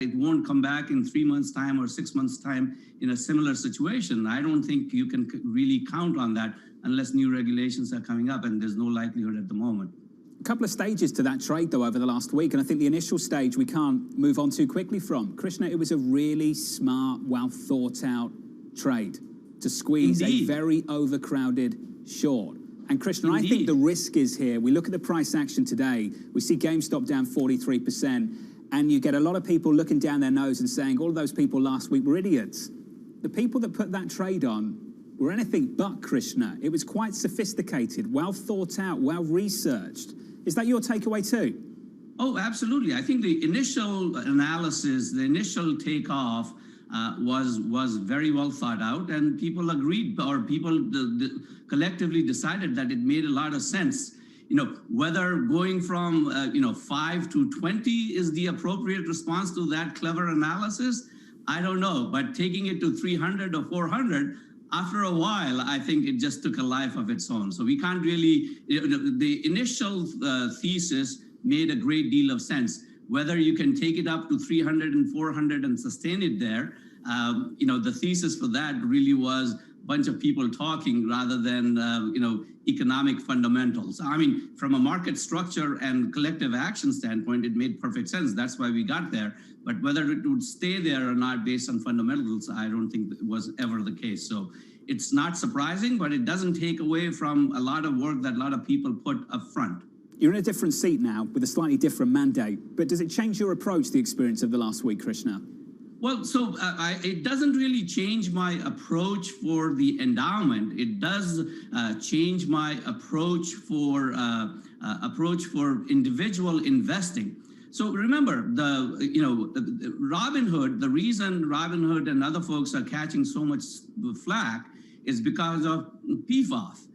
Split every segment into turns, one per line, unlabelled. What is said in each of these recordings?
it won't come back in 3 months' time or 6 months' time in a similar situation. I don't think you can really count on that unless new regulations are coming up, and there's no likelihood at the moment.
A couple of stages to that trade, though, over the last week, and I think the initial stage we can't move on too quickly from. Krishna, it was a really smart, well-thought-out trade to squeeze a very overcrowded short. And Krishna, I think the risk is here. We look at the price action today. We see GameStop down 43%, and you get a lot of people looking down their nose and saying all of those people last week were idiots. The people that put that trade on were anything but, Krishna. It was quite sophisticated, well thought out, well researched. Is that your takeaway too?
Oh, absolutely. I think the initial analysis, the initial takeoff was very well thought out, and people agreed, or people collectively decided that it made a lot of sense. You know, whether going from 5 to 20 is the appropriate response to that clever analysis, I don't know. But taking it to 300 or 400, after a while, I think it just took a life of its own. So we can't really, the initial thesis made a great deal of sense. Whether you can take it up to 300 and 400 and sustain it there, the thesis for that really was a bunch of people talking rather than, economic fundamentals. I mean, from a market structure and collective action standpoint, it made perfect sense. That's why we got there. But whether it would stay there or not based on fundamentals, I don't think it was ever the case. So it's not surprising, but it doesn't take away from a lot of work that a lot of people put up front.
You're in a different seat now with a slightly different mandate, but does it change your approach to the experience of the last week, Krishna?
Well, so it doesn't really change my approach for the endowment. It does change my approach for individual investing. So remember, Robinhood, the reason Robinhood and other folks are catching so much flack is because of PFOF.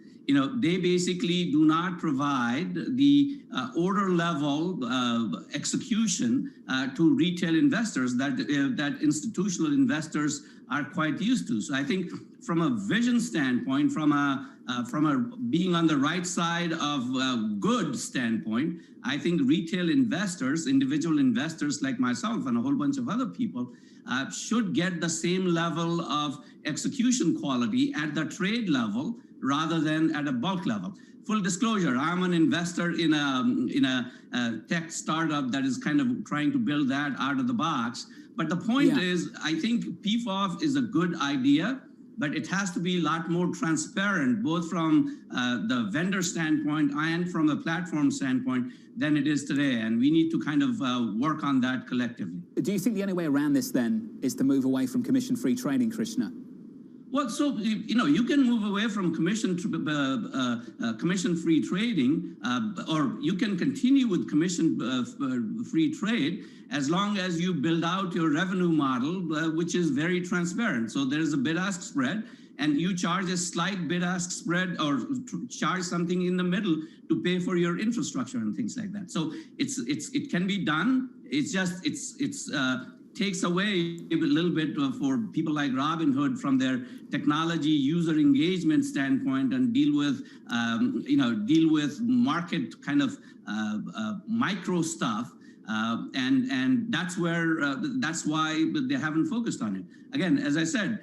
They basically do not provide the order level execution to retail investors that institutional investors are quite used to. So I think from a vision standpoint, from a being on the right side of good standpoint, I think retail investors, individual investors like myself and a whole bunch of other people should get the same level of execution quality at the trade level rather than at a bulk level. Full disclosure, I'm an investor in a tech startup that is kind of trying to build that out of the box. But the point is, I think PFOF is a good idea, but it has to be a lot more transparent, both from the vendor standpoint and from the platform standpoint than it is today. And we need to kind of work on that collectively.
Do you think the only way around this then is to move away from commission-free trading, Krishna?
Well, so, you can move away from commission-free trading, or you can continue with commission-free trade as long as you build out your revenue model, which is very transparent. So there's a bid-ask spread, and you charge a slight bid-ask spread or charge something in the middle to pay for your infrastructure and things like that. So it can be done. It's just, takes away a little bit for people like Robinhood from their technology user engagement standpoint and deal with market kind of micro stuff, and that's why they haven't focused on it. Again, as I said,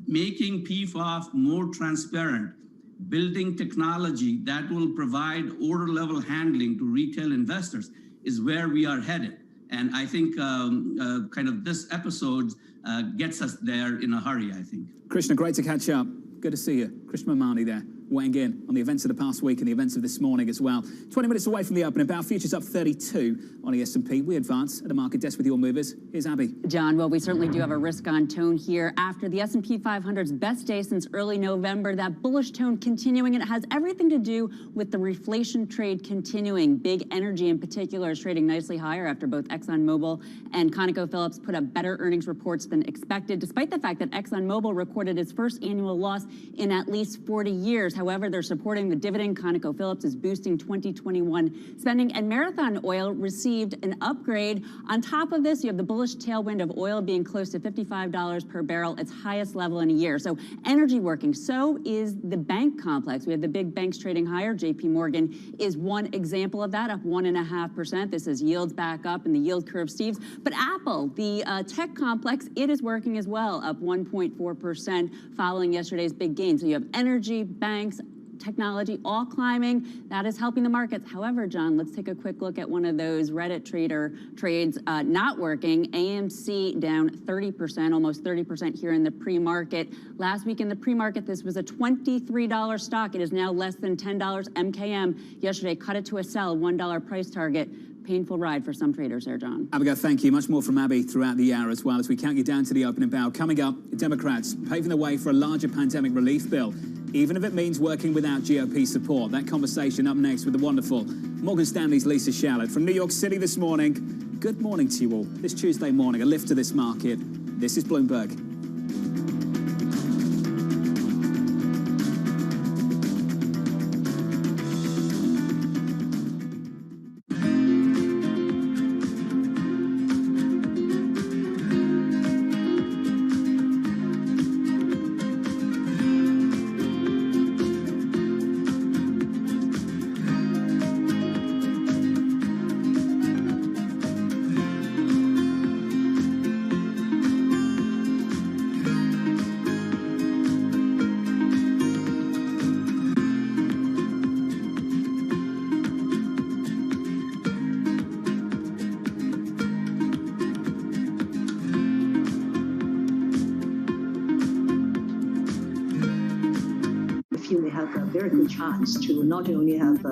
making PFOF more transparent, building technology that will provide order level handling to retail investors is where we are headed. And I think kind of this episode gets us there in a hurry, I think.
Krishna, great to catch up. Good to see you. Krishna Mamani there, weighing in on the events of the past week and the events of this morning as well. 20 minutes away from the opening. Dow futures up 32 on the S&P. We advance at a market desk with your movers. Here's Abby.
John, well, we certainly do have a risk-on tone here. After the S&P 500's best day since early November, that bullish tone continuing, and it has everything to do with the reflation trade continuing. Big energy in particular is trading nicely higher after both ExxonMobil and ConocoPhillips put up better earnings reports than expected, despite the fact that ExxonMobil recorded its first annual loss in at least 40 years. However, they're supporting the dividend. ConocoPhillips is boosting 2021 spending, and Marathon Oil received an upgrade. On top of this, you have the bullish tailwind of oil being close to $55 per barrel, its highest level in a year. So energy working. So is the bank complex. We have the big banks trading higher. JP Morgan is one example of that, up 1.5%. This is yields back up in the yield curve, Steve's. But Apple, the tech complex, it is working as well, up 1.4% following yesterday's big gain. So you have energy, banks, technology all climbing. That is helping the markets. However, John, let's take a quick look at one of those Reddit trader trades not working. AMC down 30%, almost 30% here in the pre-market. Last week in the pre-market, this was a $23 stock. It is now less than $10. MKM yesterday cut it to a sell, $1 price target. Painful ride for some traders there, John.
Abigail, thank you. Much more from Abby throughout the hour as well as we count you down to the opening bell. Coming up, Democrats paving the way for a larger pandemic relief bill, even if it means working without GOP support. That conversation up next with the wonderful Morgan Stanley's Lisa Shallett from New York City this morning. Good morning to you all. This Tuesday morning, a lift to this market. This is Bloomberg.
We have a very good chance to not only have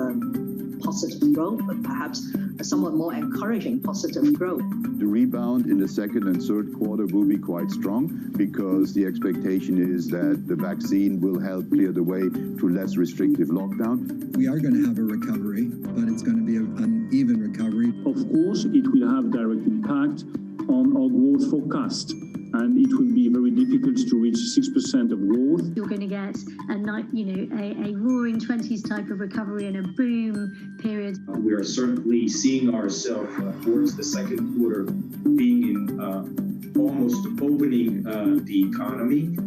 positive growth, but perhaps a somewhat more encouraging positive growth.
The rebound in the second and third quarter will be quite strong because the expectation is that the vaccine will help clear the way to less restrictive lockdown.
We are going to have a recovery, but it's going to be an uneven recovery.
Of course, it will have direct impact on our growth forecast, and it will be very difficult to reach 6% of growth.
You're going to get a roaring 20s type of recovery and a boom period.
We are certainly seeing ourselves towards the second quarter being in almost opening the economy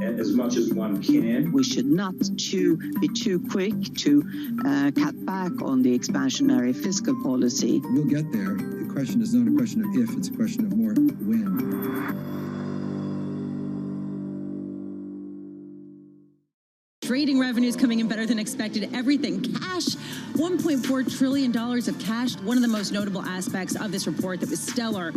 as much as one can.
We should not be too quick to cut back on the expansionary fiscal policy.
We'll get there. The question is not a question of if, it's a question of more when.
Trading revenues coming in better than expected. Everything. Cash, $1.4 trillion of cash. One of the most notable aspects of this report that was stellar.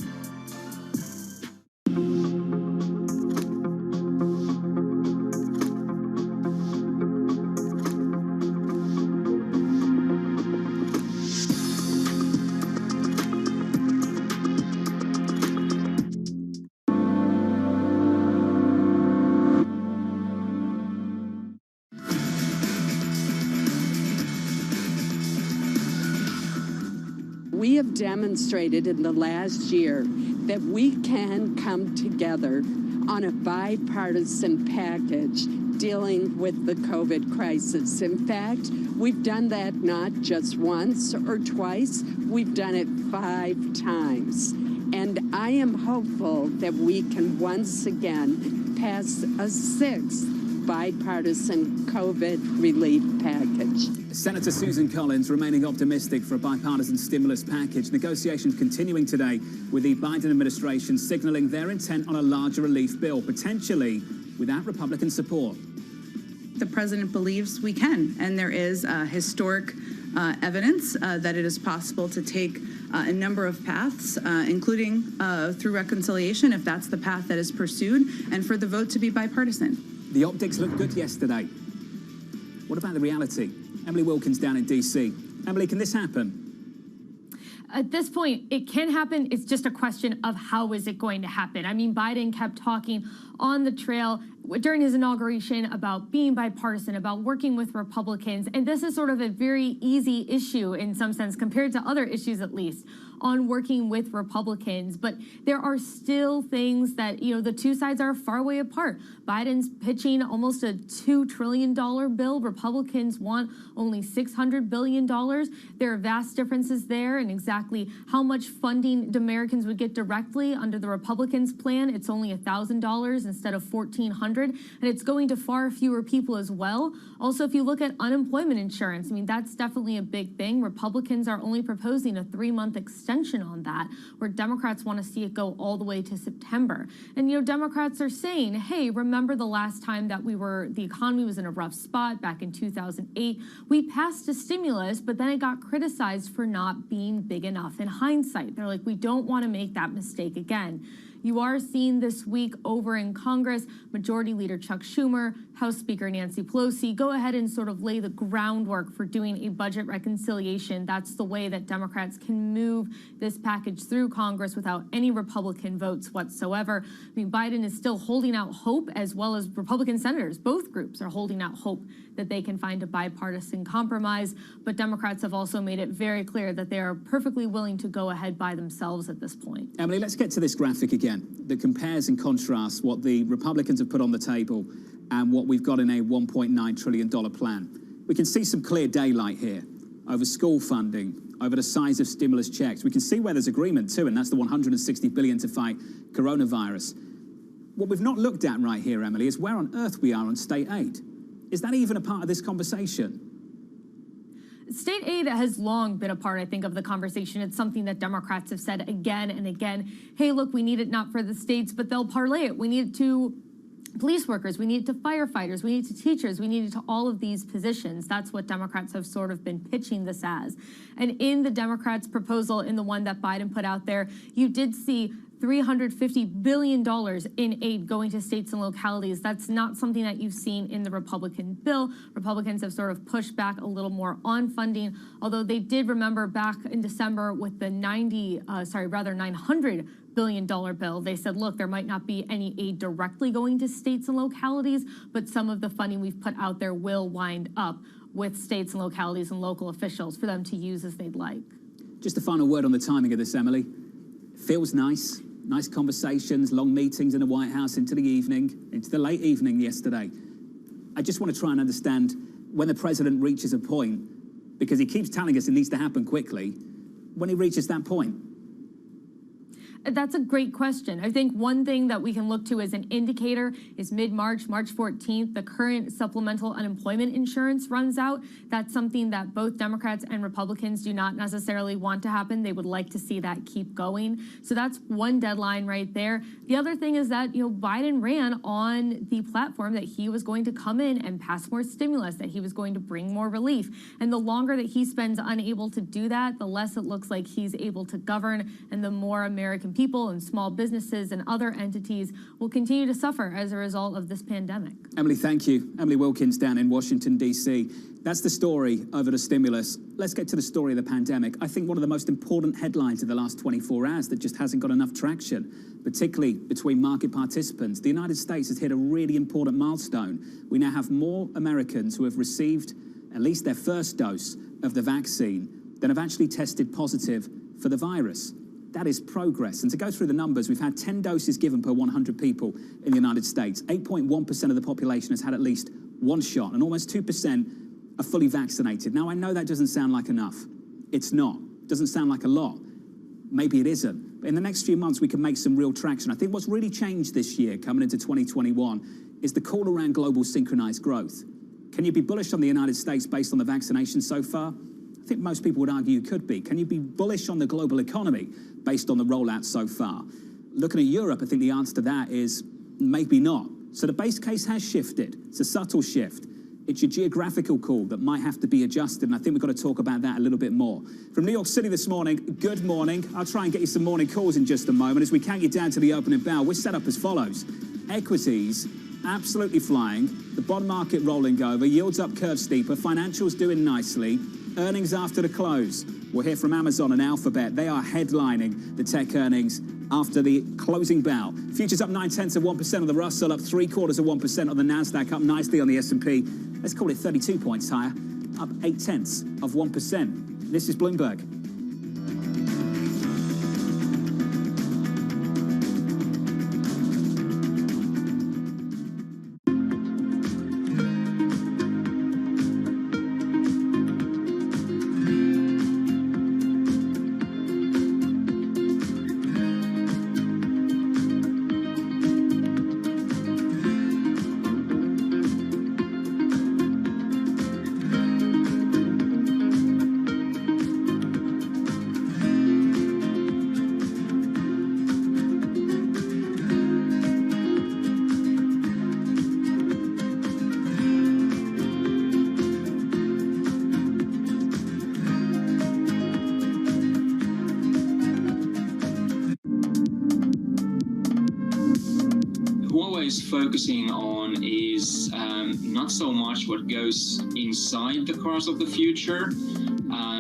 We have demonstrated in the last year that we can come together on a bipartisan package dealing with the COVID crisis. In fact, we've done that not just once or twice, we've done it 5 times. And I am hopeful that we can once again pass a 6th bipartisan COVID relief package.
Senator Susan Collins remaining optimistic for a bipartisan stimulus package. Negotiations continuing today with the Biden administration signaling their intent on a larger relief bill, potentially without Republican support.
The president believes we can, and there is historic evidence that it is possible to take a number of paths, including through reconciliation, if that's the path that is pursued, and for the vote to be bipartisan.
The optics looked good yesterday. What about the reality? Emily Wilkins down in D.C. Emily, can this happen?
At this point, it can happen. It's just a question of how is it going to happen. I mean, Biden kept talking on the trail during his inauguration about being bipartisan, about working with Republicans. And this is sort of a very easy issue in some sense, compared to other issues at least. on working with Republicans. But there are still things that, the two sides are far way apart. Biden's pitching almost a $2 trillion bill. Republicans want only $600 billion. There are vast differences there in exactly how much funding Americans would get directly under the Republicans' plan. It's only $1,000 instead of $1,400, and it's going to far fewer people as well. Also, if you look at unemployment insurance, that's definitely a big thing. Republicans are only proposing a 3-month extension on that, where Democrats want to see it go all the way to September. And, Democrats are saying, hey, remember the last time that the economy was in a rough spot back in 2008? We passed a stimulus, but then it got criticized for not being big enough in hindsight. They're like, we don't want to make that mistake again. You are seeing this week over in Congress, Majority Leader Chuck Schumer, House Speaker Nancy Pelosi go ahead and sort of lay the groundwork for doing a budget reconciliation. That's the way that Democrats can move this package through Congress without any Republican votes whatsoever. Biden is still holding out hope, as well as Republican senators. Both groups are holding out hope that they can find a bipartisan compromise. But Democrats have also made it very clear that they are perfectly willing to go ahead by themselves at this point.
Emily, let's get to this graphic again that compares and contrasts what the Republicans have put on the table and what we've got in a $1.9 trillion plan. We can see some clear daylight here over school funding, over the size of stimulus checks. We can see where there's agreement too, and that's the $160 billion to fight coronavirus. What we've not looked at right here, Emily, is where on earth we are on state aid. Is that even a part of this conversation?
State aid has long been a part, I think, of the conversation. It's something that Democrats have said again and again. Hey, look, we need it not for the states, but they'll parlay it. We need it to police workers. We need it to firefighters. We need it to teachers. We need it to all of these positions. That's what Democrats have sort of been pitching this as. And in the Democrats' proposal, in the one that Biden put out there, you did see $350 billion in aid going to states and localities. That's not something that you've seen in the Republican bill. Republicans have sort of pushed back a little more on funding, although they did remember back in December with the $900 billion bill. They said, look, there might not be any aid directly going to states and localities, but some of the funding we've put out there will wind up with states and localities and local officials for them to use as they'd like.
Just a final word on the timing of this, Emily. Feels nice. Nice conversations, long meetings in the White House into the evening, into the late evening yesterday. I just want to try and understand when the president reaches a point, because he keeps telling us it needs to happen quickly, when he reaches that point.
That's a great question. I think one thing that we can look to as an indicator is mid-March, March 14th, the current supplemental unemployment insurance runs out. That's something that both Democrats and Republicans do not necessarily want to happen. They would like to see that keep going. So that's one deadline right there. The other thing is that, Biden ran on the platform that he was going to come in and pass more stimulus, that he was going to bring more relief. And the longer that he spends unable to do that, the less it looks like he's able to govern, and the more American people and small businesses and other entities will continue to suffer as a result of this pandemic.
Emily, thank you. Emily Wilkins down in Washington, D.C. That's the story over the stimulus. Let's get to the story of the pandemic. I think one of the most important headlines of the last 24 hours that just hasn't got enough traction, particularly between market participants. The United States has hit a really important milestone. We now have more Americans who have received at least their first dose of the vaccine than have actually tested positive for the virus. That is progress. And to go through the numbers, we've had 10 doses given per 100 people in the United States. 8.1% of the population has had at least one shot, and almost 2% are fully vaccinated. Now, I know that doesn't sound like enough. It's not. It doesn't sound like a lot. Maybe it isn't. But in the next few months, we can make some real traction. I think what's really changed this year, coming into 2021, is the call around global synchronized growth. Can you be bullish on the United States based on the vaccination so far? I think most people would argue you could be. Can you be bullish on the global economy based on the rollout so far? Looking at Europe, I think the answer to that is maybe not. So the base case has shifted. It's a subtle shift. It's your geographical call that might have to be adjusted, and I think we've got to talk about that a little bit more. From New York City this morning, good morning. I'll try and get you some morning calls in just a moment as we count you down to the opening bell. We're set up as follows. Equities, absolutely flying. The bond market rolling over. Yields up, curve steeper. Financials doing nicely. Earnings after the close. We'll hear from Amazon and Alphabet. They are headlining the tech earnings after the closing bell. Futures up 0.9% on the Russell, up 0.75% on the Nasdaq, up nicely on the S&P. Let's call it 32 points higher, up 0.8%. This is Bloomberg.
is focusing on is not so much what goes inside the cars of the future.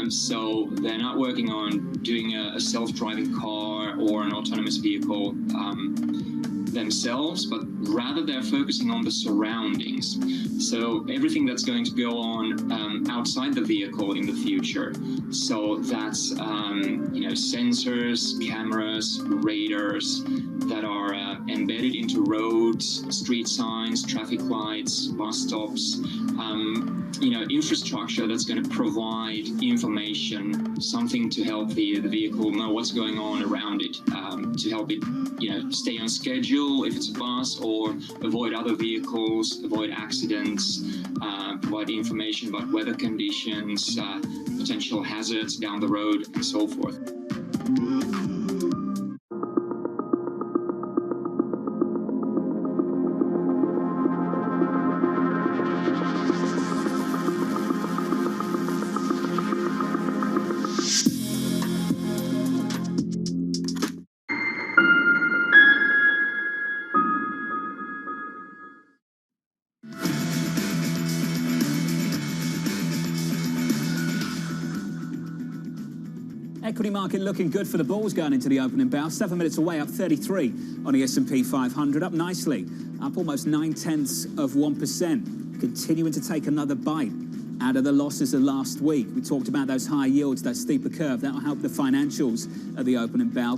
So they're not working on doing a self-driving car or an autonomous vehicle themselves, but rather they're focusing on the surroundings. So everything that's going to go on outside the vehicle in the future. So that's sensors, cameras, radars that are embedded into roads, street signs, traffic lights, bus stops. Infrastructure that's going to provide information, something to help the vehicle know what's going on around it, to help it, stay on schedule if it's a bus, or avoid other vehicles, avoid accidents, provide information about weather conditions, potential hazards down the road, and so forth.
Equity market looking good for the bulls going into the opening bell. 7 minutes away, up 33 on the S&P 500, up nicely, up almost 0.9%, continuing to take another bite out of the losses of last week. We talked about those high yields, that steeper curve. That'll help the financials at the opening bell.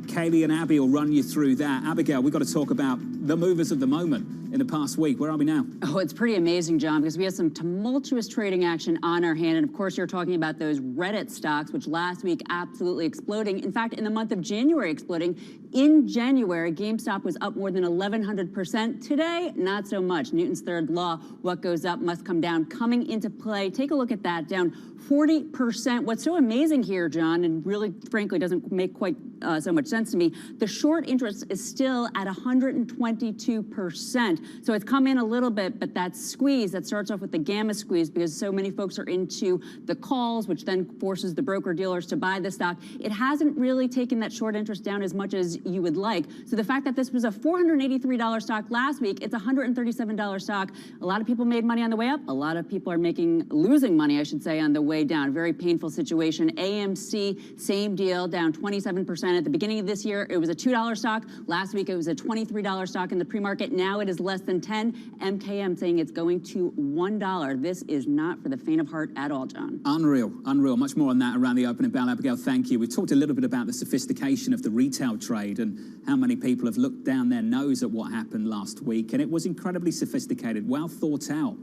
Kaylee and Abby will run you through that. Abigail, we've got to talk about the movers of the moment in the past week. Where are we now?
Oh, it's pretty amazing, John, because we have some tumultuous trading action on our hand. And of course, you're talking about those Reddit stocks, which last week absolutely exploding. In fact, in the month of January, exploding. In January, GameStop was up more than 1,100%. Today, not so much. Newton's third law, what goes up must come down, coming into play. Take a look at that, down 40%. What's so amazing here, John, and really, frankly, doesn't make quite so much sense to me, the short interest is still at 122%. So it's come in a little bit, but that squeeze, that starts off with the gamma squeeze, because so many folks are into the calls, which then forces the broker-dealers to buy the stock. It hasn't really taken that short interest down as much as you would like. So the fact that this was a $483 stock last week, it's a $137 stock. A lot of people made money on the way up. A lot of people are losing money, I should say, on the way down. Very painful situation. AMC, same deal, down 27%. At the beginning of this year, it was a $2 stock. Last week, it was a $23 stock in the pre-market. Now it is less than 10. MKM saying it's going to $1. This is not for the faint of heart at all, John.
Unreal, unreal. Much more on that around the opening bell. Abigail, thank you. We've talked a little bit about the sophistication of the retail trade and how many people have looked down their nose at what happened last week. And it was incredibly sophisticated, well thought out.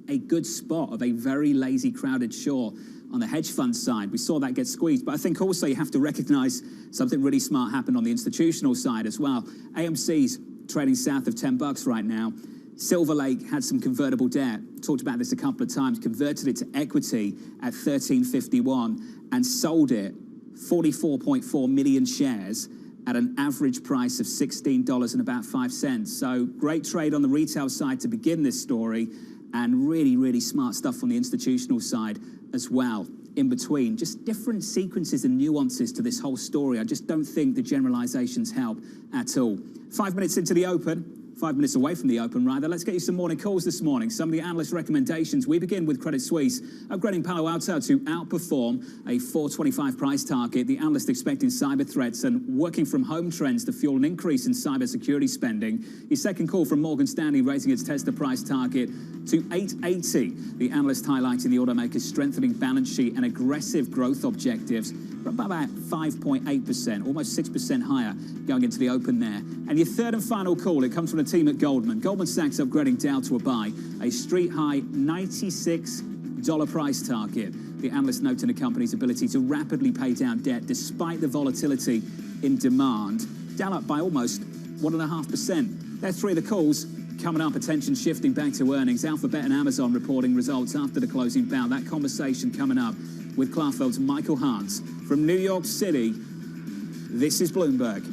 A good spot of a very lazy, crowded short on the hedge fund side. We saw that get squeezed, but I think also you have to recognize something really smart happened on the institutional side as well. AMC's trading south of $10 right now. Silver Lake had some convertible debt. Talked about this a couple of times. Converted it to equity at $13.51 and sold it 44.4 million shares at an average price of $16.05. So great trade on the retail side to begin this story, and really, really smart stuff on the institutional side as well. In between, just different sequences and nuances to this whole story. I just don't think the generalizations help at all. 5 minutes into the open, 5 minutes away from the open, rather. Let's get you some morning calls this morning. Some of the analyst recommendations. We begin with Credit Suisse, upgrading Palo Alto to outperform a 425 price target. The analyst expecting cyber threats and working from home trends to fuel an increase in cybersecurity spending. Your second call from Morgan Stanley, raising its Tesla price target to 880. The analyst highlighting the automaker's strengthening balance sheet and aggressive growth objectives. About 5.8%, almost 6% higher going into the open there. And your third and final call, it comes from the team at Goldman. Goldman Sachs upgrading Dow to a buy, a street high $96 price target. The analyst noting the company's ability to rapidly pay down debt despite the volatility in demand. Dow up by almost 1.5%. They're three of the calls. Coming up, attention shifting back to earnings. Alphabet and Amazon reporting results after the closing bell. That conversation coming up with Clarfeld's Michael Hans from New York City. This is Bloomberg.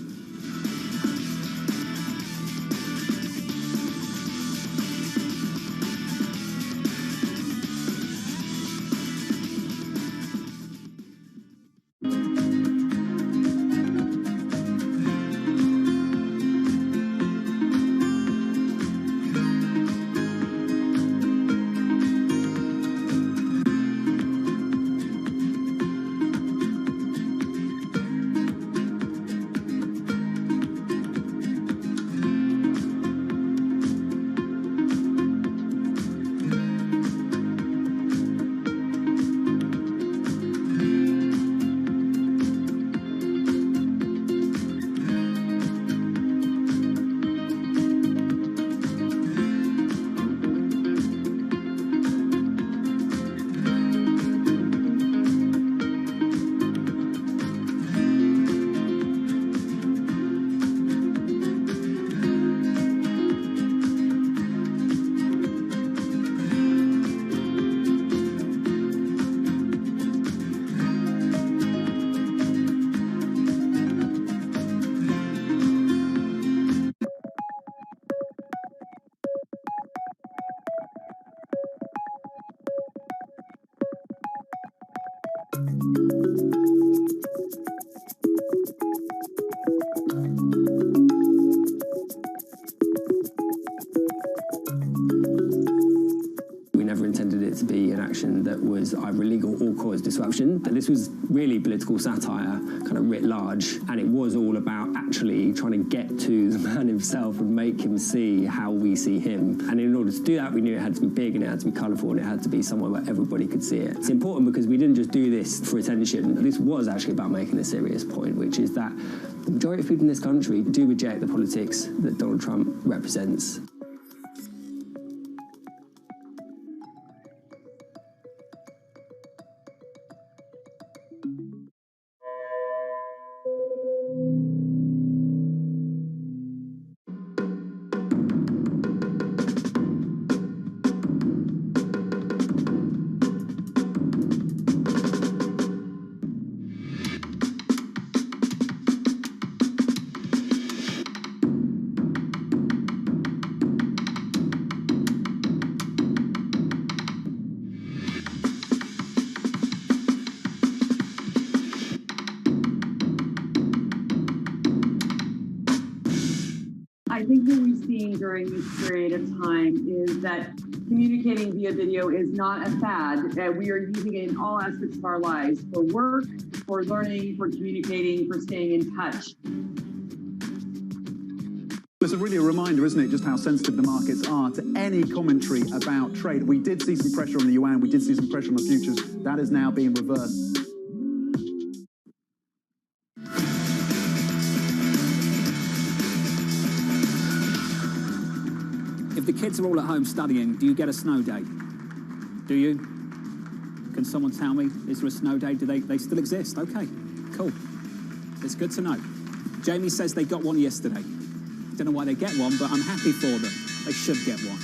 To be an action that was either illegal or caused disruption. And this was really political satire, kind of writ large, and it was all about actually trying to get to the man himself and make him see how we see him. And in order to do that, we knew it had to be big and it had to be colourful and it had to be somewhere where everybody could see it. It's important because we didn't just do this for attention. This was actually about making a serious point, which is that the majority of people in this country do reject the politics that Donald Trump represents.
I think what we've seen during this period of time is that communicating via video is not a fad. We are using it in all aspects of our lives, for work, for learning, for communicating, for staying in touch.
It's really a reminder, isn't it, just how sensitive the markets are to any commentary about trade. We did see some pressure on the yuan, we did see some pressure on the futures. That is now being reversed.
If the kids are all at home studying, do you get a snow day? Do you? Can someone tell me, is there a snow day? Do they still exist? Okay, cool. It's good to know. Jamie says they got one yesterday. Don't know why they get one, but I'm happy for them. They should get one.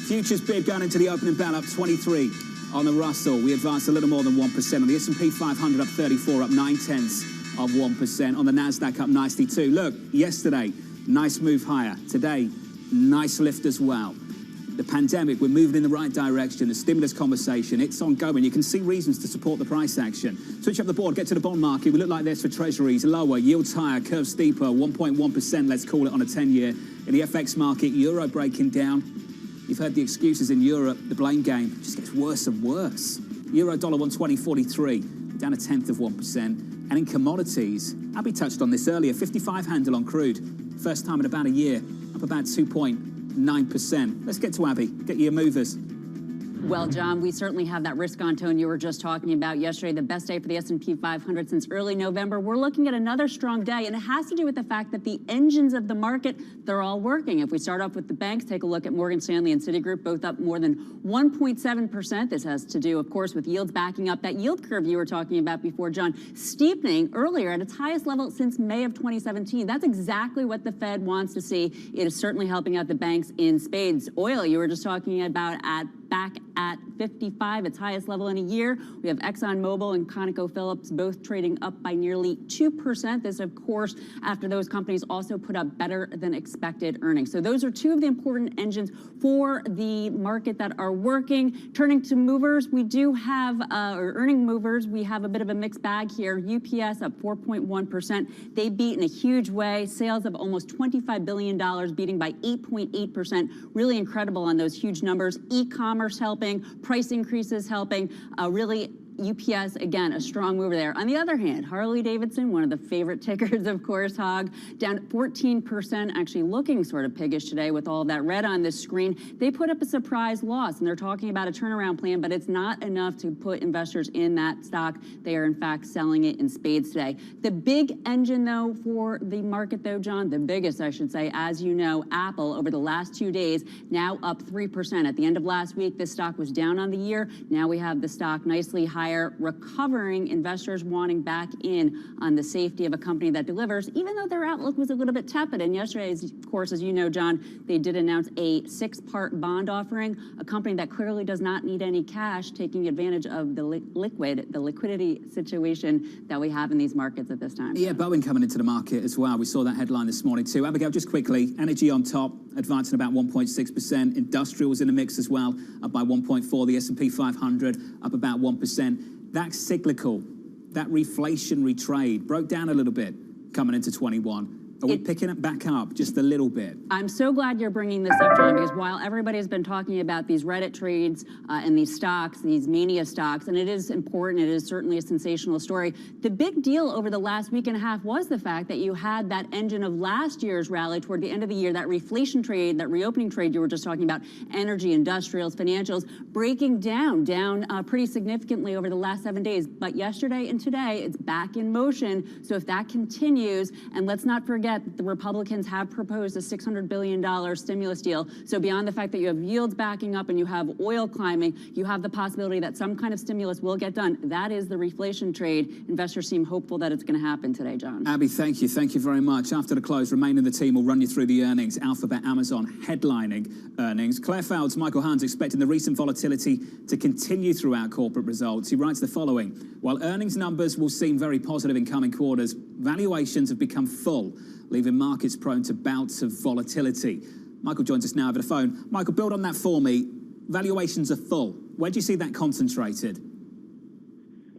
Futures bid going into the opening bell up 23 on the Russell. We advanced a little more than 1%. On the S&P 500 up 34, up 0.9%. On the NASDAQ up nicely too. Look, yesterday, nice move higher. Today, nice lift as well. The pandemic, we're moving in the right direction. The stimulus conversation, it's ongoing. You can see reasons to support the price action. Switch up the board, get to the bond market. We look like this for treasuries. Lower, yields higher, curve steeper, 1.1%, let's call it on a 10-year. In the FX market, euro breaking down. You've heard the excuses in Europe. The blame game just gets worse and worse. Euro dollar 120.43, down 0.1%. And in commodities, Abby touched on this earlier, 55 handle on crude. First time in about a year, up about 2.9%. Let's get to Abby. Get your movers.
Well, John, we certainly have that risk on tone you were just talking about yesterday, the best day for the S&P 500 since early November. We're looking at another strong day, and it has to do with the fact that the engines of the market, they're all working. If we start off with the banks, take a look at Morgan Stanley and Citigroup, both up more than 1.7%. This has to do, of course, with yields backing up. That yield curve you were talking about before, John, steepening earlier at its highest level since May of 2017. That's exactly what the Fed wants to see. It is certainly helping out the banks in spades. Oil, you were just talking about back at 55, its highest level in a year. We have ExxonMobil and ConocoPhillips both trading up by nearly 2%. This, of course, after those companies also put up better than expected earnings. So those are two of the important engines for the market that are working. Turning to movers, we do have, or earning movers, we have a bit of a mixed bag here. UPS up 4.1%. They beat in a huge way. Sales of almost $25 billion, beating by 8.8%. Really incredible on those huge numbers. E-commerce helping, price increases helping, really UPS, again, a strong mover there. On the other hand, Harley-Davidson, one of the favorite tickers, of course, Hog, down 14%, actually looking sort of piggish today with all of that red on this screen. They put up a surprise loss, and they're talking about a turnaround plan, but it's not enough to put investors in that stock. They are, in fact, selling it in spades today. The big engine, though, for the market, though, John, the biggest, I should say, as you know, Apple, over the last 2 days, now up 3%. At the end of last week, this stock was down on the year. Now we have the stock nicely higher, recovering, investors wanting back in on the safety of a company that delivers, even though their outlook was a little bit tepid. And yesterday, of course, as you know, John, they did announce a 6-part bond offering, a company that clearly does not need any cash, taking advantage of the liquidity situation that we have in these markets at this time.
Yeah, Boeing coming into the market as well. We saw that headline this morning too. Abigail, just quickly, energy on top, advancing about 1.6%. Industrials in the mix as well, up by 1.4%. The S&P 500 up about 1%. that cyclical, that reflationary trade broke down a little bit coming into 21. Are we picking it back up just a little bit?
I'm so glad you're bringing this up, John, because while everybody's been talking about these Reddit trades and these stocks, these mania stocks, and it is important, it is certainly a sensational story, the big deal over the last week and a half was the fact that you had that engine of last year's rally toward the end of the year, that reflation trade, that reopening trade you were just talking about, energy, industrials, financials, breaking down pretty significantly over the last 7 days. But yesterday and today, it's back in motion. So if that continues, and let's not forget, the Republicans have proposed a $600 billion stimulus deal. So beyond the fact that you have yields backing up and you have oil climbing, you have the possibility that some kind of stimulus will get done. That is the reflation trade. Investors seem hopeful that it's going to happen today, John.
Abby, thank you. Thank you very much. After the close, Remain in the team will run you through the earnings. Alphabet, Amazon headlining earnings. Claire Feld's Michael Hans expecting the recent volatility to continue throughout corporate results. He writes the following: while earnings numbers will seem very positive in coming quarters, valuations have become full, leaving markets prone to bouts of volatility. Michael joins us now over the phone. Michael, build on that for me. Valuations are full. Where do you see that concentrated?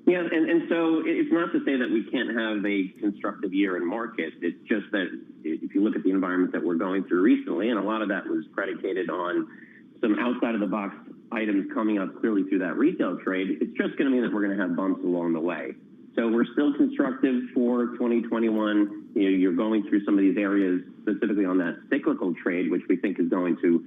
Yeah, and so it's not to say that we can't have a constructive year in markets. It's just that if you look at the environment that we're going through recently, and a lot of that was predicated on some outside-of-the-box items coming up clearly through that retail trade, it's just going to mean that we're going to have bumps along the way. So we're still constructive for 2021. You know, you're going through some of these areas, specifically on that cyclical trade, which we think is going to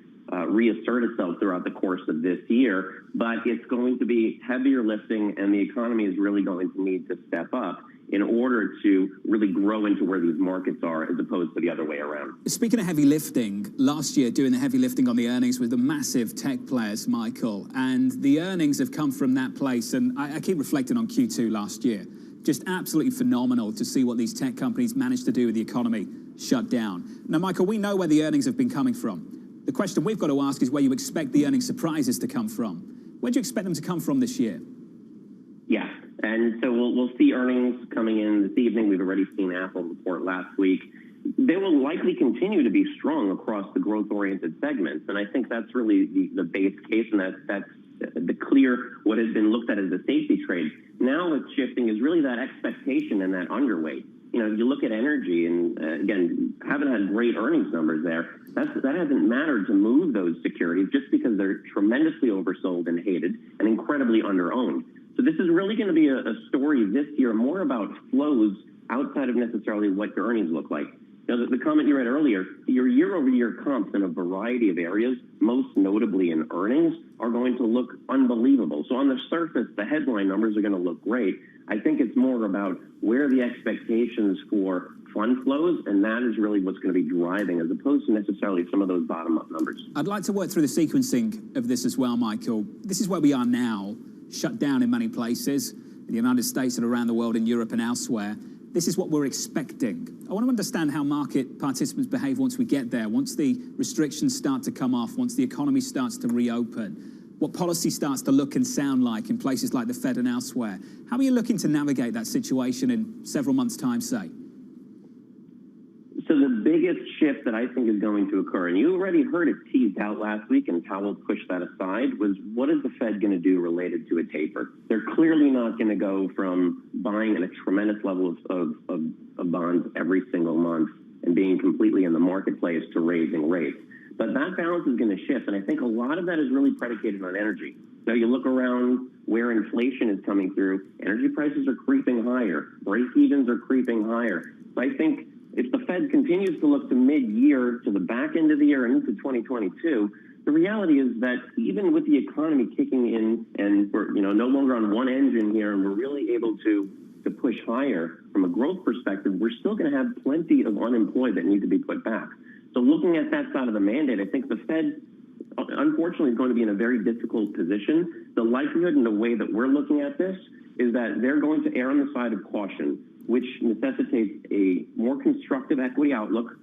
reassert itself throughout the course of this year. But it's going to be heavier lifting, and the economy is really going to need to step up in order to really grow into where these markets are, as opposed to the other way around.
Speaking of heavy lifting, last year doing the heavy lifting on the earnings with the massive tech players, Michael, and the earnings have come from that place. And I keep reflecting on Q2 last year. Just absolutely phenomenal to see what these tech companies managed to do with the economy shut down. Now, Michael, we know where the earnings have been coming from. The question we've got to ask is where you expect the earnings surprises to come from. Where do you expect them to come from this year?
Yeah, and so we'll see earnings coming in this evening. We've already seen Apple report last week. They will likely continue to be strong across the growth-oriented segments, and I think that's really the base case, and that's the clear, what has been looked at as a safety trade. Now what's shifting is really that expectation and that underweight. You know, you look at energy, and again, haven't had great earnings numbers there. That hasn't mattered to move those securities just because they're tremendously oversold and hated and incredibly underowned. So this is really going to be a story this year more about flows outside of necessarily what your earnings look like. Now, the comment you read earlier, your year-over-year comps in a variety of areas, most notably in earnings, are going to look unbelievable. So on the surface, the headline numbers are going to look great. I think it's more about where are the expectations for fund flows, and that is really what's going to be driving, as opposed to necessarily some of those bottom-up numbers.
I'd like to work through the sequencing of this as well, Michael. This is where we are now, shut down in many places, in the United States and around the world, in Europe and elsewhere. This is what we're expecting. I want to understand how market participants behave once we get there, once the restrictions start to come off, once the economy starts to reopen, what policy starts to look and sound like in places like the Fed and elsewhere. How are you looking to navigate that situation in several months' time, say?
So the biggest shift that I think is going to occur, and you already heard it teased out last week, and Powell pushed that aside, was what is the Fed going to do related to a taper? They're clearly not going to go from buying at a tremendous level of bonds every single month and being completely in the marketplace to raising rates. But that balance is going to shift, and I think a lot of that is really predicated on energy. Now, you look around where inflation is coming through, energy prices are creeping higher, break-evens are creeping higher. So I think if the Fed continues to look to mid-year, to the back end of the year and into 2022, the reality is that even with the economy kicking in and we're no longer on one engine here and we're really able to push higher from a growth perspective, we're still going to have plenty of unemployed that need to be put back. So looking at that side of the mandate, I think the Fed, unfortunately, is going to be in a very difficult position. The likelihood and the way that we're looking at this is that they're going to err on the side of caution, which necessitates a more constructive equity outlook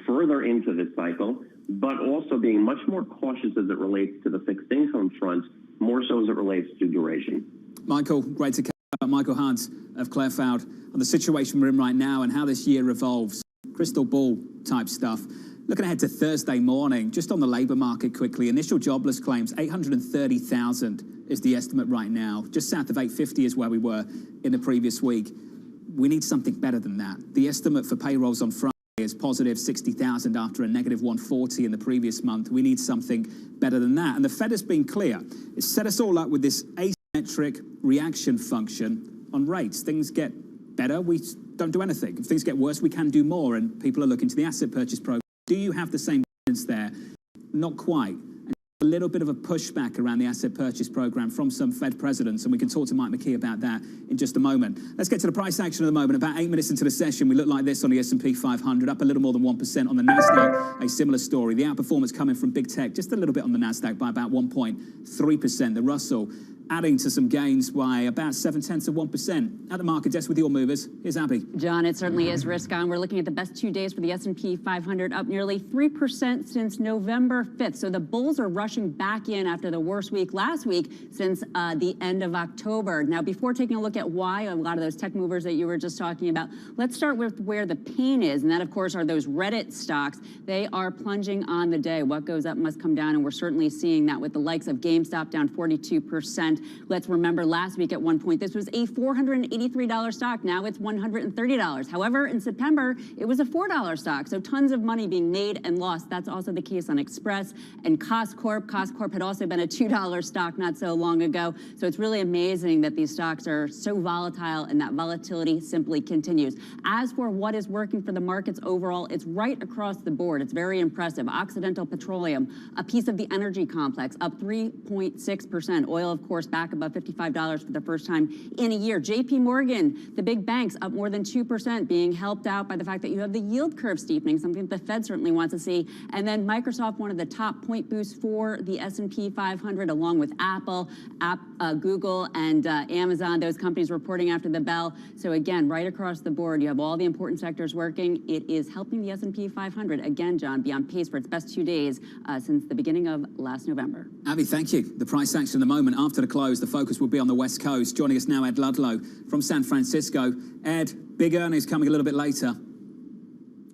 further into this cycle, but also being much more cautious as it relates to the fixed income front, more so as it relates to duration.
Michael, great to catch up. Michael Hans of Claire Feld on the situation we're in right now and how this year evolves. Crystal ball type stuff. Looking ahead to Thursday morning, just on the labour market quickly, initial jobless claims, 830,000 is the estimate right now. Just south of 850 is where we were in the previous week. We need something better than that. The estimate for payrolls on Friday is positive 60,000 after a negative 140 in the previous month. We need something better than that. And the Fed has been clear. It's set us all up with this asymmetric reaction function on rates. Things get better, we don't do anything. If things get worse, we can do more. And people are looking to the asset purchase program. Do you have the same evidence there? Not quite. And a little bit of a pushback around the asset purchase program from some Fed presidents, and we can talk to Mike McKee about that in just a moment. Let's get to the price action of the moment. About 8 minutes into the session, we look like this on the S&P 500, up a little more than 1% on the NASDAQ. A similar story. The outperformance coming from big tech, just a little bit on the NASDAQ by about 1.3%. The Russell adding to some gains by about 0.7%. At the market desk with your movers, here's Abby.
John, it certainly is risk on. We're looking at the best 2 days for the S&P 500, up nearly 3% since November 5th. So the bulls are rushing back in after the worst week last week since the end of October. Now, before taking a look at why a lot of those tech movers that you were just talking about, let's start with where the pain is. And that, of course, are those Reddit stocks. They are plunging on the day. What goes up must come down. And we're certainly seeing that with the likes of GameStop down 42%. Let's remember last week at one point, this was a $483 stock. Now it's $130. However, in September, it was a $4 stock. So tons of money being made and lost. That's also the case on Express and Costcorp. Costcorp had also been a $2 stock not so long ago. So it's really amazing that these stocks are so volatile and that volatility simply continues. As for what is working for the markets overall, it's right across the board. It's very impressive. Occidental Petroleum, a piece of the energy complex, up 3.6%. Oil, of course, back above $55 for the first time in a year. JP Morgan, the big banks, up more than 2%, being helped out by the fact that you have the yield curve steepening, something that the Fed certainly wants to see. And then Microsoft, one of the top point boosts for the S&P 500, along with Apple, Google, and Amazon, those companies reporting after the bell. So again, right across the board, you have all the important sectors working. It is helping the S&P 500, again, John, be on pace for its best 2 days since the beginning of last November.
Abby, thank you. The price action in the moment after the close, the focus will be on the West Coast. Joining us now, Ed Ludlow from San Francisco. Ed, big earnings coming a little bit later.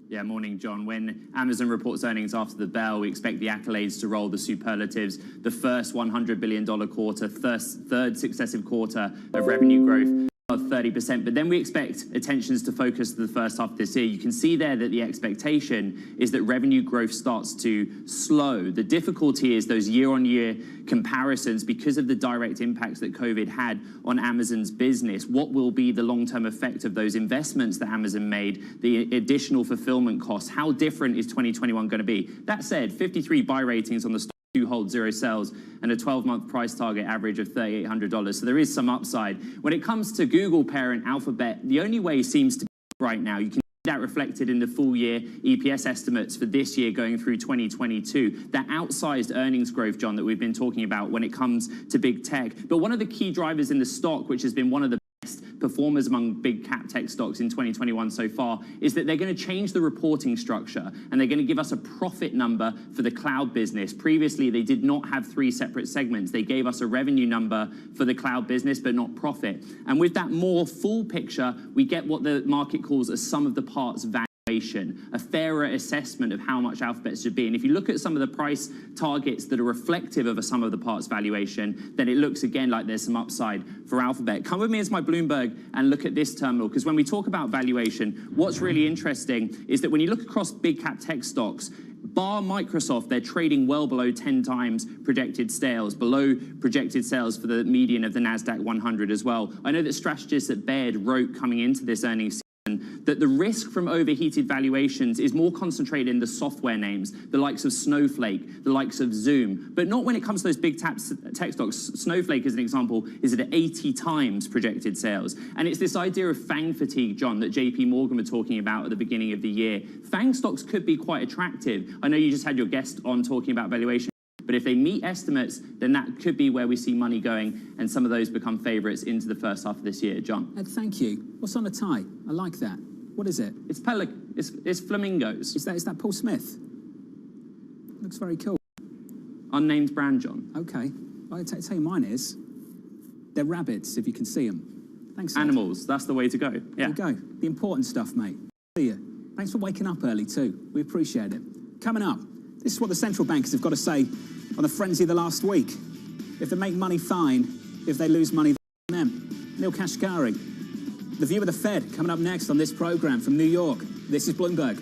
Yeah, morning, John. When Amazon reports earnings after the bell, we expect the accolades to roll, the superlatives. The first $100 billion quarter, third successive quarter of revenue growth of 30%. But then we expect attentions to focus to the first half of this year. You can see there that the expectation is that revenue growth starts to slow. The difficulty is those year-on-year comparisons because of the direct impacts that COVID had on Amazon's business. What will be the long-term effect of those investments that Amazon made, the additional fulfillment costs? How different is 2021 going to be? That said, 53 buy ratings on the stock, 2 hold, 0 sells, and a 12-month price target average of $3,800. So there is some upside. When it comes to Google parent Alphabet, the only way seems to be right now. You can see that reflected in the full-year EPS estimates for this year going through 2022. That outsized earnings growth, John, that we've been talking about when it comes to big tech. But one of the key drivers in the stock, which has been one of the performers among big cap tech stocks in 2021 so far, is that they're going to change the reporting structure and they're going to give us a profit number for the cloud business. Previously, they did not have 3 separate segments. They gave us a revenue number for the cloud business, but not profit. And with that more full picture, we get what the market calls a sum of the parts value, a fairer assessment of how much Alphabet should be. And if you look at some of the price targets that are reflective of a sum of the parts valuation, then it looks again like there's some upside for Alphabet. Come with me as my Bloomberg and look at this terminal, because when we talk about valuation, what's really interesting is that when you look across big cap tech stocks, bar Microsoft, they're trading well below 10 times projected sales, below projected sales for the median of the NASDAQ 100 as well. I know that strategists at Baird wrote coming into this earnings season that the risk from overheated valuations is more concentrated in the software names, the likes of Snowflake, the likes of Zoom, but not when it comes to those big tech stocks. Snowflake, as an example, is at 80 times projected sales. And it's this idea of FANG fatigue, John, that JP Morgan were talking about at the beginning of the year. FANG stocks could be quite attractive. I know you just had your guest on talking about valuation, but if they meet estimates, then that could be where we see money going, and some of those become favorites into the first half of this year. John.
Ed, thank you. What's on the tie? I like that. What is it?
It's it's flamingos.
Is that Paul Smith? Looks very cool.
Unnamed brand, John.
Okay. I'll tell you mine is. They're rabbits, if you can see them. Thanks, Ed.
Animals. That's the way to go. Yeah.
There you go. The important stuff, mate. See you. Thanks for waking up early, too. We appreciate it. Coming up, this is what the central bankers have got to say on the frenzy of the last week. If they make money, fine. If they lose money, them. Neil Kashkari. The view of the Fed coming up next on this program from New York. This is Bloomberg.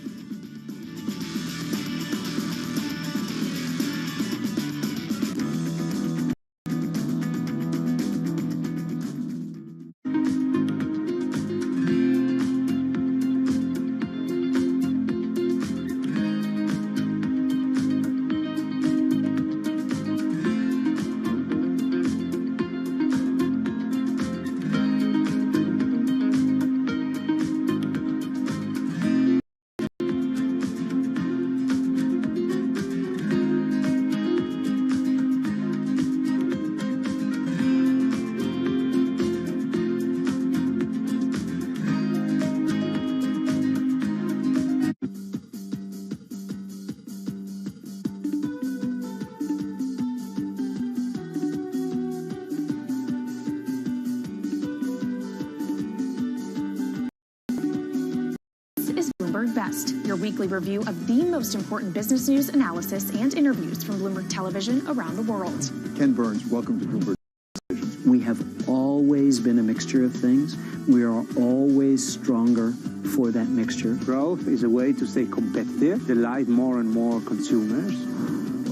Bloomberg Best, your weekly review of the most important business news, analysis, and interviews from Bloomberg Television around the world.
Ken Burns, welcome to Bloomberg.
We have always been a mixture of things. We are always stronger for that mixture.
Growth is a way to stay competitive, delight more and more consumers.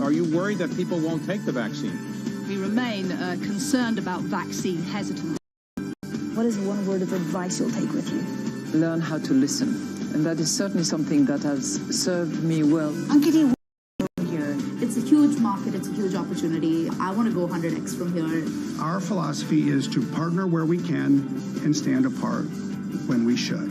Are you worried that people won't take the vaccine?
We remain concerned about vaccine hesitance.
What is one word of advice you'll take with you?
Learn how to listen. And that is certainly something that has served me well.
I'm getting
here. It's a huge market. It's a huge opportunity. I want to go 100x from here.
Our philosophy is to partner where we can and stand apart when we should.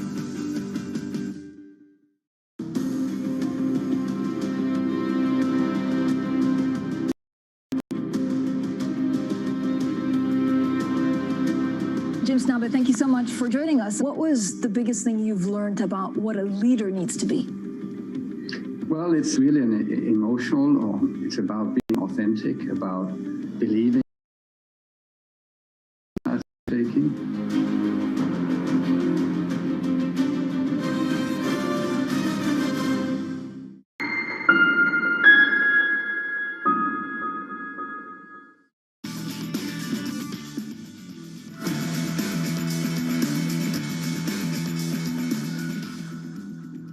Jim Snabe, thank you so much for joining us. What was the biggest thing you've learned about what a leader needs to be?
Well, it's really an emotional, it's about being authentic, about believing, taking.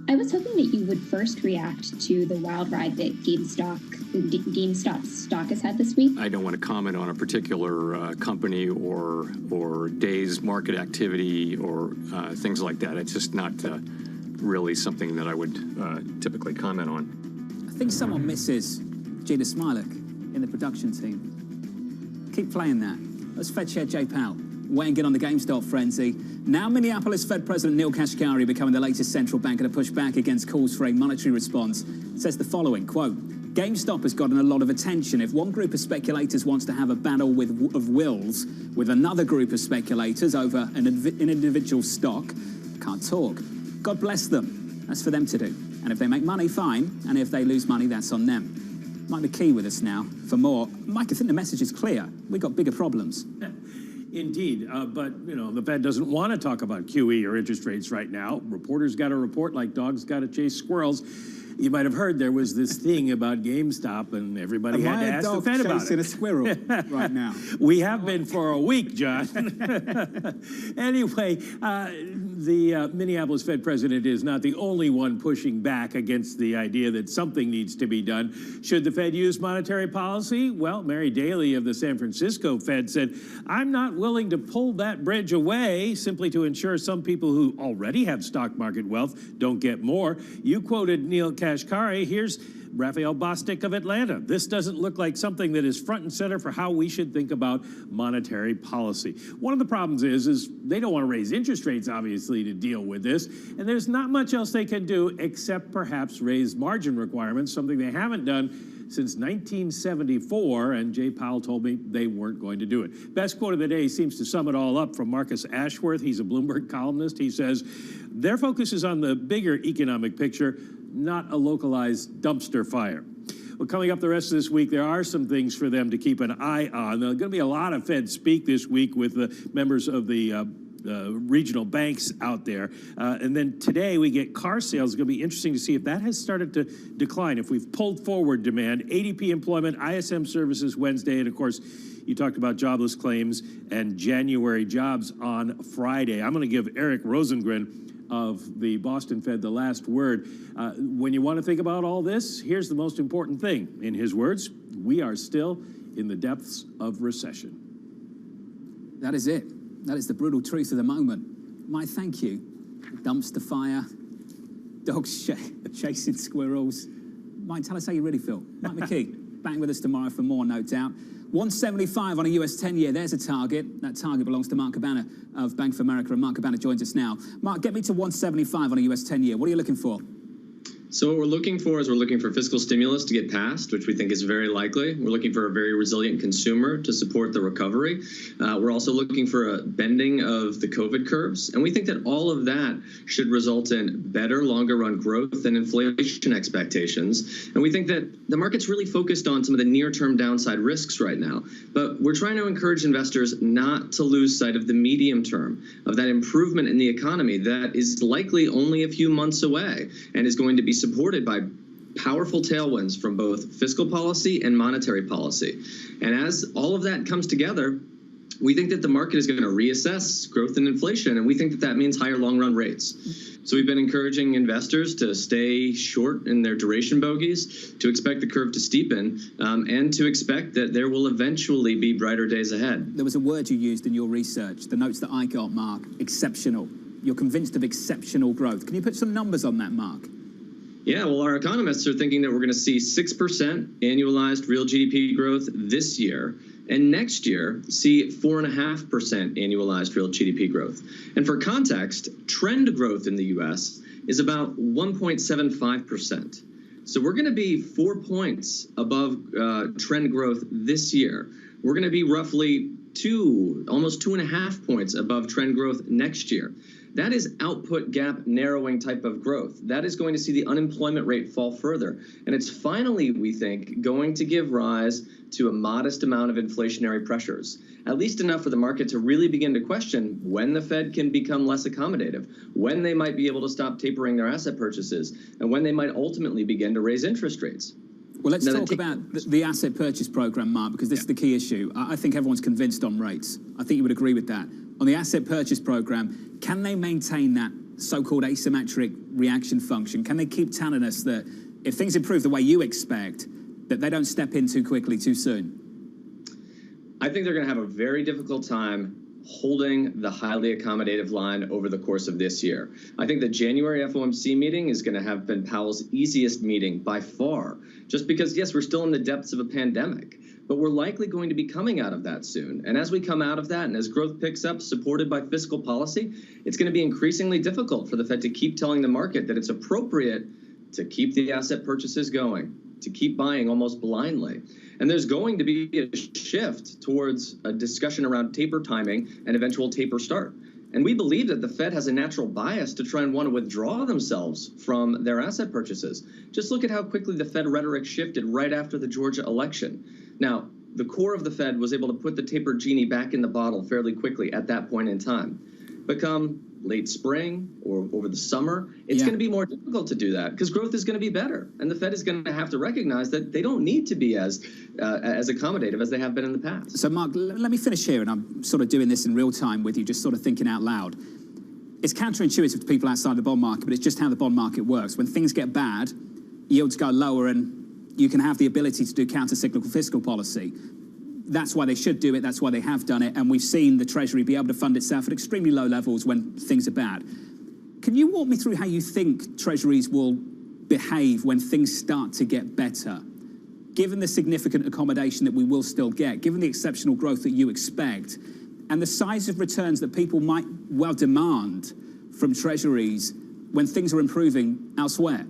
I was hoping that you would first react to the wild ride that GameStop stock has had this week.
I don't want to comment on a particular company or day's market activity or things like that. It's just not really something that I would typically comment on.
I think someone misses Gina Smilik in the production team. Keep playing that. Let's Fed Chair Jay Powell weighing in on the GameStop frenzy. Now Minneapolis Fed President Neil Kashkari, becoming the latest central banker to push back against calls for a monetary response, says the following, quote, GameStop has gotten a lot of attention. If one group of speculators wants to have a battle of wills with another group of speculators over an individual stock, can't talk. God bless them. That's for them to do. And if they make money, fine. And if they lose money, that's on them. Mike McKee with us now for more. Mike, I think the message is clear. We've got bigger problems.
Indeed, but you know the Fed doesn't want to talk about QE or interest rates right now. Reporters got to report like dogs got to chase squirrels. You might have heard there was this thing about GameStop, and everybody had to ask the Fed about it.
Chasing a squirrel right now.
We have been for a week, John. Anyway, the Minneapolis Fed president is not the only one pushing back against the idea that something needs to be done. Should the Fed use monetary policy? Well, Mary Daly of the San Francisco Fed said, I'm not willing to pull that bridge away simply to ensure some people who already have stock market wealth don't get more. You quoted Neil Kashkari. Here's Raphael Bostic of Atlanta. This doesn't look like something that is front and center for how we should think about monetary policy. One of the problems is they don't want to raise interest rates, obviously, to deal with this, and there's not much else they can do except perhaps raise margin requirements, something they haven't done since 1974, and Jay Powell told me they weren't going to do it. Best quote of the day seems to sum it all up from Marcus Ashworth. He's a Bloomberg columnist. He says, their focus is on the bigger economic picture, not a localized dumpster fire. Well, coming up the rest of this week, there are some things for them to keep an eye on. There's going to be a lot of Fed speak this week with the members of the regional banks out there. And then today we get car sales. It's going to be interesting to see if that has started to decline, if we've pulled forward demand. ADP employment, ISM services Wednesday, and of course, you talked about jobless claims and January jobs on Friday. I'm going to give Eric Rosengren of the Boston Fed the last word. When you want to think about all this, here's the most important thing. In his words, we are still in the depths of recession.
That is it. That is the brutal truth of the moment. My thank you. Dumpster fire, dogs chasing squirrels. Mike, tell us how you really feel. Mike McKee, back with us tomorrow for more, no doubt. 175 on a US 10-year, there's a target. That target belongs to Mark Cabana of Bank of America, and Mark Cabana joins us now. Mark, get me to 175 on a US 10-year. What are you looking for?
So what we're looking for is we're looking for fiscal stimulus to get passed, which we think is very likely. We're looking for a very resilient consumer to support the recovery. We're also looking for a bending of the COVID curves. And we think that all of that should result in better, longer run growth and inflation expectations. And we think that the market's really focused on some of the near-term downside risks right now. But we're trying to encourage investors not to lose sight of the medium term, of that improvement in the economy that is likely only a few months away and is going to be supported by powerful tailwinds from both fiscal policy and monetary policy. And as all of that comes together, we think that the market is going to reassess growth and inflation, and we think that that means higher long-run rates. So we've been encouraging investors to stay short in their duration bogeys, to expect the curve to steepen, and to expect that there will eventually be brighter days ahead.
There was a word you used in your research, the notes that I got, Mark, exceptional. You're convinced of exceptional growth. Can you put some numbers on that, Mark?
Yeah, well, our economists are thinking that we're going to see 6% annualized real GDP growth this year, and next year see 4.5% annualized real GDP growth. And for context, trend growth in the U.S. is about 1.75%. So we're going to be 4 points above trend growth this year. We're going to be roughly almost 2.5 points above trend growth next year. That is output gap narrowing type of growth. That is going to see the unemployment rate fall further. And it's finally, we think, going to give rise to a modest amount of inflationary pressures, at least enough for the market to really begin to question when the Fed can become less accommodative, when they might be able to stop tapering their asset purchases, and when they might ultimately begin to raise interest rates.
Well, let's talk about the asset purchase program, Mark, because this is the key issue. I think everyone's convinced on rates. I think you would agree with that. On the asset purchase program, can they maintain that so-called asymmetric reaction function? Can they keep telling us that if things improve the way you expect, that they don't step in too quickly, too soon?
I think they're going to have a very difficult time holding the highly accommodative line over the course of this year. I think the January FOMC meeting is going to have been Powell's easiest meeting by far, just because, yes, we're still in the depths of a pandemic, but we're likely going to be coming out of that soon. And as we come out of that and as growth picks up, supported by fiscal policy, it's going to be increasingly difficult for the Fed to keep telling the market that it's appropriate to keep the asset purchases going, to keep buying almost blindly. And there's going to be a shift towards a discussion around taper timing and eventual taper start. And we believe that the Fed has a natural bias to try and want to withdraw themselves from their asset purchases. Just look at how quickly the Fed rhetoric shifted right after the Georgia election. Now, the core of the Fed was able to put the taper genie back in the bottle fairly quickly at that point in time. But come late spring or over the summer, it's going to be more difficult to do that because growth is going to be better. And the Fed is going to have to recognize that they don't need to be as accommodative as they have been in the past.
So, Mark, let me finish here, and I'm sort of doing this in real time with you, just sort of thinking out loud. It's counterintuitive to people outside the bond market, but it's just how the bond market works. When things get bad, yields go lower, and you can have the ability to do counter-cyclical fiscal policy. That's why they should do it. That's why they have done it. And we've seen the Treasury be able to fund itself at extremely low levels when things are bad. Can you walk me through how you think Treasuries will behave when things start to get better? Given the significant accommodation that we will still get, given the exceptional growth that you expect, and the size of returns that people might well demand from Treasuries when things are improving elsewhere?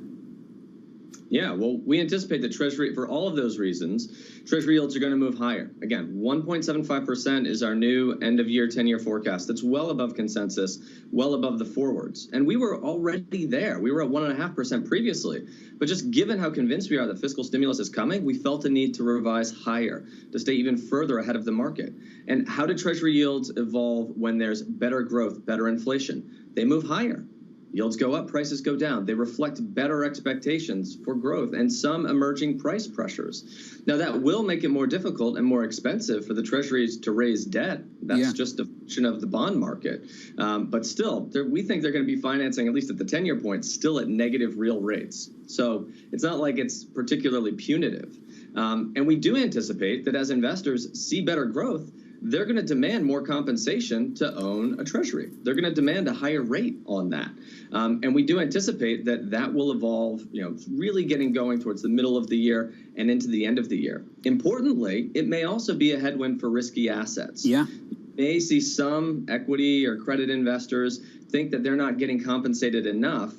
Yeah, well, we anticipate that Treasury, for all of those reasons, Treasury yields are going to move higher. Again, 1.75% is our new end-of-year 10-year forecast. That's well above consensus, well above the forwards. And we were already there. We were at 1.5% previously. But just given how convinced we are that fiscal stimulus is coming, we felt a need to revise higher, to stay even further ahead of the market. And how do Treasury yields evolve when there's better growth, better inflation? They move higher. Yields go up, prices go down. They reflect better expectations for growth and some emerging price pressures. Now, that will make it more difficult and more expensive for the treasuries to raise debt. That's just a function of the bond market. But still, we think they're going to be financing, at least at the 10-year point, still at negative real rates. So it's not like it's particularly punitive. And we do anticipate that as investors see better growth, they're going to demand more compensation to own a treasury. They're going to demand a higher rate on that. And we do anticipate that that will evolve, really getting going towards the middle of the year and into the end of the year. Importantly, it may also be a headwind for risky assets.
Yeah.
You may see some equity or credit investors think that they're not getting compensated enough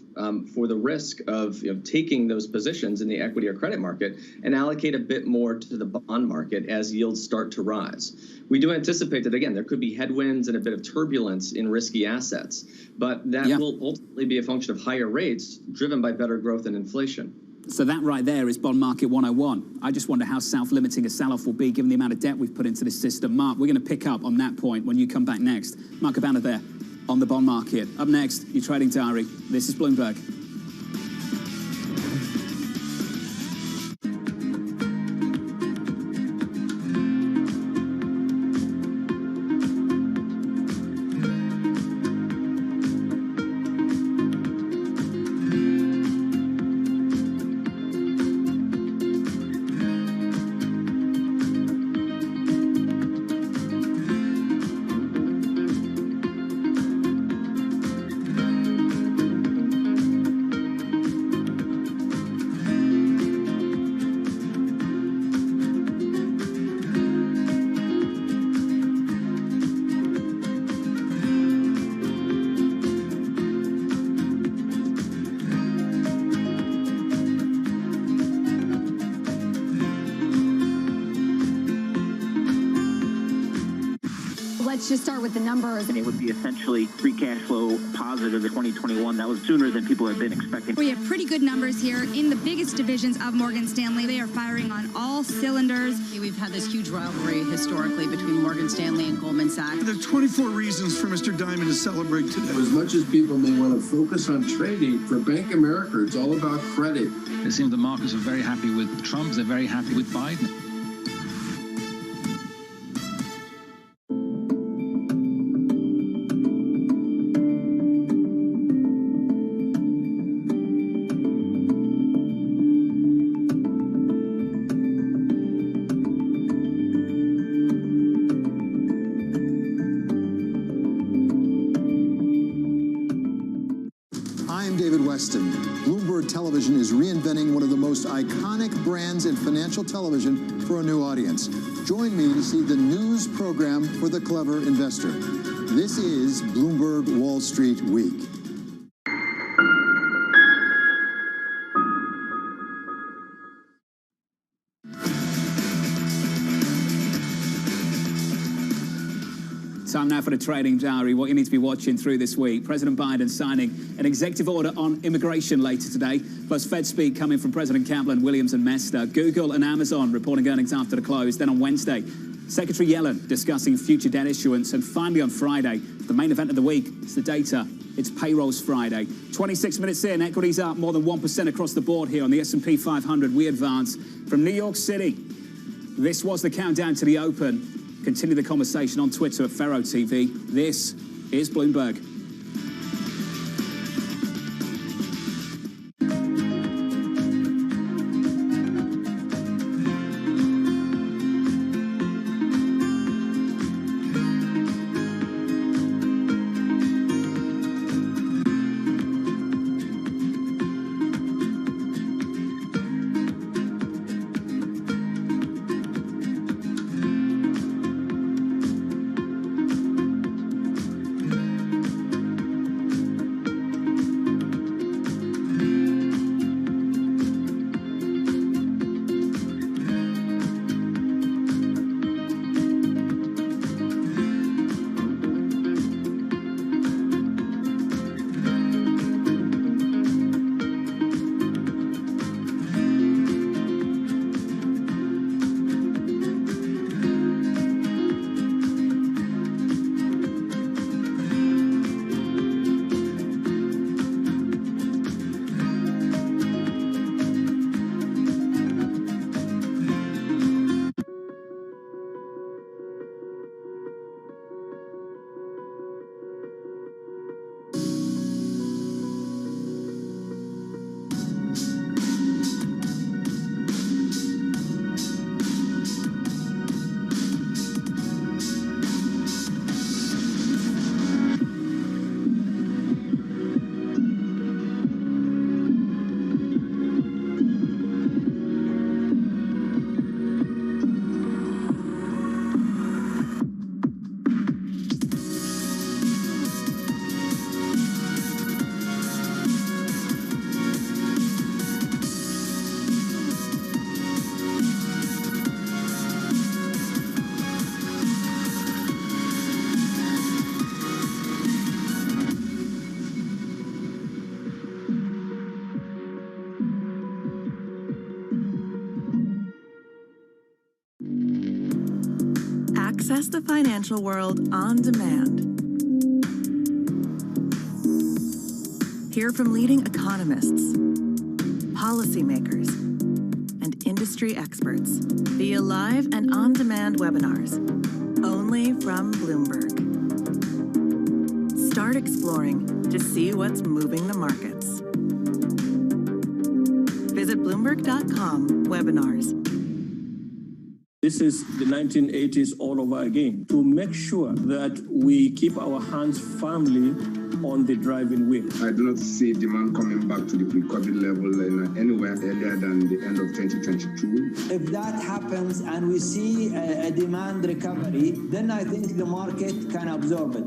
for the risk of taking those positions in the equity or credit market and allocate a bit more to the bond market as yields start to rise. We do anticipate that, again, there could be headwinds and a bit of turbulence in risky assets, but that will ultimately be a function of higher rates driven by better growth and inflation.
So that right there is Bond Market 101. I just wonder how self-limiting a sell-off will be given the amount of debt we've put into this system. Mark, we're going to pick up on that point when you come back next. Mark Cabana there on the bond market. Up next, your trading diary. This is Bloomberg.
Let's just start with the numbers.
And it would be essentially free cash flow positive in 2021. That was sooner than people had been expecting.
We have pretty good numbers here in the biggest divisions of Morgan Stanley. They are firing on all cylinders.
We've had this huge rivalry historically between Morgan Stanley and Goldman Sachs.
There are 24 reasons for Mr. Diamond to celebrate today.
As much as people may want to focus on trading, for Bank of America, it's all about credit.
It seems the markets are very happy with Trump. They're very happy with Biden.
Bloomberg Television is reinventing one of the most iconic brands in financial television for a new audience. Join me to see the news program for the clever investor. This is Bloomberg Wall Street Week.
Time now for the trading diary. What you need to be watching through this week. President Biden signing an executive order on immigration later today, plus Fed speak coming from President Kaplan, Williams and Mester. Google and Amazon reporting earnings after the close. Then on Wednesday, Secretary Yellen discussing future debt issuance. And finally on Friday, the main event of the week is the data. It's payrolls Friday. 26 minutes in, equities up more than 1% across the board here on the S&P 500. We advance from New York City. This was the countdown to the open. Continue the conversation on Twitter at Faro TV. This is Bloomberg.
Access the financial world on demand. Hear from leading economists, policymakers, and industry experts via live and on-demand webinars, only from Bloomberg. Start exploring to see what's moving the markets. Visit Bloomberg.com/webinars.
This is the 1980s all over again, to make sure that we keep our hands firmly on the driving wheel.
I do not see demand coming back to the pre-COVID level anywhere earlier than the end of 2022.
If that happens and we see a demand recovery, then I think the market can absorb it.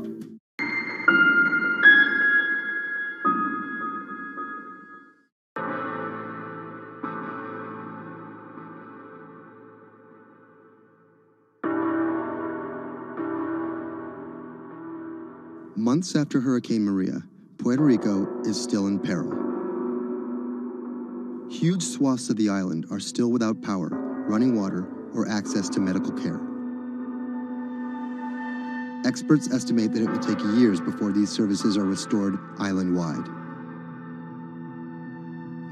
Months after Hurricane Maria, Puerto Rico is still in peril. Huge swaths of the island are still without power, running water, or access to medical care. Experts estimate that it will take years before these services are restored island-wide.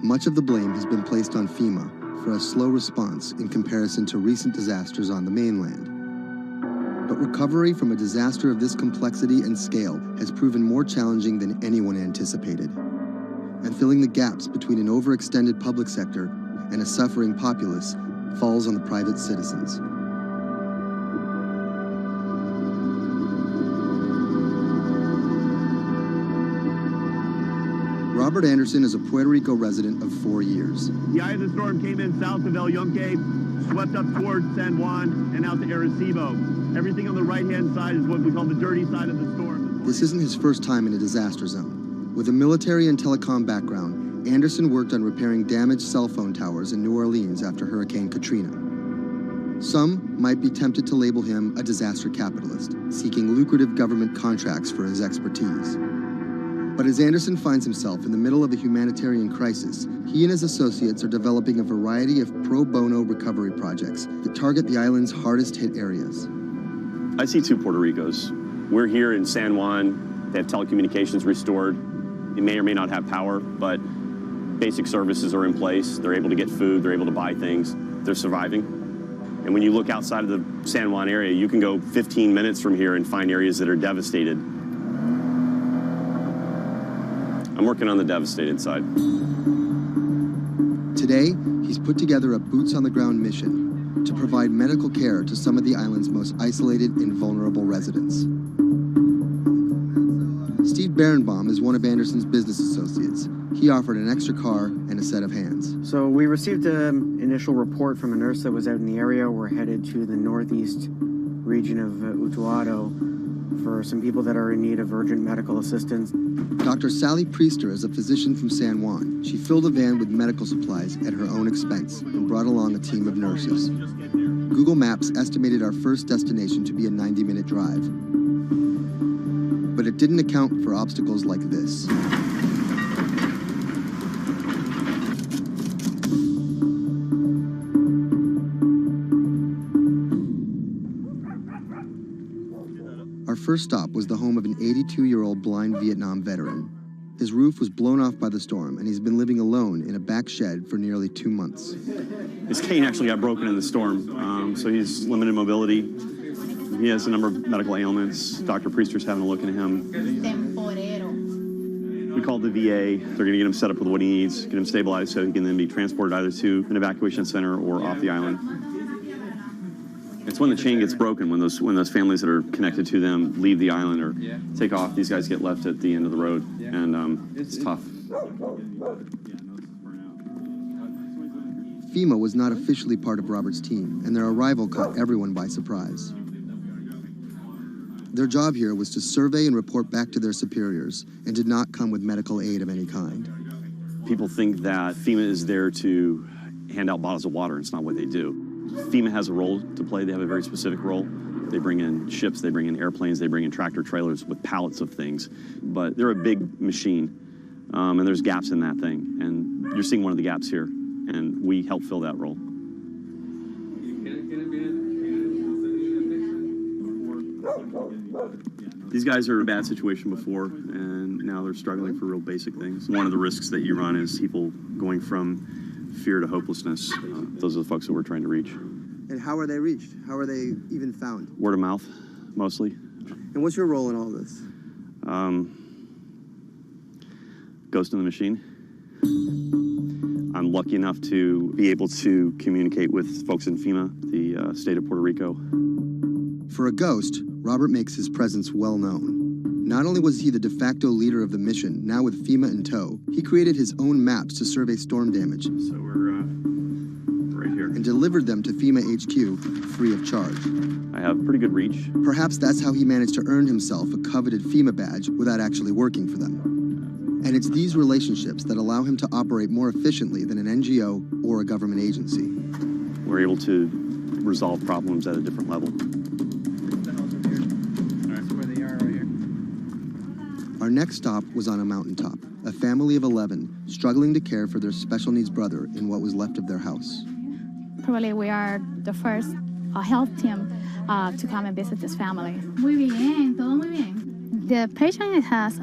Much of the blame has been placed on FEMA for a slow response in comparison to recent disasters on the mainland. But recovery from a disaster of this complexity and scale has proven more challenging than anyone anticipated. And filling the gaps between an overextended public sector and a suffering populace falls on the private citizens. Robert Anderson is a Puerto Rico resident of 4 years.
The eye of the storm came in south of El Yunque, swept up towards San Juan and out to Arecibo. Everything on the right-hand side is what we call the dirty side of the storm.
This isn't his first time in a disaster zone. With a military and telecom background, Anderson worked on repairing damaged cell phone towers in New Orleans after Hurricane Katrina. Some might be tempted to label him a disaster capitalist, seeking lucrative government contracts for his expertise. But as Anderson finds himself in the middle of a humanitarian crisis, he and his associates are developing a variety of pro bono recovery projects that target the island's hardest hit areas.
I see two Puerto Ricos. We're here in San Juan. They have telecommunications restored. They may or may not have power, but basic services are in place. They're able to get food. They're able to buy things. They're surviving. And when you look outside of the San Juan area, you can go 15 minutes from here and find areas that are devastated. I'm working on the devastated side.
Today, he's put together a boots-on-the-ground mission to provide medical care to some of the island's most isolated and vulnerable residents. Steve Berenbaum is one of Anderson's business associates. He offered an extra car and a set of hands.
So we received an initial report from a nurse that was out in the area. We're headed to the northeast region of Utuado for some people that are in need of urgent medical assistance.
Dr. Sally Priester is a physician from San Juan. She filled a van with medical supplies at her own expense and brought along a team of nurses. Google Maps estimated our first destination to be a 90-minute drive. But it didn't account for obstacles like this. Our first stop was the home of an 82-year-old blind Vietnam veteran. His roof was blown off by the storm, and he's been living alone in a back shed for nearly 2 months.
His cane actually got broken in the storm, so he's limited mobility. He has a number of medical ailments. Dr. Priester's having a look at him. We called the VA. They're going to get him set up with what he needs, get him stabilized so he can then be transported either to an evacuation center or off the island. It's when the chain gets broken, when those families that are connected to them leave the island or take off. These guys get left at the end of the road, and it's tough.
FEMA was not officially part of Robert's team, and their arrival caught everyone by surprise. Their job here was to survey and report back to their superiors, and did not come with medical aid of any kind.
People think that FEMA is there to hand out bottles of water. It's not what they do. FEMA has a role to play. They have a very specific role. They bring in ships, they bring in airplanes, they bring in tractor trailers with pallets of things. But they're a big machine, and there's gaps in that thing. And you're seeing one of the gaps here, and we help fill that role. These guys are in a bad situation before, and now they're struggling for real basic things. One of the risks that you run is people going from fear to hopelessness. Those are the folks that we're trying to reach.
And how are they reached? How are they even found?
Word of mouth, mostly.
And what's your role in all this?
Ghost in the machine. I'm lucky enough to be able to communicate with folks in FEMA, the state of Puerto Rico.
For a ghost, Robert makes his presence well known. Not only was he the de facto leader of the mission, now with FEMA in tow, he created his own maps to survey storm damage.
So we're right here.
And delivered them to FEMA HQ free of charge.
I have pretty good reach.
Perhaps that's how he managed to earn himself a coveted FEMA badge without actually working for them. And it's these relationships that allow him to operate more efficiently than an NGO or a government agency.
We're able to resolve problems at a different level.
Our next stop was on a mountaintop, a family of 11 struggling to care for their special needs brother in what was left of their house.
Probably we are the first health team to come and visit this family.
Muy bien, todo muy bien.
The patient has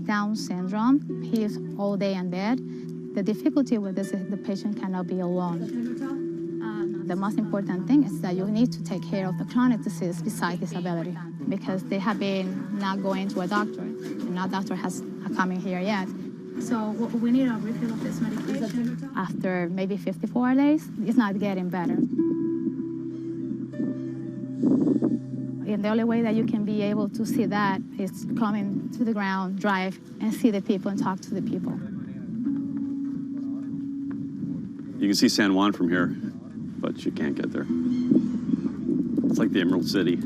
Down syndrome. He is all day in bed. The difficulty with this is the patient cannot be alone. The most important thing is that you need to take care of the chronic disease besides disability, because they have been not going to a doctor, and no doctor has come in here yet.
So we need a refill of this medication.
After maybe 54 days, it's not getting better. And the only way that you can be able to see that is coming to the ground, drive, and see the people and talk to the people.
You can see San Juan from here, but you can't get there. It's like the Emerald City.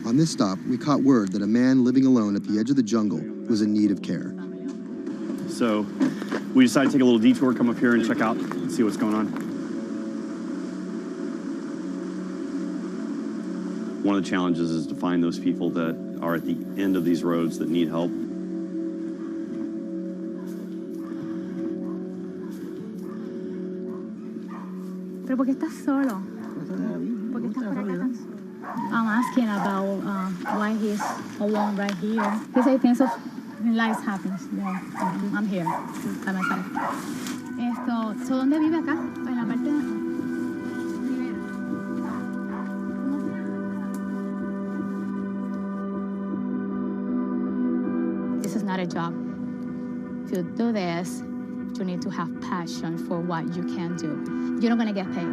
On this stop, we caught word that a man living alone at the edge of the jungle was in need of care.
So we decided to take a little detour, come up here and check out and see what's going on. One of the challenges is to find those people that are at the end of these roads that need help.
¿Pero por qué estás solo? ¿Por qué estás por acá tan solo? I'm asking about why he's alone right here. He said things of life happens. Yeah, I'm here by myself. So ¿dónde vive acá? En la parte de... This is not a job. If you do this, you need to have passion for what you can do. You're not going to get paid.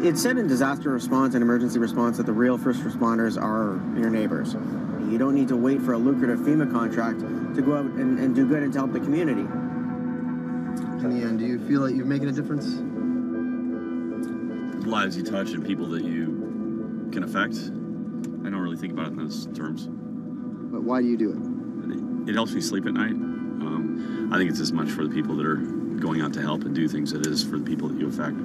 It's said in disaster response and emergency response that the real first responders are your neighbors. You don't need to wait for a lucrative FEMA contract to go out and do good and to help the community.
In the end, do you feel like you're making a difference?
Lives you touch and people that you can affect. I don't really think about it in those terms.
But why do you do it?
It helps me sleep at night. I think it's as much for the people that are going out to help and do things as it is for the people that you affect.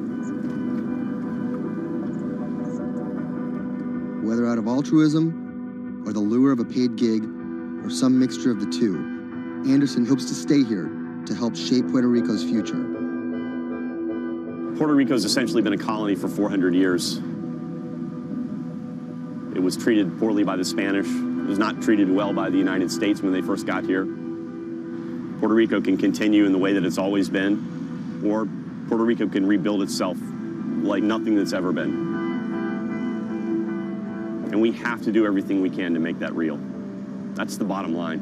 Whether out of altruism, or the lure of a paid gig, or some mixture of the two, Anderson hopes to stay here to help shape Puerto Rico's future.
Puerto Rico's essentially been a colony for 400 years. It was treated poorly by the Spanish. It was not treated well by the United States when they first got here. Puerto Rico can continue in the way that it's always been, or Puerto Rico can rebuild itself like nothing that's ever been. And we have to do everything we can to make that real. That's the bottom line.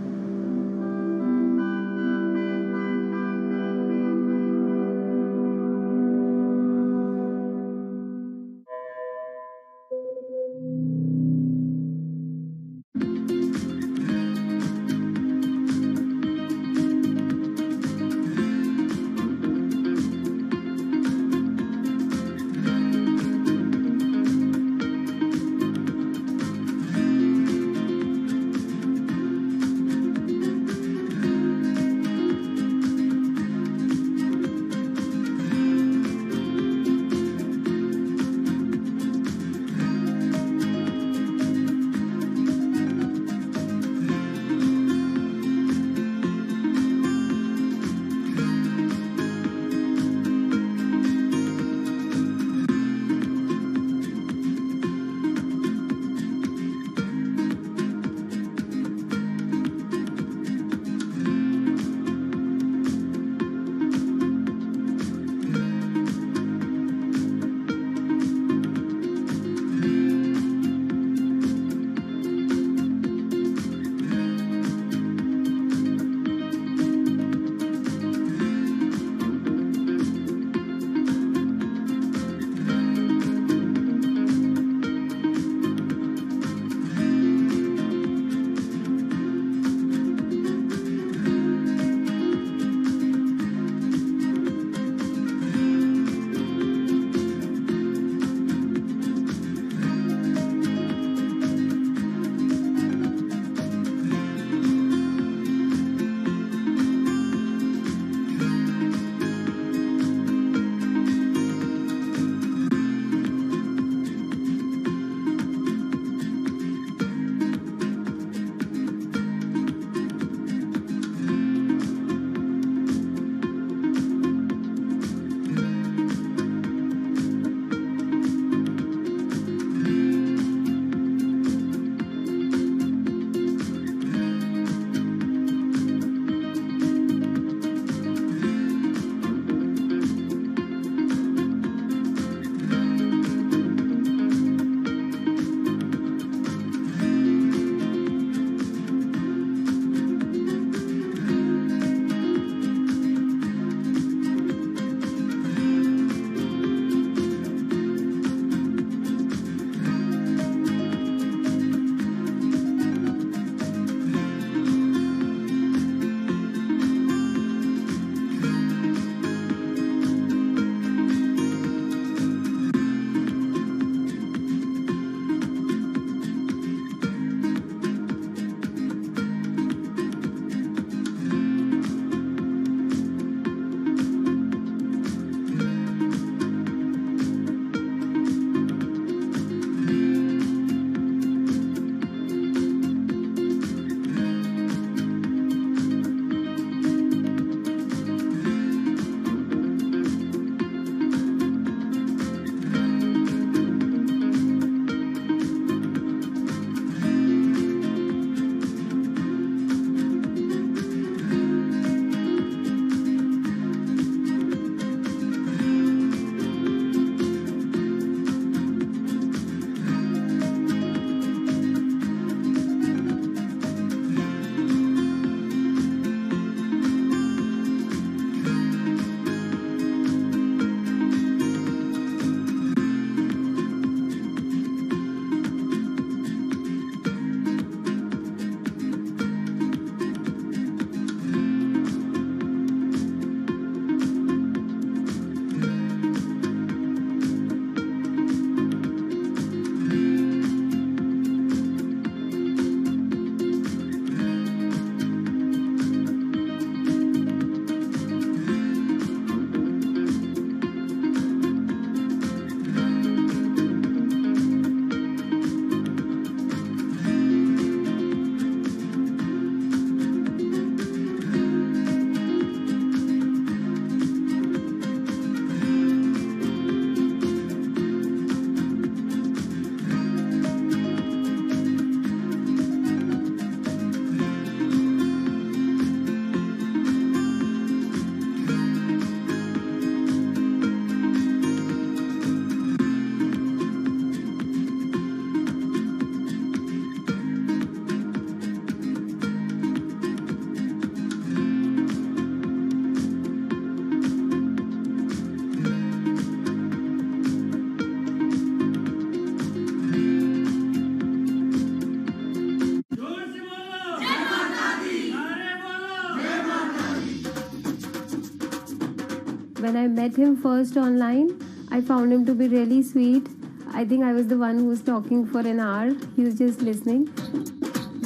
When I met him first online, I found him to be really sweet. I think I was the one who was talking for an hour. He was just listening.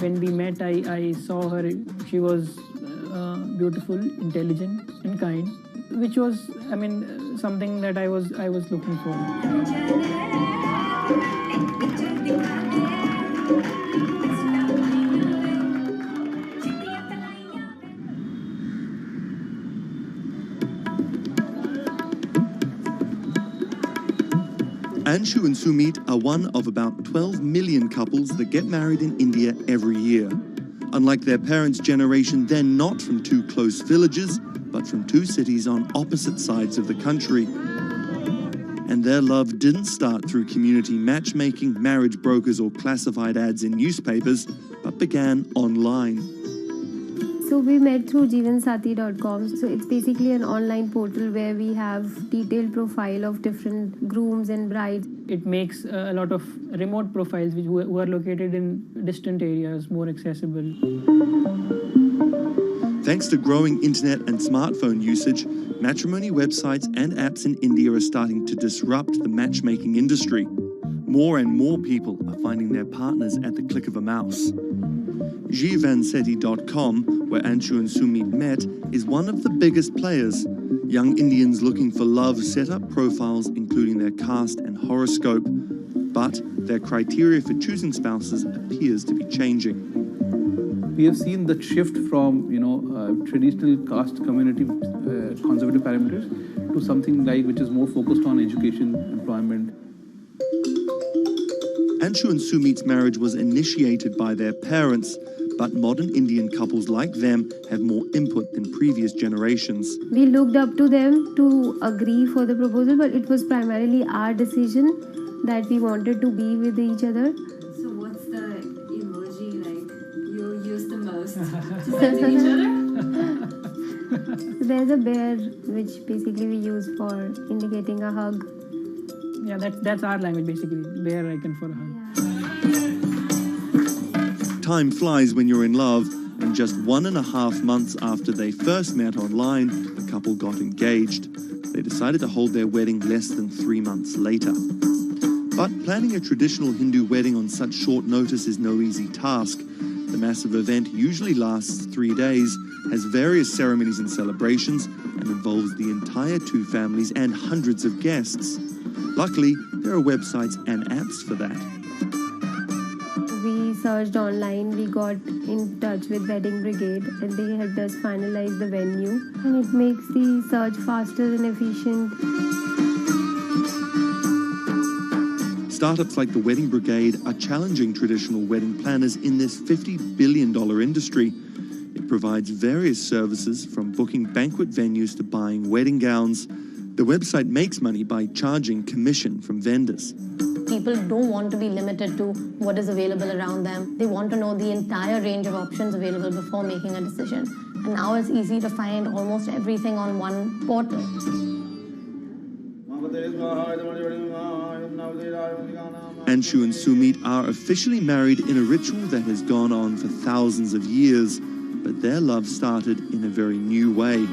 When we met, I saw her. She was beautiful, intelligent, and kind, which was, something that I was looking for.
Anshu and Sumit are one of about 12 million couples that get married in India every year. Unlike their parents' generation, they're not from two close villages, but from two cities on opposite sides of the country. And their love didn't start through community matchmaking, marriage brokers, or classified ads in newspapers, but began online.
So we met through jeevansathi.com. So it's basically an online portal where we have detailed profile of different grooms and brides.
It makes a lot of remote profiles who are located in distant areas more accessible.
Thanks to growing internet and smartphone usage, matrimony websites and apps in India are starting to disrupt the matchmaking industry. More and more people are finding their partners at the click of a mouse. jeevansathi.com, where Anshu and Sumit met, is one of the biggest players. Young Indians looking for love set up profiles including their caste and horoscope, but their criteria for choosing spouses appears to be changing.
We have seen the shift from traditional caste community conservative parameters to something like which is more focused on education, employment.
Anshu and Sumit's marriage was initiated by their parents, but modern Indian couples like them have more input than previous generations.
We looked up to them to agree for the proposal, but it was primarily our decision that we wanted to be with each other.
So what's the emoji like you use the most to send to each other?
So there's a bear which basically we use for indicating a hug.
Yeah, that's our language basically, bear icon for a hug.
Time flies when you're in love, and just 1.5 months after they first met online, the couple got engaged. They decided to hold their wedding less than 3 months later. But planning a traditional Hindu wedding on such short notice is no easy task. The massive event usually lasts 3 days, has various ceremonies and celebrations, and involves the entire two families and hundreds of guests. Luckily, there are websites and apps for that.
We searched online, we got in touch with Wedding Brigade, and they helped us finalize the venue. And it makes the search faster and efficient.
Startups like the Wedding Brigade are challenging traditional wedding planners in this $50 billion industry. It provides various services from booking banquet venues to buying wedding gowns. The website makes money by charging commission from vendors.
People don't want to be limited to what is available around them. They want to know the entire range of options available before making a decision. And now it's easy to find almost everything on one portal.
Anshu and Sumit are officially married in a ritual that has gone on for thousands of years, but their love started in a very new way.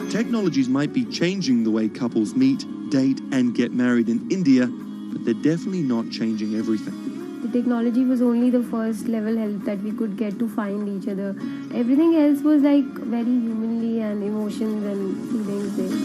Technologies might be changing the way couples meet, date, and get married in India, but they're definitely not changing everything.
The technology was only the first level help that we could get to find each other. Everything else was like very humanly and emotions and feelings there.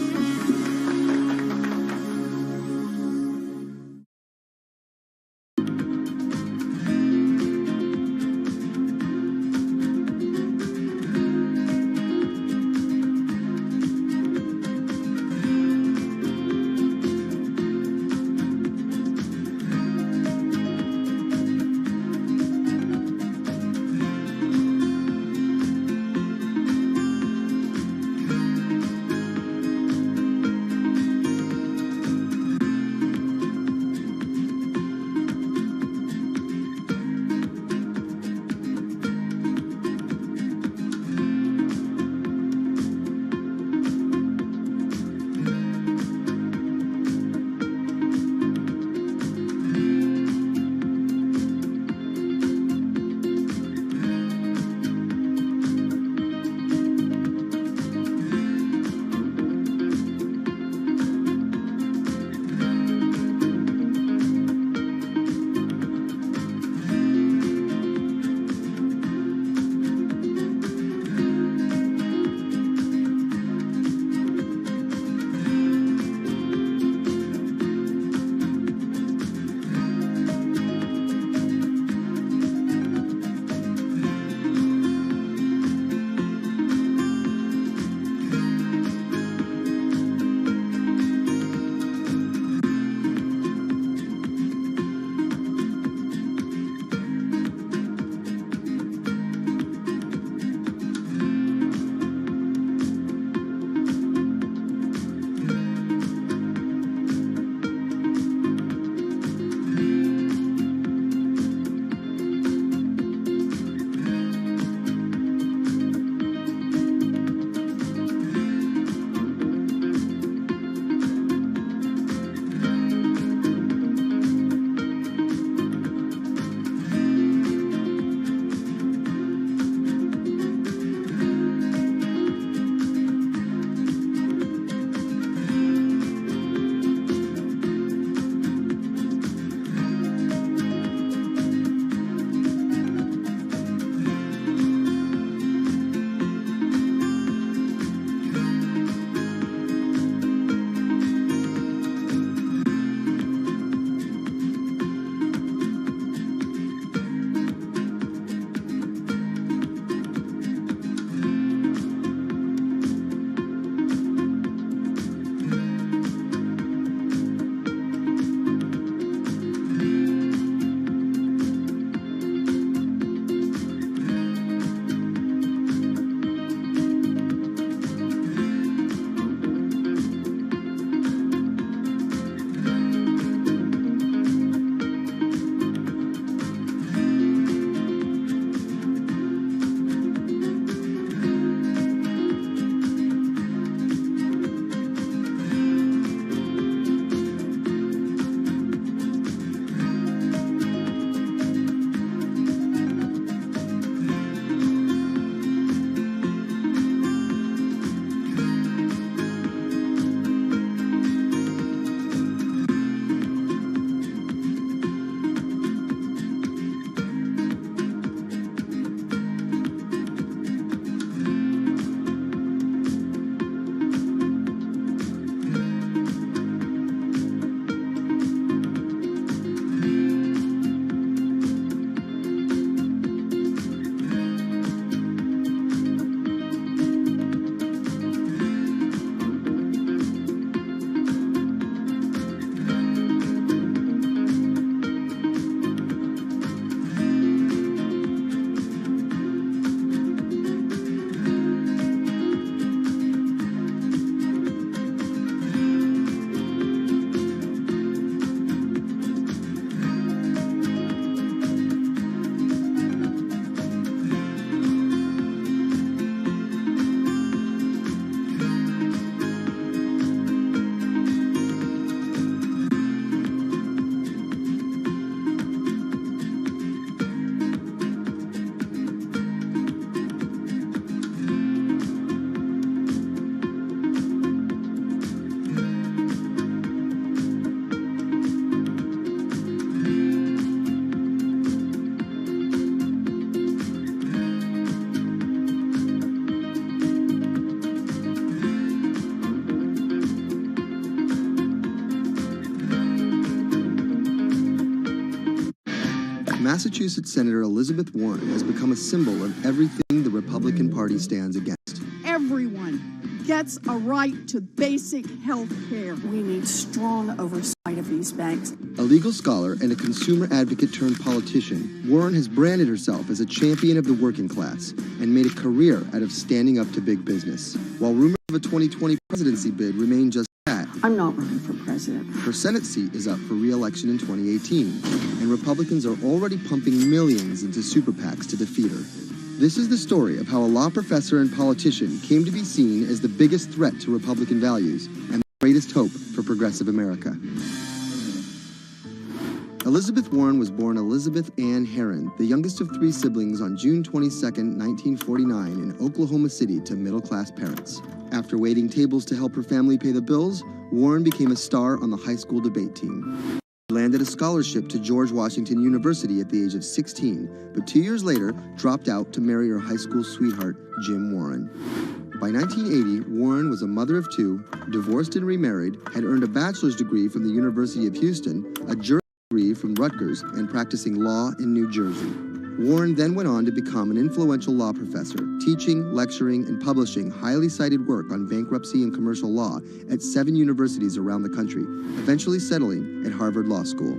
Massachusetts Senator Elizabeth Warren has become a symbol of everything the Republican Party stands against.
Everyone gets a right to basic health care. We need strong oversight of these banks.
A legal scholar and a consumer advocate turned politician, Warren has branded herself as a champion of the working class and made a career out of standing up to big business. While rumors of a 2020 presidency bid remain just that,
I'm not running for president.
her Senate seat is up for re-election in 2018, and Republicans are already pumping millions into super PACs to defeat her. This is the story of how a law professor and politician came to be seen as the biggest threat to Republican values and the greatest hope for progressive America. Elizabeth Warren was born Elizabeth Ann Herron, the youngest of 3 siblings, on June 22, 1949 in Oklahoma City to middle-class parents. After waiting tables to help her family pay the bills, Warren became a star on the high school debate team. She landed a scholarship to George Washington University at the age of 16, but 2 years later dropped out to marry her high school sweetheart, Jim Warren. By 1980, Warren was a mother of 2, divorced and remarried, had earned a bachelor's degree from the University of Houston, a juris degree from Rutgers, and practicing law in New Jersey. Warren then went on to become an influential law professor, teaching, lecturing, and publishing highly cited work on bankruptcy and commercial law at 7 universities around the country, eventually settling at Harvard Law School.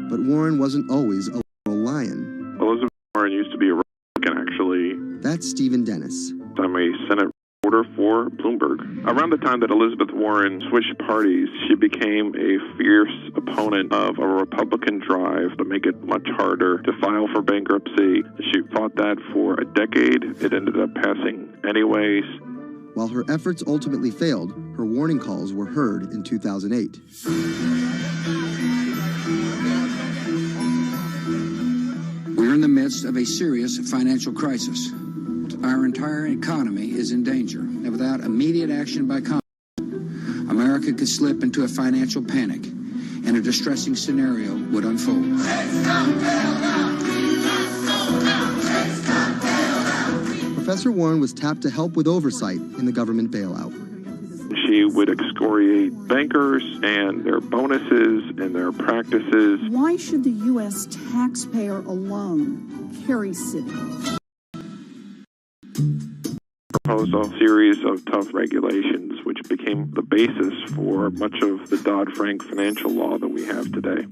But Warren wasn't always a liberal lion.
Elizabeth Warren used to be a Republican, actually.
That's Stephen Dennis.
I'm a Senate reporter for Bloomberg. Around the time that Elizabeth Warren switched parties, she became a fierce opponent of a Republican drive to make it much harder to file for bankruptcy. She fought that for a decade. It ended up passing anyways.
While her efforts ultimately failed, her warning calls were heard in 2008.
We're in the midst of a serious financial crisis. Our entire economy is in danger, and without immediate action by Congress, America could slip into a financial panic, and a distressing scenario would unfold.
Professor Warren was tapped to help with oversight in the government bailout.
She would excoriate bankers and their bonuses and their practices.
Why should the U.S. taxpayer alone carry Citi?
Proposed a series of tough regulations, which became the basis for much of the Dodd-Frank financial law that we have today.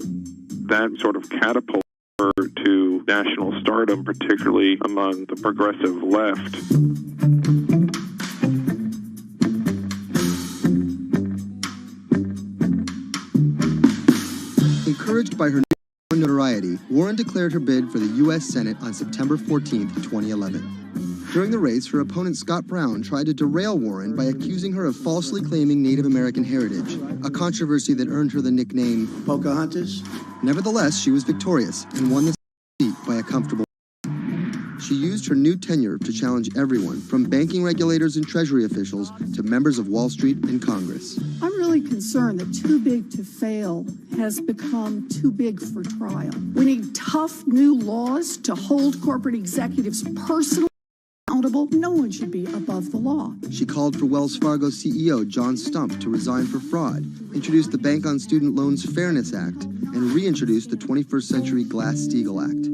That sort of catapulted her to national stardom, particularly among the progressive left.
Encouraged by her notoriety, Warren declared her bid for the U.S. Senate on September 14, 2011. During the race, her opponent Scott Brown tried to derail Warren by accusing her of falsely claiming Native American heritage, a controversy that earned her the nickname Pocahontas. Nevertheless, she was victorious and won the seat by a comfortable margin. She used her new tenure to challenge everyone, from banking regulators and Treasury officials to members of Wall Street and Congress.
I'm really concerned that too big to fail has become too big for trial. We need tough new laws to hold corporate executives personally accountable. No one should be above the law.
She called for Wells Fargo CEO John Stump to resign for fraud, introduced the Bank on Student Loans Fairness Act, and reintroduced the 21st Century Glass-Steagall Act.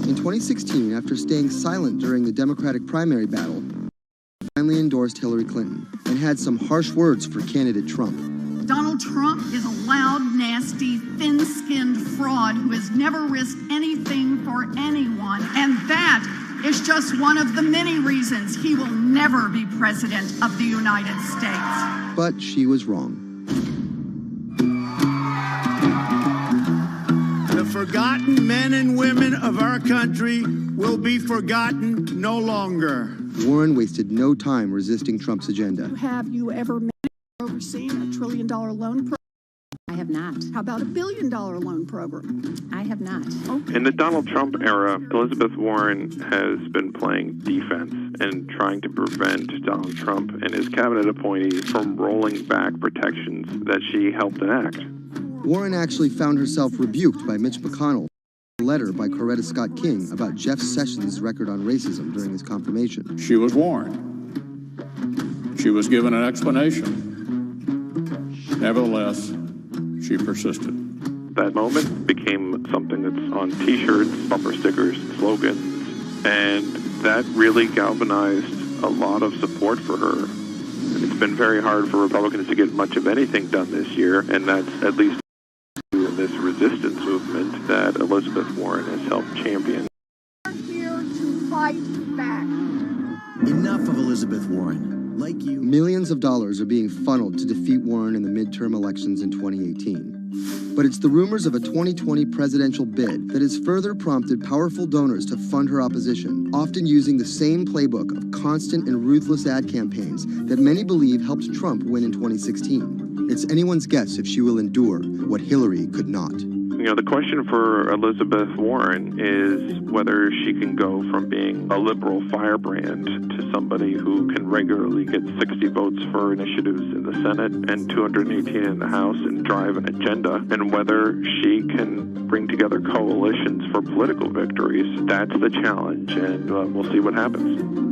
In 2016, after staying silent during the Democratic primary battle, she finally endorsed Hillary Clinton and had some harsh words for candidate Trump.
Donald Trump is a loud, nasty, thin-skinned fraud who has never risked anything for anyone, and that is just one of the many reasons he will never be president of the United States.
But she was wrong.
The forgotten men and women of our country will be forgotten no longer.
Warren wasted no time resisting Trump's agenda.
Have you ever overseen a $1 trillion loan program?
I have not.
How about a $1 billion loan program?
I have not.
In the Donald Trump era, Elizabeth Warren has been playing defense and trying to prevent Donald Trump and his cabinet appointees from rolling back protections that she helped enact.
Warren actually found herself rebuked by Mitch McConnell in a letter by Coretta Scott King about Jeff Sessions' record on racism during his confirmation.
She was warned. She was given an explanation. Nevertheless, she persisted.
That moment became something that's on T-shirts, bumper stickers, slogans, and that really galvanized a lot of support for her. It's been very hard for Republicans to get much of anything done this year, and that's at least in this resistance movement that Elizabeth Warren has helped champion.
We're here to fight back.
Enough of Elizabeth Warren. Like you,
millions of dollars are being funneled to defeat Warren in the midterm elections in 2018. But it's the rumors of a 2020 presidential bid that has further prompted powerful donors to fund her opposition, often using the same playbook of constant and ruthless ad campaigns that many believe helped Trump win in 2016. It's anyone's guess if she will endure what Hillary could not.
You know, the question for Elizabeth Warren is whether she can go from being a liberal firebrand to somebody who can regularly get 60 votes for initiatives in the Senate and 218 in the House and drive an agenda, and whether she can bring together coalitions for political victories. That's the challenge, and we'll see what happens.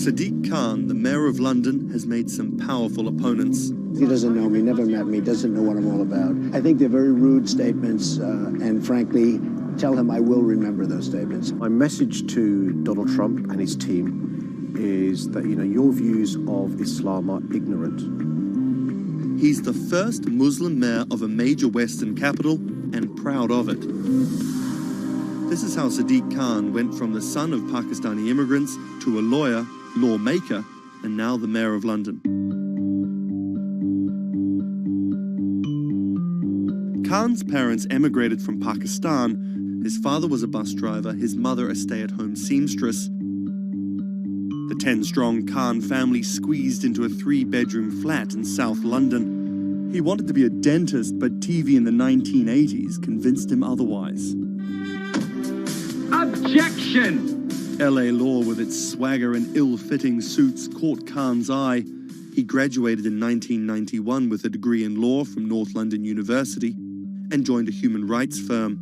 Sadiq Khan, the mayor of London, has made some powerful opponents.
He doesn't know me, never met me, doesn't know what I'm all about. I think they're very rude statements, and frankly, tell him I will remember those statements.
My message to Donald Trump and his team is that, your views of Islam are ignorant.
He's the first Muslim mayor of a major Western capital and proud of it. This is how Sadiq Khan went from the son of Pakistani immigrants to a lawyer, lawmaker, and now the mayor of London. Khan's parents emigrated from Pakistan. His father was a bus driver, his mother a stay-at-home seamstress. The 10-strong Khan family squeezed into a 3-bedroom flat in South London. He wanted to be a dentist, but TV in the 1980s convinced him otherwise.
Objection!
LA law with its swagger and ill-fitting suits caught Khan's eye. He graduated in 1991 with a degree in law from North London University and joined a human rights firm.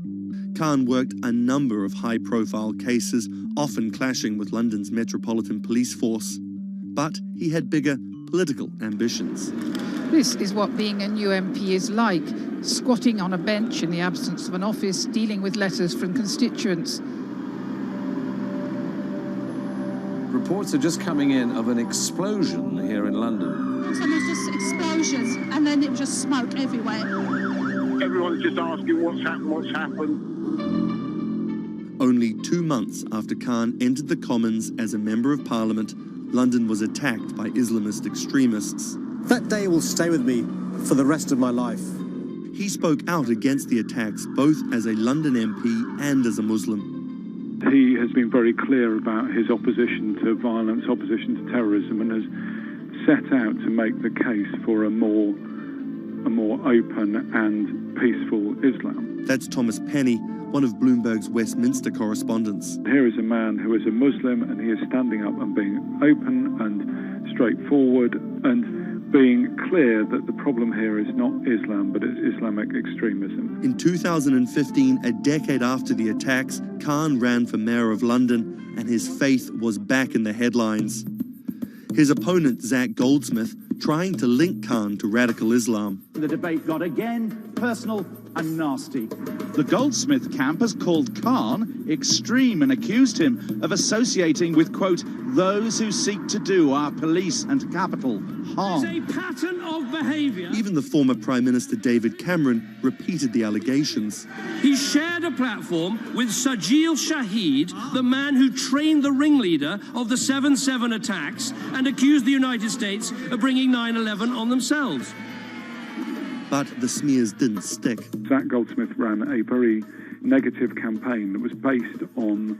Khan worked a number of high-profile cases, often clashing with London's Metropolitan Police Force. But he had bigger political ambitions.
This is what being a new MP is like, squatting on a bench in the absence of an office, dealing with letters from constituents.
Reports are just coming in of an explosion here in London.
And there's just explosions, and then it was just smoke everywhere.
Everyone's just asking what's happened.
Only 2 months after Khan entered the Commons as a Member of Parliament, London was attacked by Islamist extremists.
That day will stay with me for the rest of my life.
He spoke out against the attacks both as a London MP and as a Muslim.
He has been very clear about his opposition to violence, opposition to terrorism, and has set out to make the case for a more open and peaceful Islam.
That's Thomas Penny, one of Bloomberg's Westminster correspondents.
Here is a man who is a Muslim, and he is standing up and being open and straightforward and being clear that the problem here is not Islam, but it's Islamic extremism.
In 2015, a decade after the attacks, Khan ran for mayor of London, and his faith was back in the headlines. His opponent, Zach Goldsmith, trying to link Khan to radical Islam.
The debate got again personal and nasty. The Goldsmith camp has called Khan extreme and accused him of associating with, quote, those who seek to do our police and capital harm.
It's a pattern of behaviour.
Even the former Prime Minister David Cameron repeated the allegations.
He shared a platform with Sajil Shahid, the man who trained the ringleader of the 7/7 attacks and accused the United States of bringing 9/11 on themselves.
But the smears didn't stick.
Zach Goldsmith ran a very negative campaign that was based on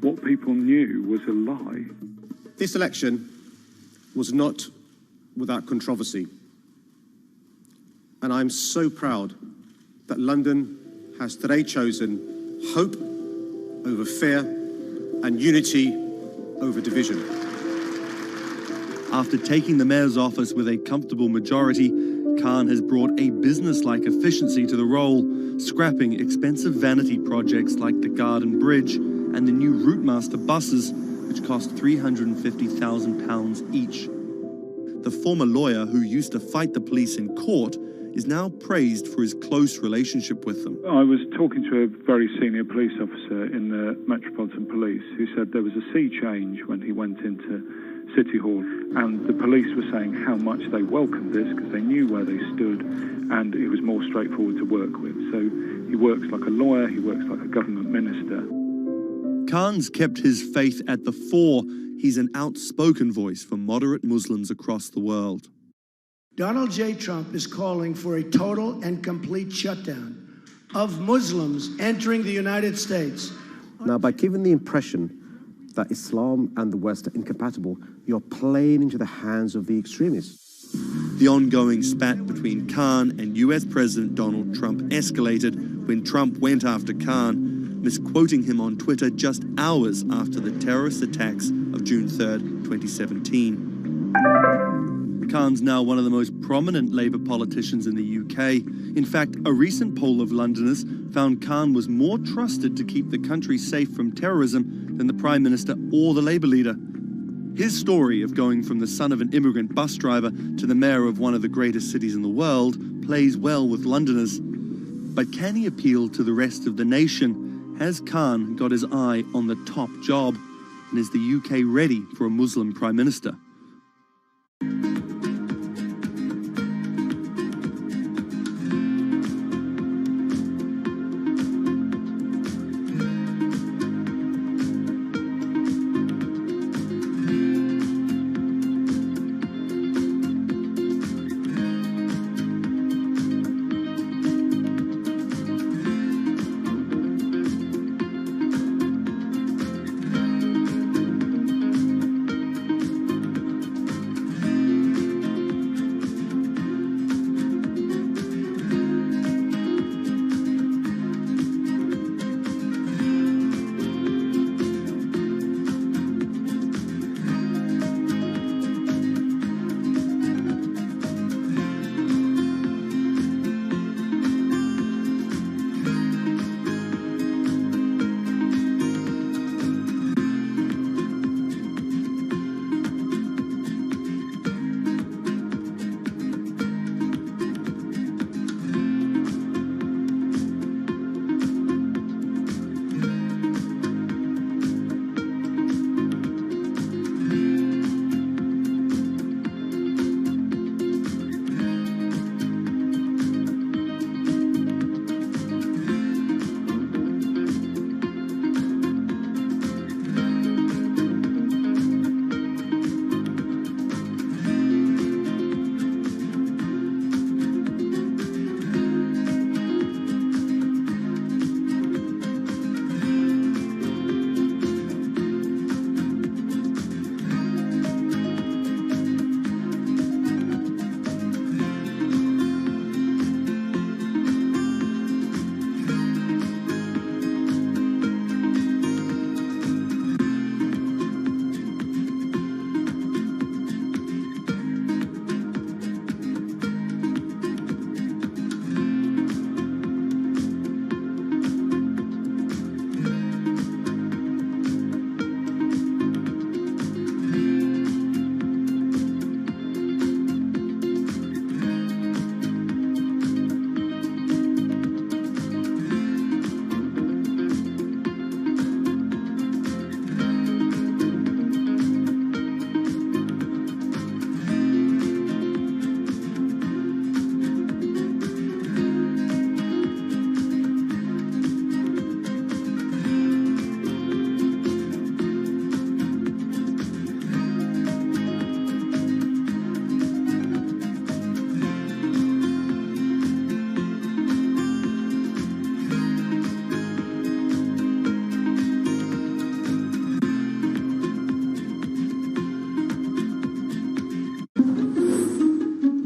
what people knew was a lie.
This election was not without controversy. And I'm so proud that London has today chosen hope over fear and unity over division.
After taking the mayor's office with a comfortable majority, Khan has brought a business-like efficiency to the role, scrapping expensive vanity projects like the Garden Bridge and the new Routemaster buses, which cost £350,000 each. The former lawyer who used to fight the police in court is now praised for his close relationship with them.
I was talking to a very senior police officer in the Metropolitan Police who said there was a sea change when he went into City Hall, and the police were saying how much they welcomed this because they knew where they stood and it was more straightforward to work with. So he works like a lawyer, he works like a government minister.
Khan's kept his faith at the fore. He's an outspoken voice for moderate Muslims across the world.
Donald J. Trump is calling for a total and complete shutdown of Muslims entering the United States.
Now, by giving the impression that Islam and the West are incompatible, you're playing into the hands of the extremists.
The ongoing spat between Khan and US President Donald Trump escalated when Trump went after Khan, misquoting him on Twitter just hours after the terrorist attacks of June 3rd, 2017. Khan's now one of the most prominent Labour politicians in the UK. In fact, a recent poll of Londoners found Khan was more trusted to keep the country safe from terrorism than the Prime Minister or the Labour leader. His story of going from the son of an immigrant bus driver to the mayor of one of the greatest cities in the world plays well with Londoners. But can he appeal to the rest of the nation? Has Khan got his eye on the top job? And is the UK ready for a Muslim Prime Minister?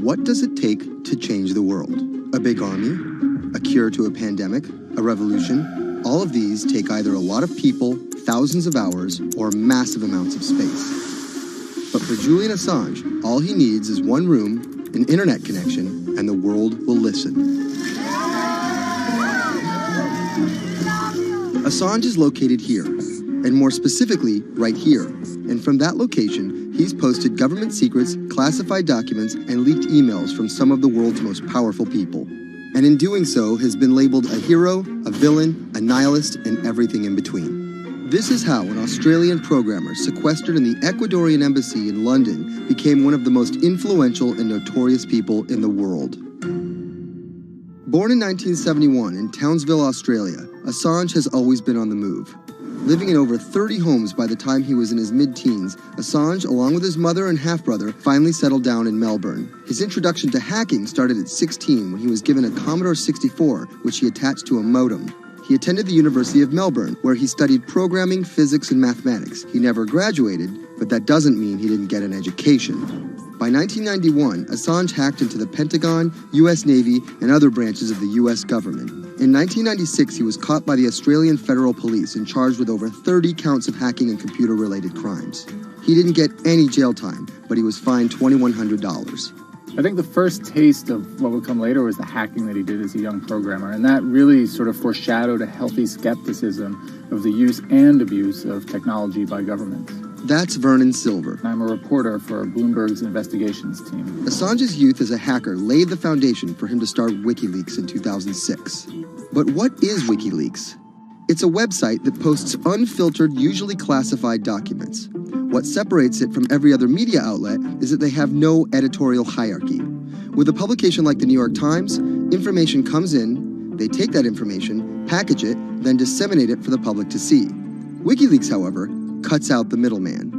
What does it take to change the world? A big army? A cure to a pandemic? A revolution? All of these take either a lot of people, thousands of hours, or massive amounts of space. But for Julian Assange, all he needs is one room, an internet connection, and the world will listen. Assange is located here, and more specifically, right here. And from that location, he's posted government secrets, classified documents, and leaked emails from some of the world's most powerful people. And in doing so, has been labeled a hero, a villain, a nihilist, and everything in between. This is how an Australian programmer sequestered in the Ecuadorian embassy in London became one of the most influential and notorious people in the world. Born in 1971 in Townsville, Australia, Assange has always been on the move. Living in over 30 homes by the time he was in his mid-teens, Assange, along with his mother and half-brother, finally settled down in Melbourne. His introduction to hacking started at 16 when he was given a Commodore 64, which he attached to a modem. He attended the University of Melbourne, where he studied programming, physics, and mathematics. He never graduated, but that doesn't mean he didn't get an education. By 1991, Assange hacked into the Pentagon, U.S. Navy, and other branches of the U.S. government. In 1996, he was caught by the Australian Federal Police and charged with over 30 counts of hacking and computer-related crimes. He didn't get any jail time, but he was fined $2,100.
I think the first taste of what would come later was the hacking that he did as a young programmer, and that really sort of foreshadowed a healthy skepticism of the use and abuse of technology by governments.
That's Vernon Silver.
I'm a reporter for Bloomberg's investigations team.
Assange's youth as a hacker laid the foundation for him to start WikiLeaks in 2006. But what is WikiLeaks? It's a website that posts unfiltered, usually classified documents. What separates it from every other media outlet is that they have no editorial hierarchy. With a publication like the New York Times, information comes in, they take that information, package it, then disseminate it for the public to see. WikiLeaks, however, cuts out the middleman.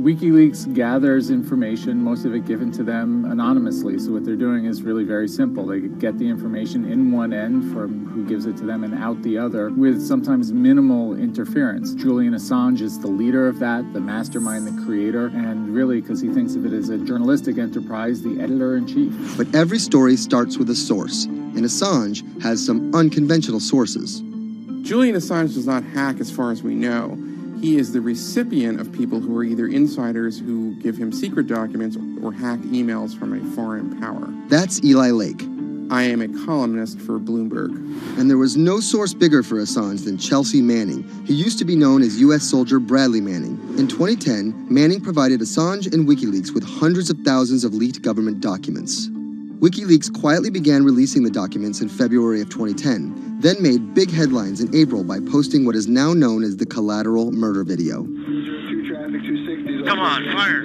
WikiLeaks gathers information, most of it given to them anonymously. So what they're doing is really very simple. They get the information in one end from who gives it to them and out the other with sometimes minimal interference. Julian Assange is the leader of that, the mastermind, the creator, and really, because he thinks of it as a journalistic enterprise, the editor-in-chief.
But every story starts with a source, and Assange has some unconventional sources.
Julian Assange does not hack as far as we know. He is the recipient of people who are either insiders who give him secret documents or hack emails from a foreign power.
That's Eli Lake.
I am a columnist for Bloomberg.
And there was no source bigger for Assange than Chelsea Manning. He used to be known as U.S. soldier Bradley Manning. In 2010, Manning provided Assange and WikiLeaks with hundreds of thousands of leaked government documents. WikiLeaks quietly began releasing the documents in February of 2010, then made big headlines in April by posting what is now known as the collateral murder video.
Come on, fire!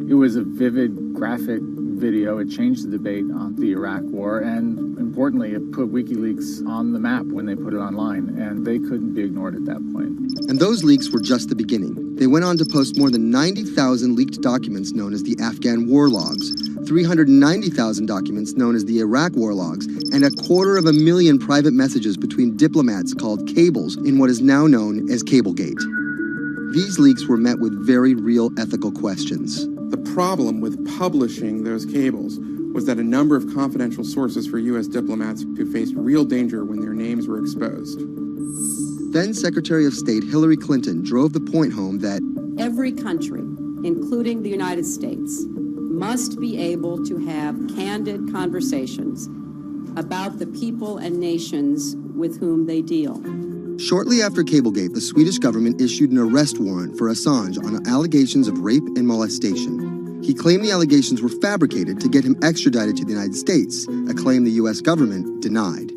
It was a vivid, graphic video. It changed the debate on the Iraq War, and importantly, it put WikiLeaks on the map when they put it online, and they couldn't be ignored at that point.
And those leaks were just the beginning. They went on to post more than 90,000 leaked documents known as the Afghan war logs, 390,000 documents known as the Iraq war logs, and 250,000 private messages between diplomats called cables in what is now known as Cablegate. These leaks were met with very real ethical questions.
The problem with publishing those cables was that a number of confidential sources for U.S. diplomats who faced real danger when their names were exposed.
Then Secretary of State Hillary Clinton drove the point home that
every country, including the United States, must be able to have candid conversations about the people and nations with whom they deal.
Shortly after Cablegate, the Swedish government issued an arrest warrant for Assange on allegations of rape and molestation. He claimed the allegations were fabricated to get him extradited to the United States, a claim the U.S. government denied.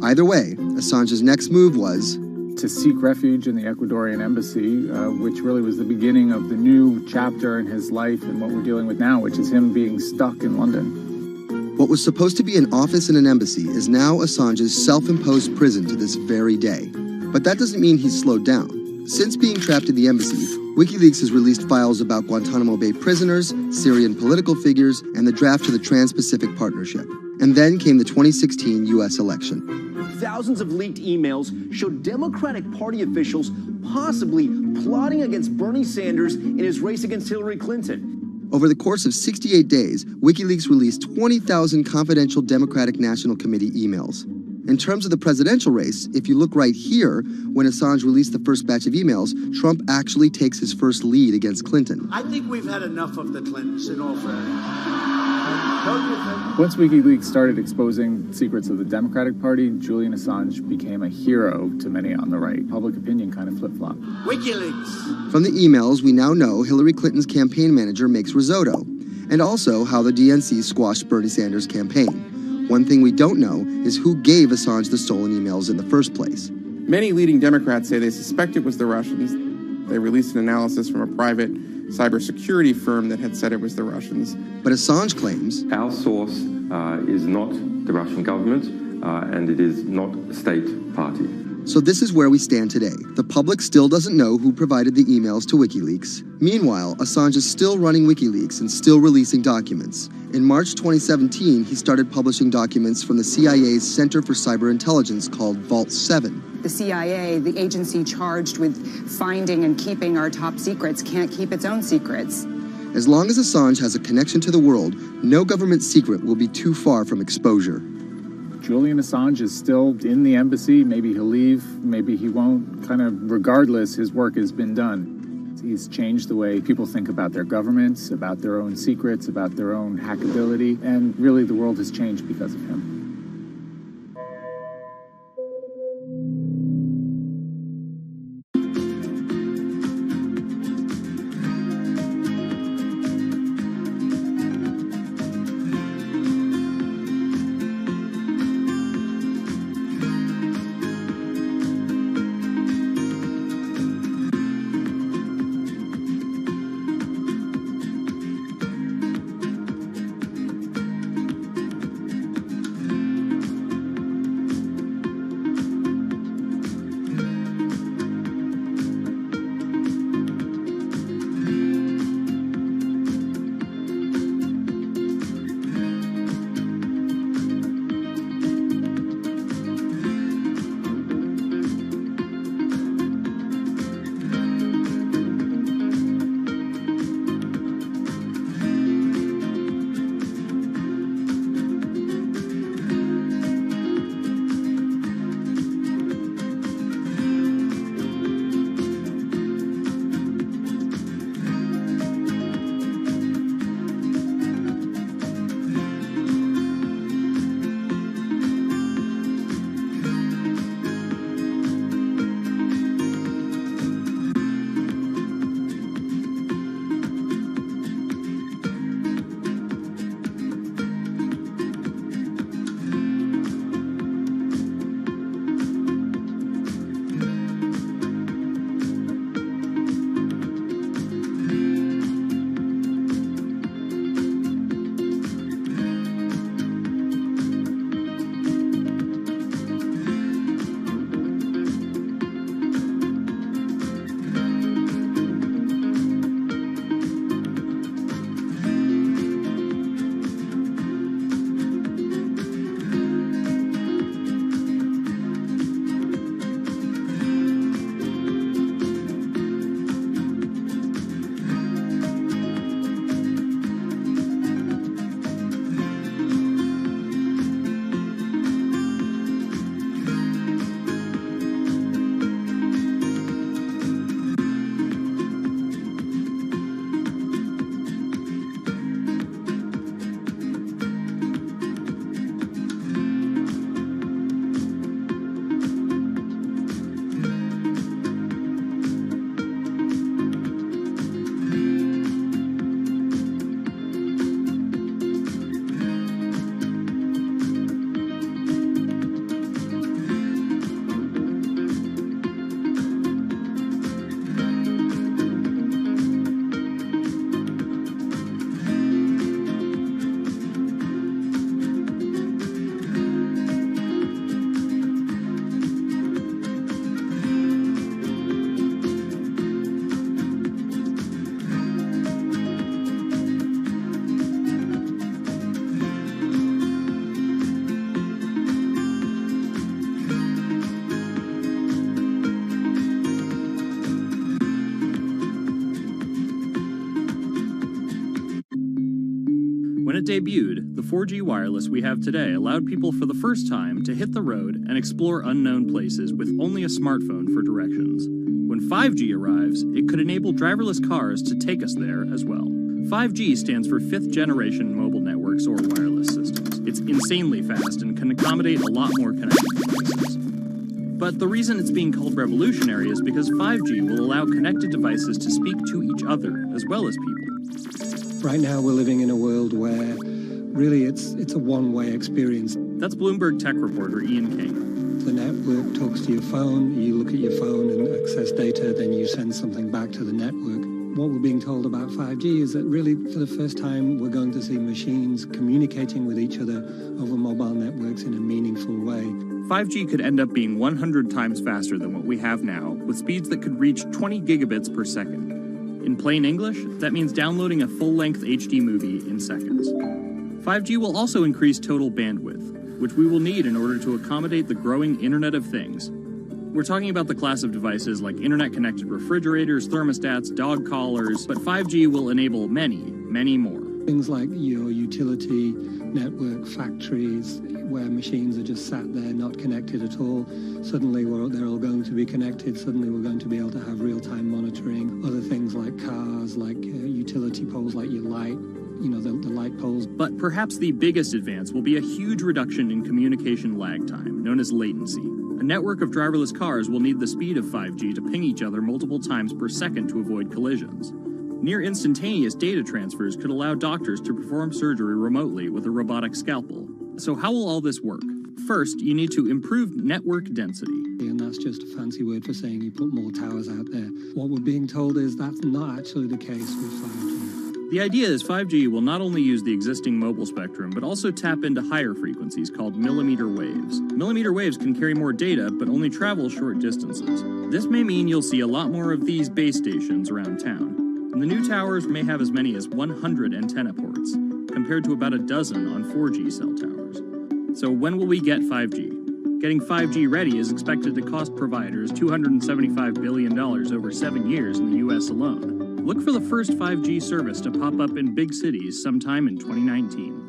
Either way, Assange's next move was
to seek refuge in the Ecuadorian embassy, which really was the beginning of the new chapter in his life and what we're dealing with now, which is him being stuck in London.
What was supposed to be an office in an embassy is now Assange's self-imposed prison to this very day. But that doesn't mean he's slowed down. Since being trapped in the embassy, WikiLeaks has released files about Guantanamo Bay prisoners, Syrian political figures, and the draft to the Trans-Pacific Partnership. And then came the 2016 U.S. election.
Thousands of leaked emails showed Democratic Party officials possibly plotting against Bernie Sanders in his race against Hillary Clinton.
Over the course of 68 days, WikiLeaks released 20,000 confidential Democratic National Committee emails. In terms of the presidential race, if you look right here, when Assange released the first batch of emails, Trump actually takes his first lead against Clinton.
I think we've had enough of the Clintons, in all fairness.
Once WikiLeaks started exposing secrets of the Democratic Party, Julian Assange became a hero to many on the right. Public opinion kind of flip-flopped.
WikiLeaks!
From the emails, we now know Hillary Clinton's campaign manager makes risotto, and also how the DNC squashed Bernie Sanders' campaign. One thing we don't know is who gave Assange the stolen emails in the first place.
Many leading Democrats say they suspect it was the Russians. They released an analysis from a private cybersecurity firm that had said it was the Russians.
But Assange claims
our source is not the Russian government, and it is not a state party.
So this is where we stand today. The public still doesn't know who provided the emails to WikiLeaks. Meanwhile, Assange is still running WikiLeaks and still releasing documents. In March 2017, he started publishing documents from the CIA's Center for Cyber Intelligence called Vault 7.
The CIA, the agency charged with finding and keeping our top secrets, can't keep its own secrets.
As long as Assange has a connection to the world, no government secret will be too far from exposure.
Julian Assange is still in the embassy. Maybe he'll leave, maybe he won't. Kind of regardless, his work has been done. He's changed the way people think about their governments, about their own secrets, about their own hackability, and really the world has changed because of him.
When it debuted, the 4G wireless we have today allowed people for the first time to hit the road and explore unknown places with only a smartphone for directions. When 5G arrives, it could enable driverless cars to take us there as well. 5G stands for fifth generation mobile networks or wireless systems. It's insanely fast and can accommodate a lot more connected devices. But the reason it's being called revolutionary is because 5G will allow connected devices to speak to each other as well as people.
Right now we're living in a world where really it's a one-way experience.
That's Bloomberg tech reporter Ian King.
The network talks to your phone, you look at your phone and access data, then you send something back to the network. What we're being told about 5G is that really for the first time we're going to see machines communicating with each other over mobile networks in a meaningful way.
5G could end up being 100 times faster than what we have now, with speeds that could reach 20 gigabits per second. In plain English, that means downloading a full-length HD movie in seconds. 5G will also increase total bandwidth, which we will need in order to accommodate the growing Internet of Things. We're talking about the class of devices like internet-connected refrigerators, thermostats, dog collars, but 5G will enable many, many more.
Things like your utility network, factories, where machines are just sat there not connected at all. Suddenly they're all going to be connected. Suddenly we're going to be able to have real-time monitoring. Other things like cars, like utility poles, like your light, the light poles.
But perhaps the biggest advance will be a huge reduction in communication lag time, known as latency. A network of driverless cars will need the speed of 5G to ping each other multiple times per second to avoid collisions. Near instantaneous data transfers could allow doctors to perform surgery remotely with a robotic scalpel. So how will all this work? First, you need to improve network density.
And that's just a fancy word for saying you put more towers out there. What we're being told is that's not actually the case with 5G.
The idea is 5G will not only use the existing mobile spectrum, but also tap into higher frequencies called millimeter waves. Millimeter waves can carry more data, but only travel short distances. This may mean you'll see a lot more of these base stations around town. And the new towers may have as many as 100 antenna ports, compared to about a dozen on 4G cell towers. So when will we get 5G? Getting 5G ready is expected to cost providers $275 billion over 7 years in the US alone. Look for the first 5G service to pop up in big cities sometime in 2019.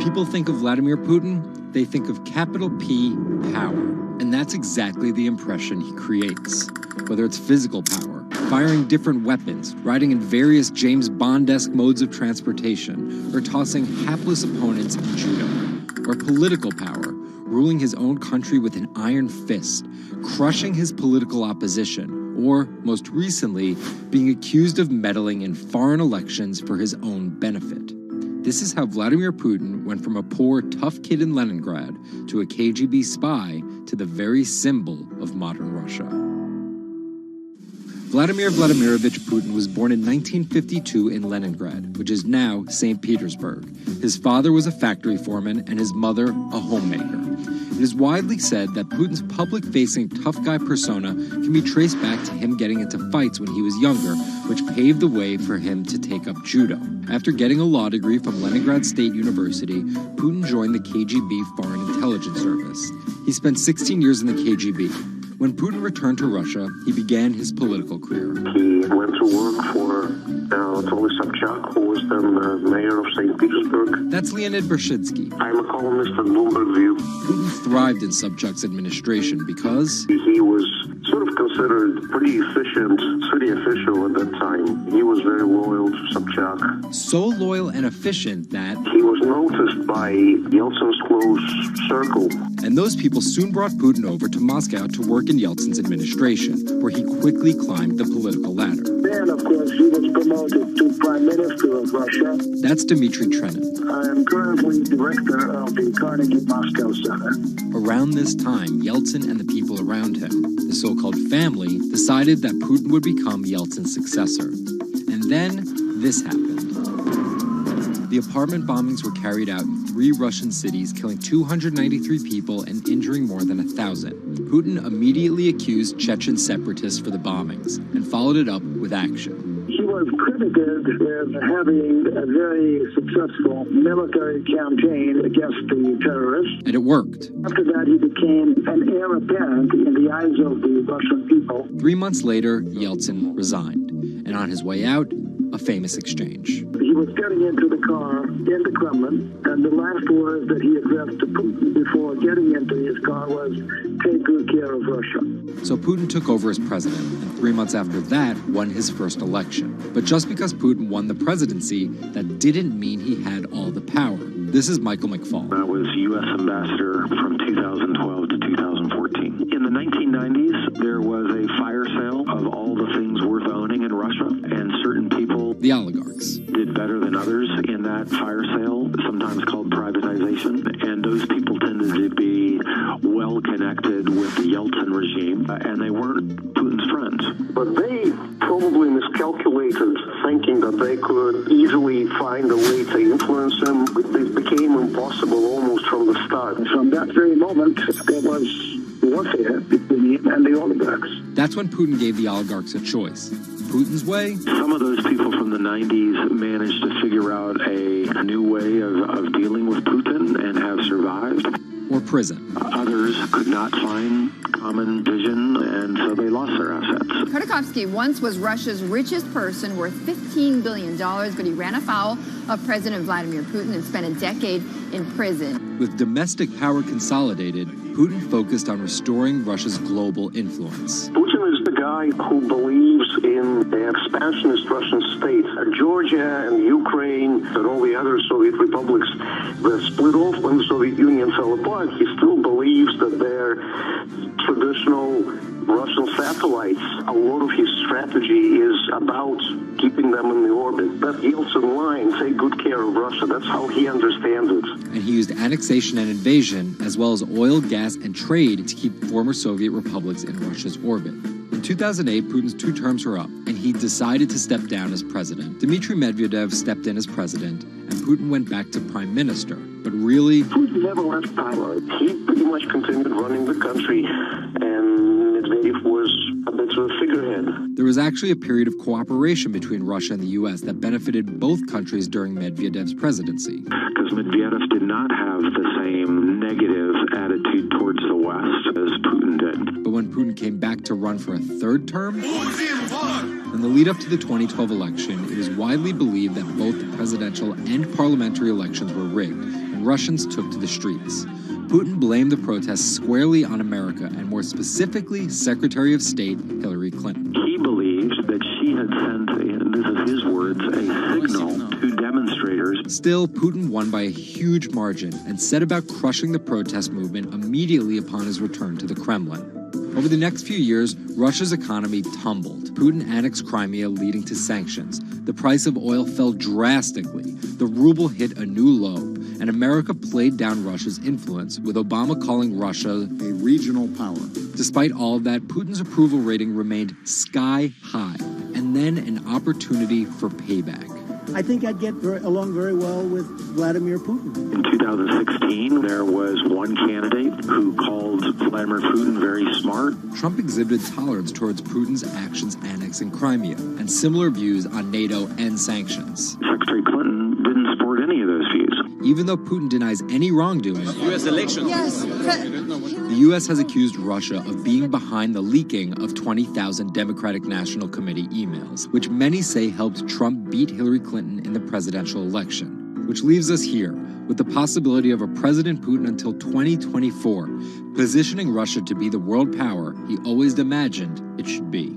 People think of Vladimir Putin, they think of capital P, power. And that's exactly the impression he creates. Whether it's physical power, firing different weapons, riding in various James Bond-esque modes of transportation, or tossing hapless opponents in judo. Or political power, ruling his own country with an iron fist, crushing his political opposition, or, most recently, being accused of meddling in foreign elections for his own benefit. This is how Vladimir Putin went from a poor, tough kid in Leningrad to a KGB spy to the very symbol of modern Russia. Vladimir Vladimirovich Putin was born in 1952 in Leningrad, which is now St. Petersburg. His father was a factory foreman and his mother a homemaker. It is widely said that Putin's public-facing tough guy persona can be traced back to him getting into fights when he was younger, which paved the way for him to take up judo. After getting a law degree from Leningrad State University, Putin joined the KGB Foreign Intelligence Service. He spent 16 years in the KGB. When Putin returned to Russia, he began his political career.
He went to work for Anatoly Sobchak, who was then the mayor of St. Petersburg.
That's Leonid Bershidsky.
I'm a columnist at Bloomberg View.
Putin thrived in Sobchak's administration because
he was sort of considered pretty efficient city official at that time. He was very loyal to Sobchak.
So loyal and efficient that
he was noticed by Yeltsin's close circle.
And those people soon brought Putin over to Moscow to work in Yeltsin's administration, where he quickly climbed the political ladder.
Then, of course, he was promoted to Prime Minister of Russia.
That's Dmitry Trenin.
I am currently director of the Carnegie Moscow Center.
Around this time, Yeltsin and the people around him, the so-called family, decided that Putin would become Yeltsin's successor. And then this happened. The apartment bombings were carried out in 3 Russian cities, killing 293 people and injuring more than 1,000. Putin immediately accused Chechen separatists for the bombings and followed it up with action.
He was credited with having a very successful military campaign against the terrorists.
And it worked.
After that, he became an heir apparent in the eyes of the Russian people.
3 months later, Yeltsin resigned. And on his way out, a famous exchange.
He was getting into the car in the Kremlin, and the last words that he addressed to Putin before getting into his car was, "Take good care of Russia."
So Putin took over as president, and 3 months after that, won his first election. But just because Putin won the presidency, that didn't mean he had all the power. This is Michael McFall.
I was U.S. ambassador from 2012 to 2014. In the 1990s, there was a fire sale of all the things worth owning in Russia, and certain people,
the oligarchs,
did better than others in that fire sale, sometimes called privatization, and those people tended to be well connected with the Yeltsin regime, and they weren't Putin's friends.
But they probably miscalculated, thinking that they could easily find a way to influence him. It became impossible almost from the start.
From that very moment, there was warfare between him and the oligarchs.
That's when Putin gave the oligarchs a choice. Putin's way?
Some of those people from the 90s managed to figure out a new way of dealing with Putin and have survived.
Or prison.
Others could not find common vision, and so they lost their assets.
Khodorkovsky once was Russia's richest person, worth $15 billion, but he ran afoul of President Vladimir Putin and spent a decade in prison.
With domestic power consolidated, Putin focused on restoring Russia's global influence.
Putin is the guy who believes in the expansionist Russian state. Georgia and Ukraine and all the other Soviet republics that split off when the Soviet Union fell apart, he still believes that they're traditional Russian satellites. A lot of his strategy is about keeping them in the orbit. That Yeltsin line, take good care of Russia, that's how he understands it.
And he used annexation and invasion, as well as oil, gas, and trade to keep former Soviet republics in Russia's orbit. In 2008, Putin's 2 terms were up, and he decided to step down as president. Dmitry Medvedev stepped in as president, and Putin went back to prime minister. But really,
Putin never left power. He pretty much continued running the country, and Medvedev was a bit of a figurehead.
There was actually a period of cooperation between Russia and the U.S. that benefited both countries during Medvedev's presidency.
Because Medvedev did not have the same negative attitude towards the West as Putin did.
But when Putin came back to run for a 3rd term, in the lead up to the 2012 election, it was widely believed that both the presidential and parliamentary elections were rigged, and Russians took to the streets. Putin blamed the protests squarely on America, and more specifically, Secretary of State Hillary Clinton.
He believed that she had sent, and this is his words, a signal to demonstrators.
Still, Putin won by a huge margin and set about crushing the protest movement immediately upon his return to the Kremlin. Over the next few years, Russia's economy tumbled. Putin annexed Crimea, leading to sanctions. The price of oil fell drastically. The ruble hit a new low, and America played down Russia's influence, with Obama calling Russia a regional power. Despite all of that, Putin's approval rating remained sky high, and then an opportunity for payback.
I think I'd get along very well with Vladimir Putin.
In 2016, there was one candidate who called Vladimir Putin very smart.
Trump exhibited tolerance towards Putin's actions annexing Crimea, and similar views on NATO and sanctions.
Secretary Clinton didn't support any of those views.
Even though Putin denies any wrongdoing,
U.S. elections.
Yes.
the U.S. has accused Russia of being behind the leaking of 20,000 Democratic National Committee emails, which many say helped Trump beat Hillary Clinton in the presidential election. Which leaves us here, with the possibility of a President Putin until 2024, positioning Russia to be the world power he always imagined it should be.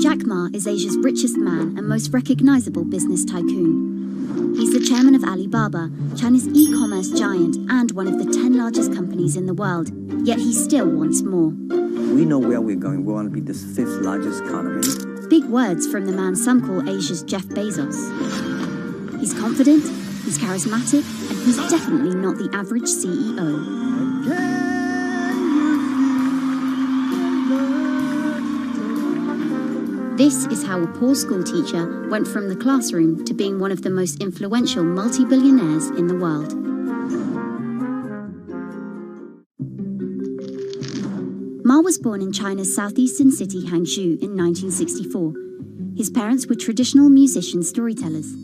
Jack Ma is Asia's richest man and most recognizable business tycoon. He's the chairman of Alibaba, China's e-commerce giant and one of the 10 largest companies in the world. Yet he still wants more.
We know where we're going. We want to be the 5th largest economy.
Big words from the man some call Asia's Jeff Bezos. He's confident, he's charismatic, and he's definitely not the average CEO. This is how a poor schoolteacher went from the classroom to being one of the most influential multi-billionaires in the world. Ma was born in China's southeastern city Hangzhou in 1964. His parents were traditional musician storytellers.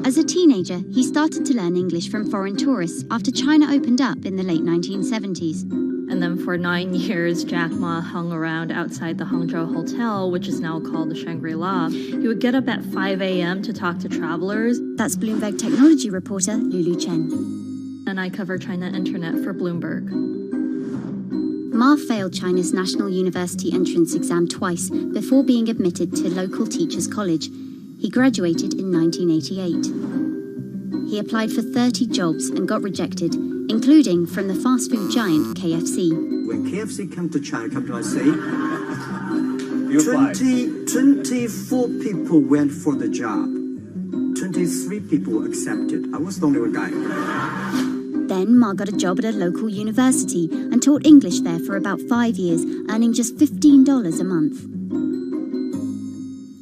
As a teenager, he started to learn English from foreign tourists after China opened up in the late 1970s.
And then for 9 years, Jack Ma hung around outside the Hangzhou Hotel, which is now called the Shangri-La. He would get up at 5 a.m. to talk to travelers.
That's Bloomberg technology reporter Lulu Chen.
And I cover China Internet for Bloomberg.
Ma failed China's National University entrance exam twice before being admitted to local teachers' college. He graduated in 1988. He applied for 30 jobs and got rejected, including from the fast food giant KFC.
When KFC came to China, come to us say, 24 people went for the job. 23 people were accepted. I was the only one guy.
Then Ma got a job at a local university and taught English there for about 5 years, earning just $15 a month.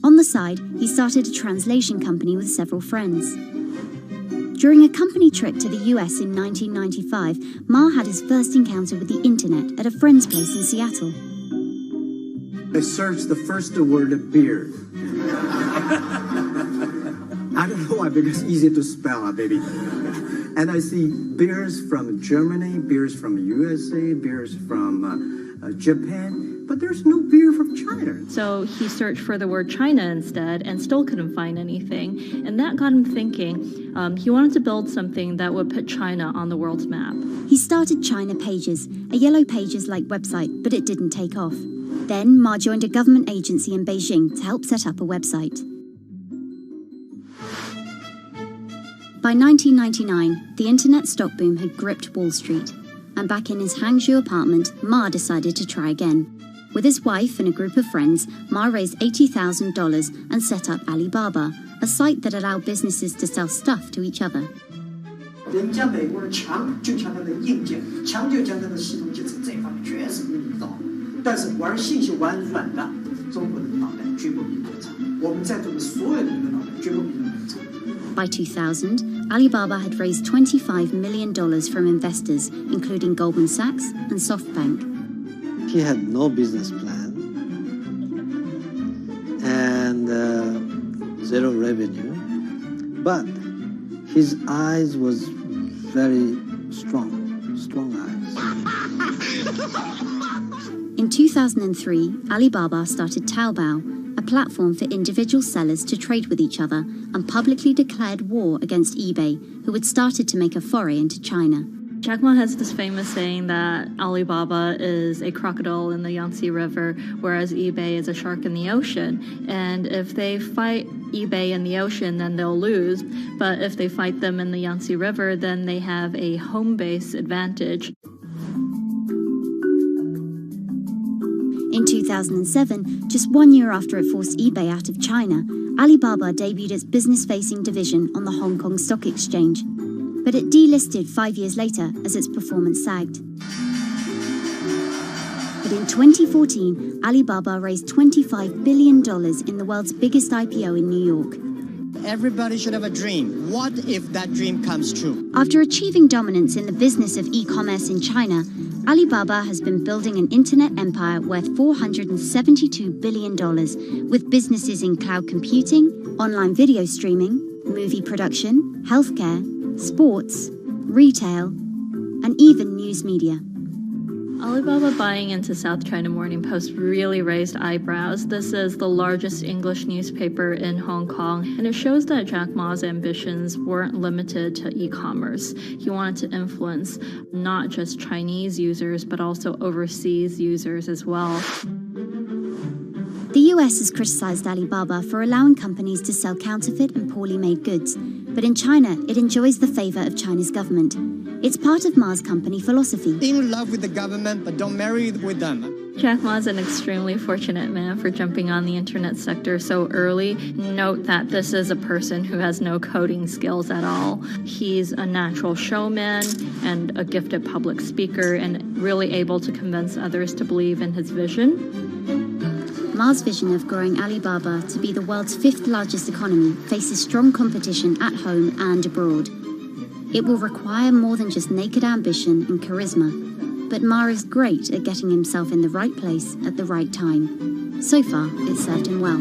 On the side, he started a translation company with several friends. During a company trip to the US in 1995, Ma had his first encounter with the internet at a friend's place in Seattle.
I searched the first word beer. I don't know why, because it's easy to spell, baby. And I see beers from Germany, beers from USA, beers from Japan, but there's no beer from China.
So he searched for the word China instead and still couldn't find anything. And that got him thinking. He wanted to build something that would put China on the world's map.
He started China Pages, a Yellow Pages-like website, but it didn't take off. Then Ma joined a government agency in Beijing to help set up a website. By 1999, the internet stock boom had gripped Wall Street, and back in his Hangzhou apartment, Ma decided to try again. With his wife and a group of friends, Ma raised $80,000 and set up Alibaba, a site that allowed businesses to sell stuff to each other.
人家美国人强就强它的硬件，强就强它的系统基础，这方面确实比你高。但是玩信息玩软的，中国人的脑袋绝不比你长。我们在座的所有人的脑袋绝不比你们长。
By 2000, Alibaba had raised $25 million from investors, including Goldman Sachs and SoftBank.
He had no business plan and zero revenue, but his eyes was very strong eyes.
In 2003, Alibaba started Taobao, a platform for individual sellers to trade with each other, and publicly declared war against eBay, who had started to make a foray into China.
Jack Ma has this famous saying that Alibaba is a crocodile in the Yangtze River, whereas eBay is a shark in the ocean. And if they fight eBay in the ocean, then they'll lose. But if they fight them in the Yangtze River, then they have a home base advantage.
In 2007, just 1 year after it forced eBay out of China, Alibaba debuted its business-facing division on the Hong Kong Stock Exchange. But it delisted 5 years later as its performance sagged. But in 2014, Alibaba raised $25 billion in the world's biggest IPO in New York.
Everybody should have a dream. What if that dream comes true?
After achieving dominance in the business of e-commerce in China, Alibaba has been building an internet empire worth $472 billion, with businesses in cloud computing, online video streaming, movie production, healthcare, sports, retail, and even news media.
Alibaba buying into South China Morning Post really raised eyebrows. This is the largest English newspaper in Hong Kong, and it shows that Jack Ma's ambitions weren't limited to e-commerce. He wanted to influence not just Chinese users, but also overseas users as well.
The US has criticized Alibaba for allowing companies to sell counterfeit and poorly made goods, but in China, it enjoys the favor of China's government. It's part of Ma's company philosophy.
In love with the government, but don't marry with them.
Jack Ma is an extremely fortunate man for jumping on the internet sector so early. Note that this is a person who has no coding skills at all. He's a natural showman and a gifted public speaker and really able to convince others to believe in his vision.
Ma's vision of growing Alibaba to be the world's 5th largest economy faces strong competition at home and abroad. It will require more than just naked ambition and charisma, but Ma is great at getting himself in the right place at the right time. So far, it's served him well.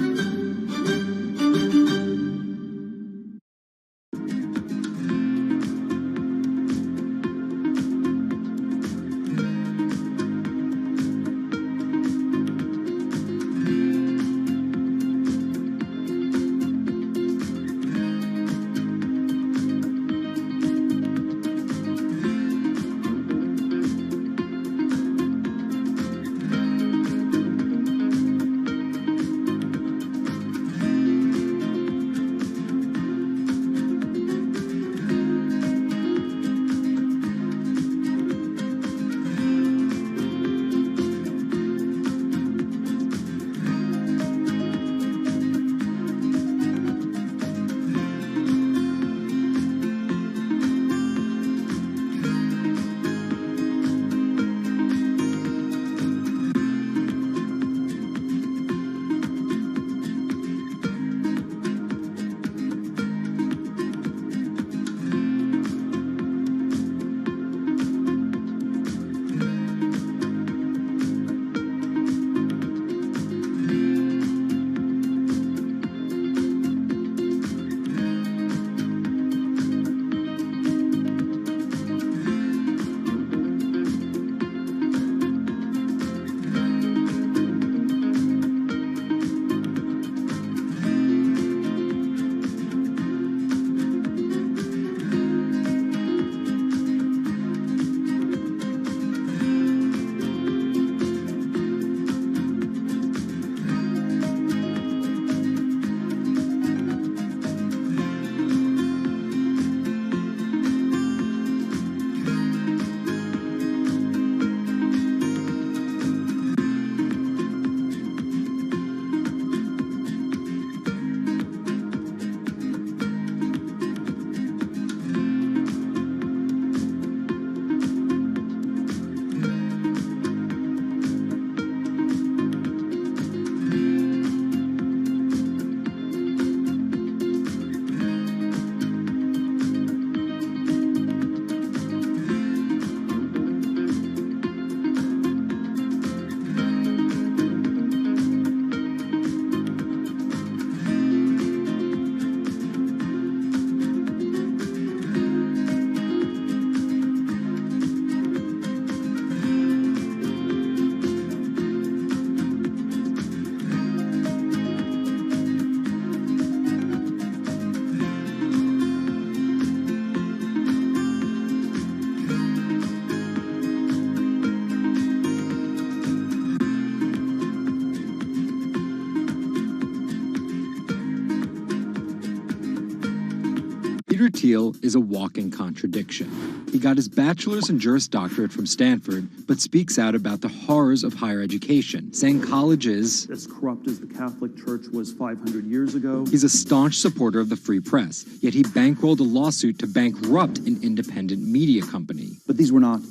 Peter Thiel is a walking contradiction. He got his bachelor's and Juris Doctorate from Stanford, but speaks out about the horrors of higher education, saying college is
as corrupt as the Catholic Church was 500 years ago.
He's a staunch supporter of the free press, yet he bankrolled a lawsuit to bankrupt an independent media company.
But these were not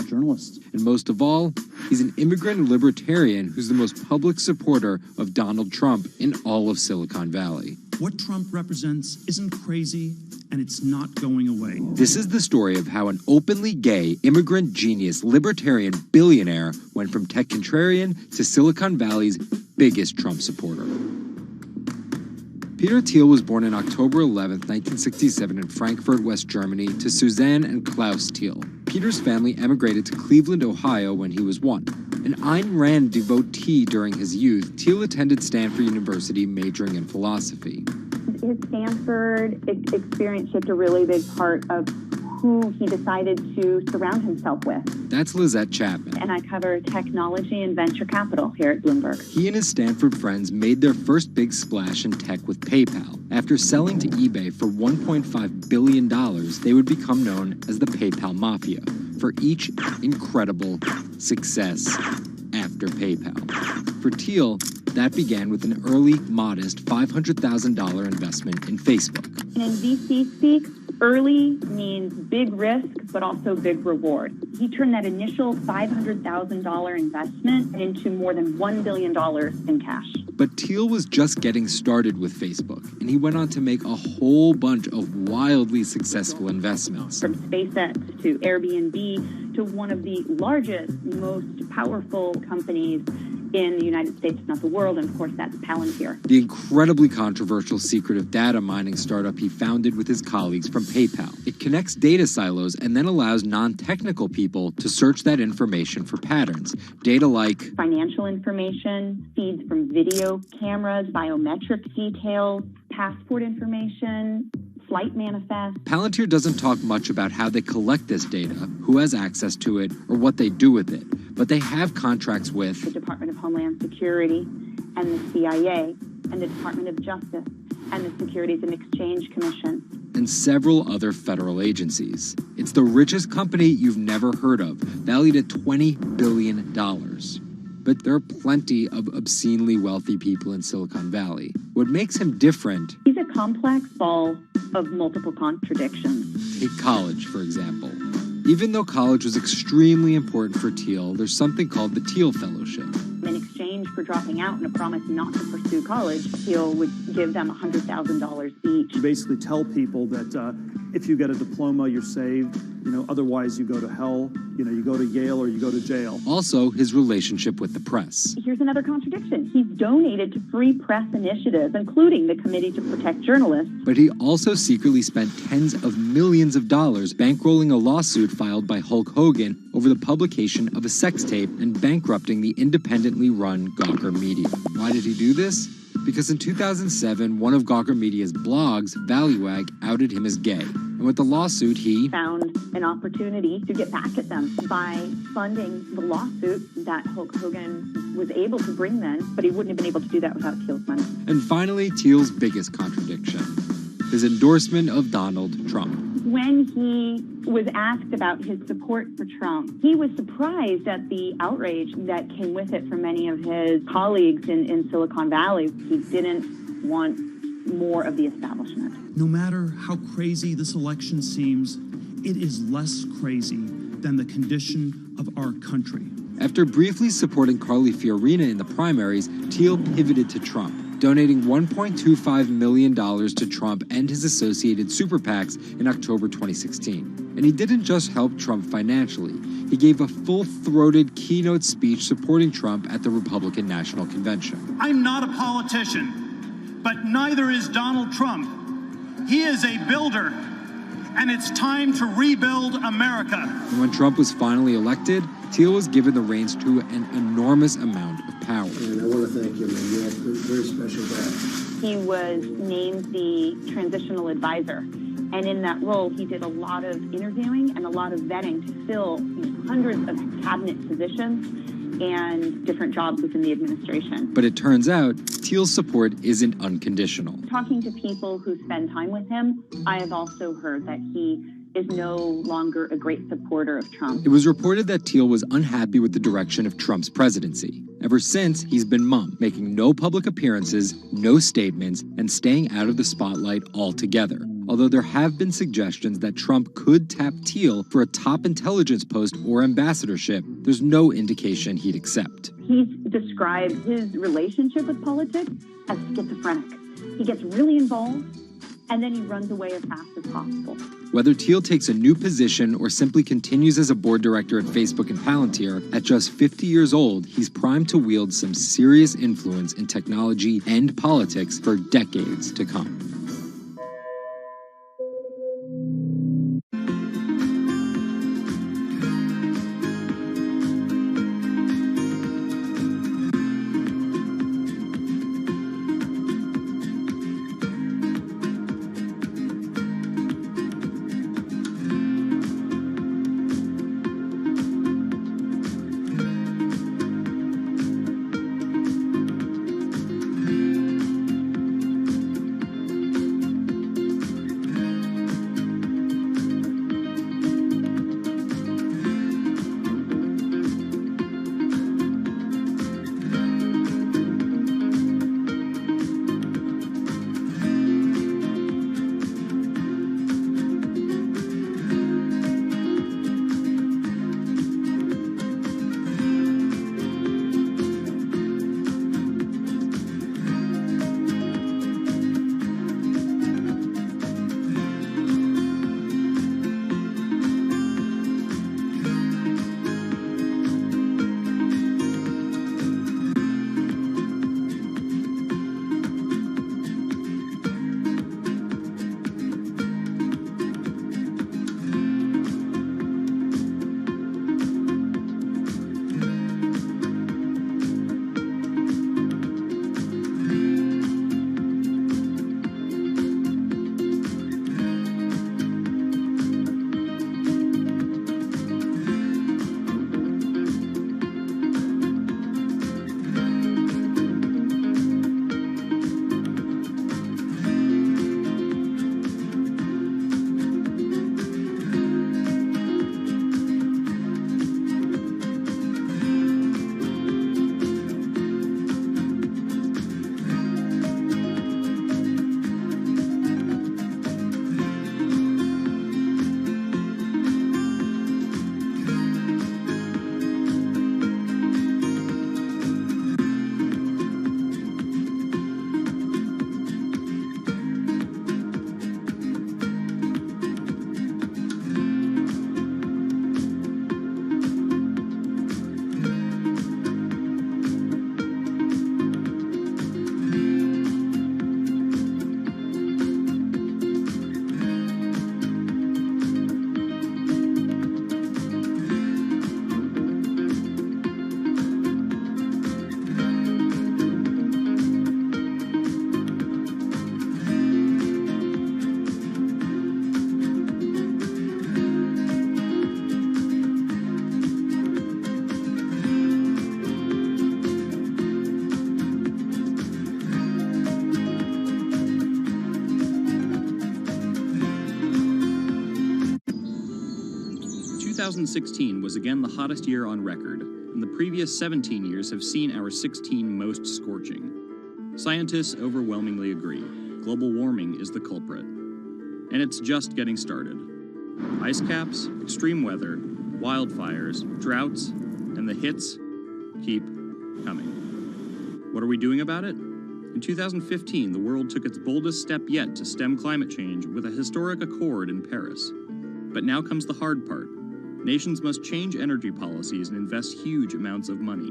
journalists.
And most of all, he's an immigrant and libertarian who's the most public supporter of Donald Trump in all of Silicon Valley.
What Trump represents isn't crazy, and it's not going away.
This is the story of how an openly gay, immigrant genius, libertarian billionaire went from tech contrarian to Silicon Valley's biggest Trump supporter. Peter Thiel was born on October 11, 1967 in Frankfurt, West Germany, to Suzanne and Klaus Thiel. Peter's family emigrated to Cleveland, Ohio when he was 1. An Ayn Rand devotee during his youth, Thiel attended Stanford University majoring in philosophy.
His Stanford experience shaped a really big part of who he decided to surround himself with.
That's Lizette Chapman.
And I cover technology and venture capital here at Bloomberg.
He and his Stanford friends made their first big splash in tech with PayPal. After selling to eBay for $1.5 billion, they would become known as the PayPal Mafia for each incredible success after PayPal. For Thiel, that began with an early, modest $500,000 investment in Facebook.
And in VC speak, early means big risk, but also big reward. He turned that initial $500,000 investment into more than $1 billion in cash.
But Thiel was just getting started with Facebook, and he went on to make a whole bunch of wildly successful investments.
From SpaceX to Airbnb to one of the largest, most powerful companies in the United States, if not the world, and of course that's Palantir.
The incredibly controversial secretive data mining startup he founded with his colleagues from PayPal. It connects data silos and then allows non-technical people to search that information for patterns. Data like
financial information, feeds from video cameras, biometric details, passport information, flight manifest.
Palantir doesn't talk much about how they collect this data, who has access to it, or what they do with it. But they have contracts with
the Department of Homeland Security and the CIA and the Department of Justice and the Securities and Exchange Commission.
And several other federal agencies. It's the richest company you've never heard of, valued at $20 billion. But there are plenty of obscenely wealthy people in Silicon Valley. What makes him different...
He's a complex ball of multiple contradictions.
Take college, for example. Even though college was extremely important for Thiel, there's something called the Thiel Fellowship.
In exchange for dropping out and a promise not to pursue college, Thiel would give them $100,000 each.
You basically tell people that if you get a diploma, you're saved. Otherwise you go to hell. You go to Yale or you go to jail.
Also, his relationship with the press.
Here's another contradiction. He's donated to free press initiatives, including the Committee to Protect Journalists.
But he also secretly spent tens of millions of dollars bankrolling a lawsuit filed by Hulk Hogan over the publication of a sex tape and bankrupting the independently run Gawker Media. Why did he do this? Because in 2007, one of Gawker Media's blogs, ValueAg, outed him as gay. And with the lawsuit, he
found an opportunity to get back at them by funding the lawsuit that Hulk Hogan was able to bring then, but he wouldn't have been able to do that without Thiel's money.
And finally, Thiel's biggest contradiction, his endorsement of Donald Trump.
When he was asked about his support for Trump, he was surprised at the outrage that came with it from many of his colleagues in Silicon Valley. He didn't want more of the establishment.
No matter how crazy this election seems, it is less crazy than the condition of our country.
After briefly supporting Carly Fiorina in the primaries, Thiel pivoted to Trump, donating $1.25 million to Trump and his associated super PACs in October 2016. And he didn't just help Trump financially. He gave a full-throated keynote speech supporting Trump at the Republican National Convention.
I'm not a politician, but neither is Donald Trump. He is a builder, and it's time to rebuild America.
And when Trump was finally elected, Thiel was given the reins to an enormous amount of power.
And I want to thank you, man. You have a very special guy.
He was named the transitional advisor. And in that role, he did a lot of interviewing and a lot of vetting to fill these hundreds of cabinet positions and different jobs within the administration.
But it turns out Thiel's support isn't unconditional.
Talking to people who spend time with him, I have also heard that he is no longer a great supporter of Trump.
It was reported that Thiel was unhappy with the direction of Trump's presidency. Ever since, he's been mum, making no public appearances, no statements, and staying out of the spotlight altogether. Although there have been suggestions that Trump could tap Thiel for a top intelligence post or ambassadorship, there's no indication he'd accept.
He's described his relationship with politics as schizophrenic. He gets really involved, and then he runs away as fast as possible.
Whether Thiel takes a new position or simply continues as a board director at Facebook and Palantir, at just 50 years old, he's primed to wield some serious influence in technology and politics for decades to come.
Two 2016 was again the hottest year on record, and the previous 17 years have seen our 16 most scorching. Scientists overwhelmingly agree. Global warming is the culprit. And it's just getting started. Ice caps, extreme weather, wildfires, droughts, and the hits keep coming. What are we doing about it? In 2015, the world took its boldest step yet to stem climate change with a historic accord in Paris. But now comes the hard part. Nations must change energy policies and invest huge amounts of money,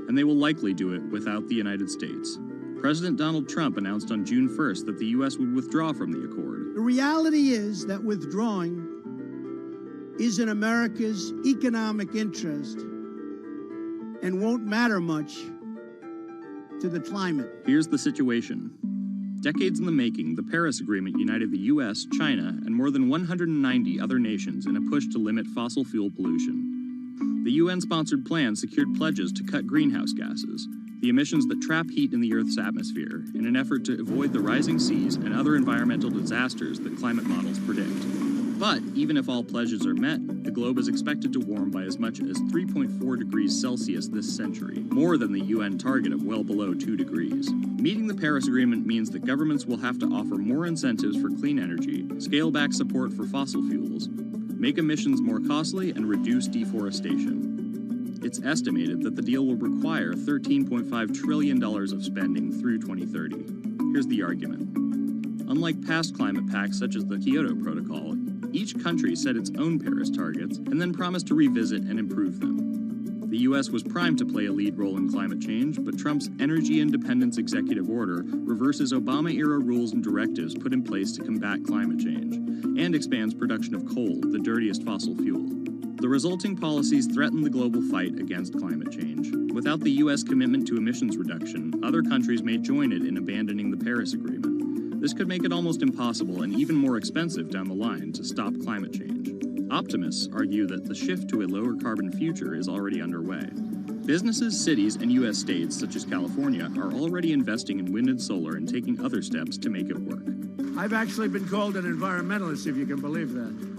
and they will likely do it without the United States. President Donald Trump announced on June 1st that the U.S. would withdraw from the accord.
The reality is that withdrawing is in America's economic interest and won't matter much to the climate.
Here's the situation. Decades in the making, the Paris Agreement united the U.S., China, and more than 190 other nations in a push to limit fossil fuel pollution. The UN-sponsored plan secured pledges to cut greenhouse gases, the emissions that trap heat in the Earth's atmosphere, in an effort to avoid the rising seas and other environmental disasters that climate models predict. But even if all pledges are met, the globe is expected to warm by as much as 3.4 degrees Celsius this century, more than the UN target of well below 2 degrees. Meeting the Paris Agreement means that governments will have to offer more incentives for clean energy, scale back support for fossil fuels, make emissions more costly, and reduce deforestation. It's estimated that the deal will require $13.5 trillion of spending through 2030. Here's the argument. Unlike past climate pacts such as the Kyoto Protocol, each country set its own Paris targets and then promised to revisit and improve them. The U.S. was primed to play a lead role in climate change, but Trump's Energy Independence Executive Order reverses Obama-era rules and directives put in place to combat climate change, and expands production of coal, the dirtiest fossil fuel. The resulting policies threaten the global fight against climate change. Without the U.S. commitment to emissions reduction, other countries may join it in abandoning the Paris Agreement. This could make it almost impossible and even more expensive down the line to stop climate change. Optimists argue that the shift to a lower carbon future is already underway. Businesses, cities, and U.S. states, such as California, are already investing in wind and solar and taking other steps to make it work.
I've actually been called an environmentalist, if you can believe that.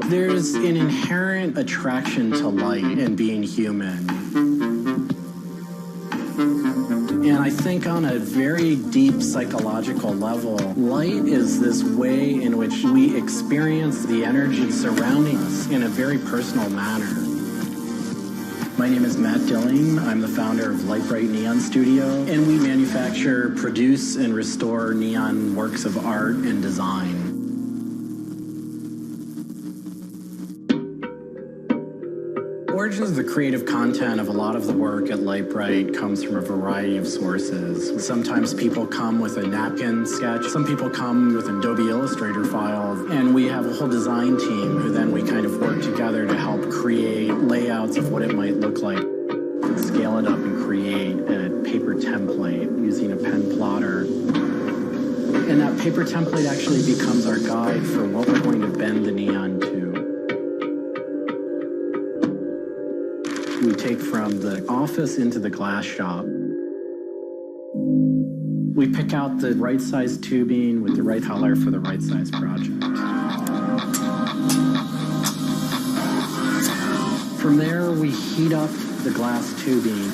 There's an inherent attraction to light and being human. And I think on a very deep psychological level, light is this way in which we experience the energy surrounding us in a very personal manner. My name is Matt Dilling. I'm the founder of Light Bright Neon Studio, and we manufacture, produce, and restore neon works of art and design. origins of the creative content of a lot of the work at Lightbright comes from a variety of sources. Sometimes people come with a napkin sketch. Some people come with an Adobe Illustrator file. And we have a whole design team who then we kind of work together to help create layouts of what it might look like. Scale it up and create a paper template using a pen plotter. And that paper template actually becomes our guide for what we're going to bend the neon to. We take from the office into the glass shop. We pick out the right size tubing with the right color for the right size project. From there, we heat up the glass tubing.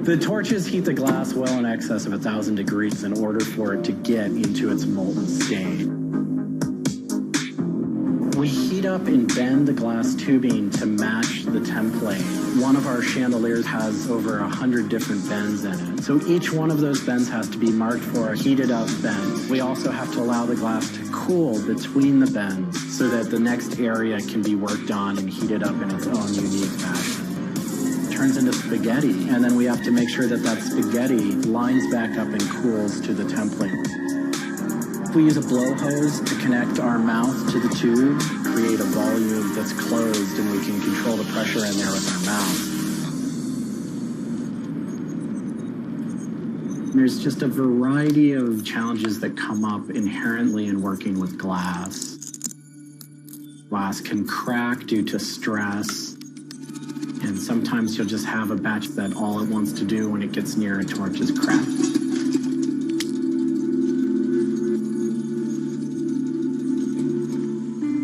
The torches heat the glass well in excess of 1,000 degrees in order for it to get into its molten state. We heat up and bend the glass tubing to match the template. One of our chandeliers has over 100 different bends in it. So each one of those bends has to be marked for a heated up bend. We also have to allow the glass to cool between the bends so that the next area can be worked on and heated up in its own unique fashion. It turns into spaghetti, and then we have to make sure that that spaghetti lines back up and cools to the template. We use a blow hose to connect our mouth to the tube, create a volume that's closed, and we can control the pressure in there with our mouth. There's just a variety of challenges that come up inherently in working with glass. Glass can crack due to stress, and sometimes you'll just have a batch that all it wants to do when it gets near a torch is crack.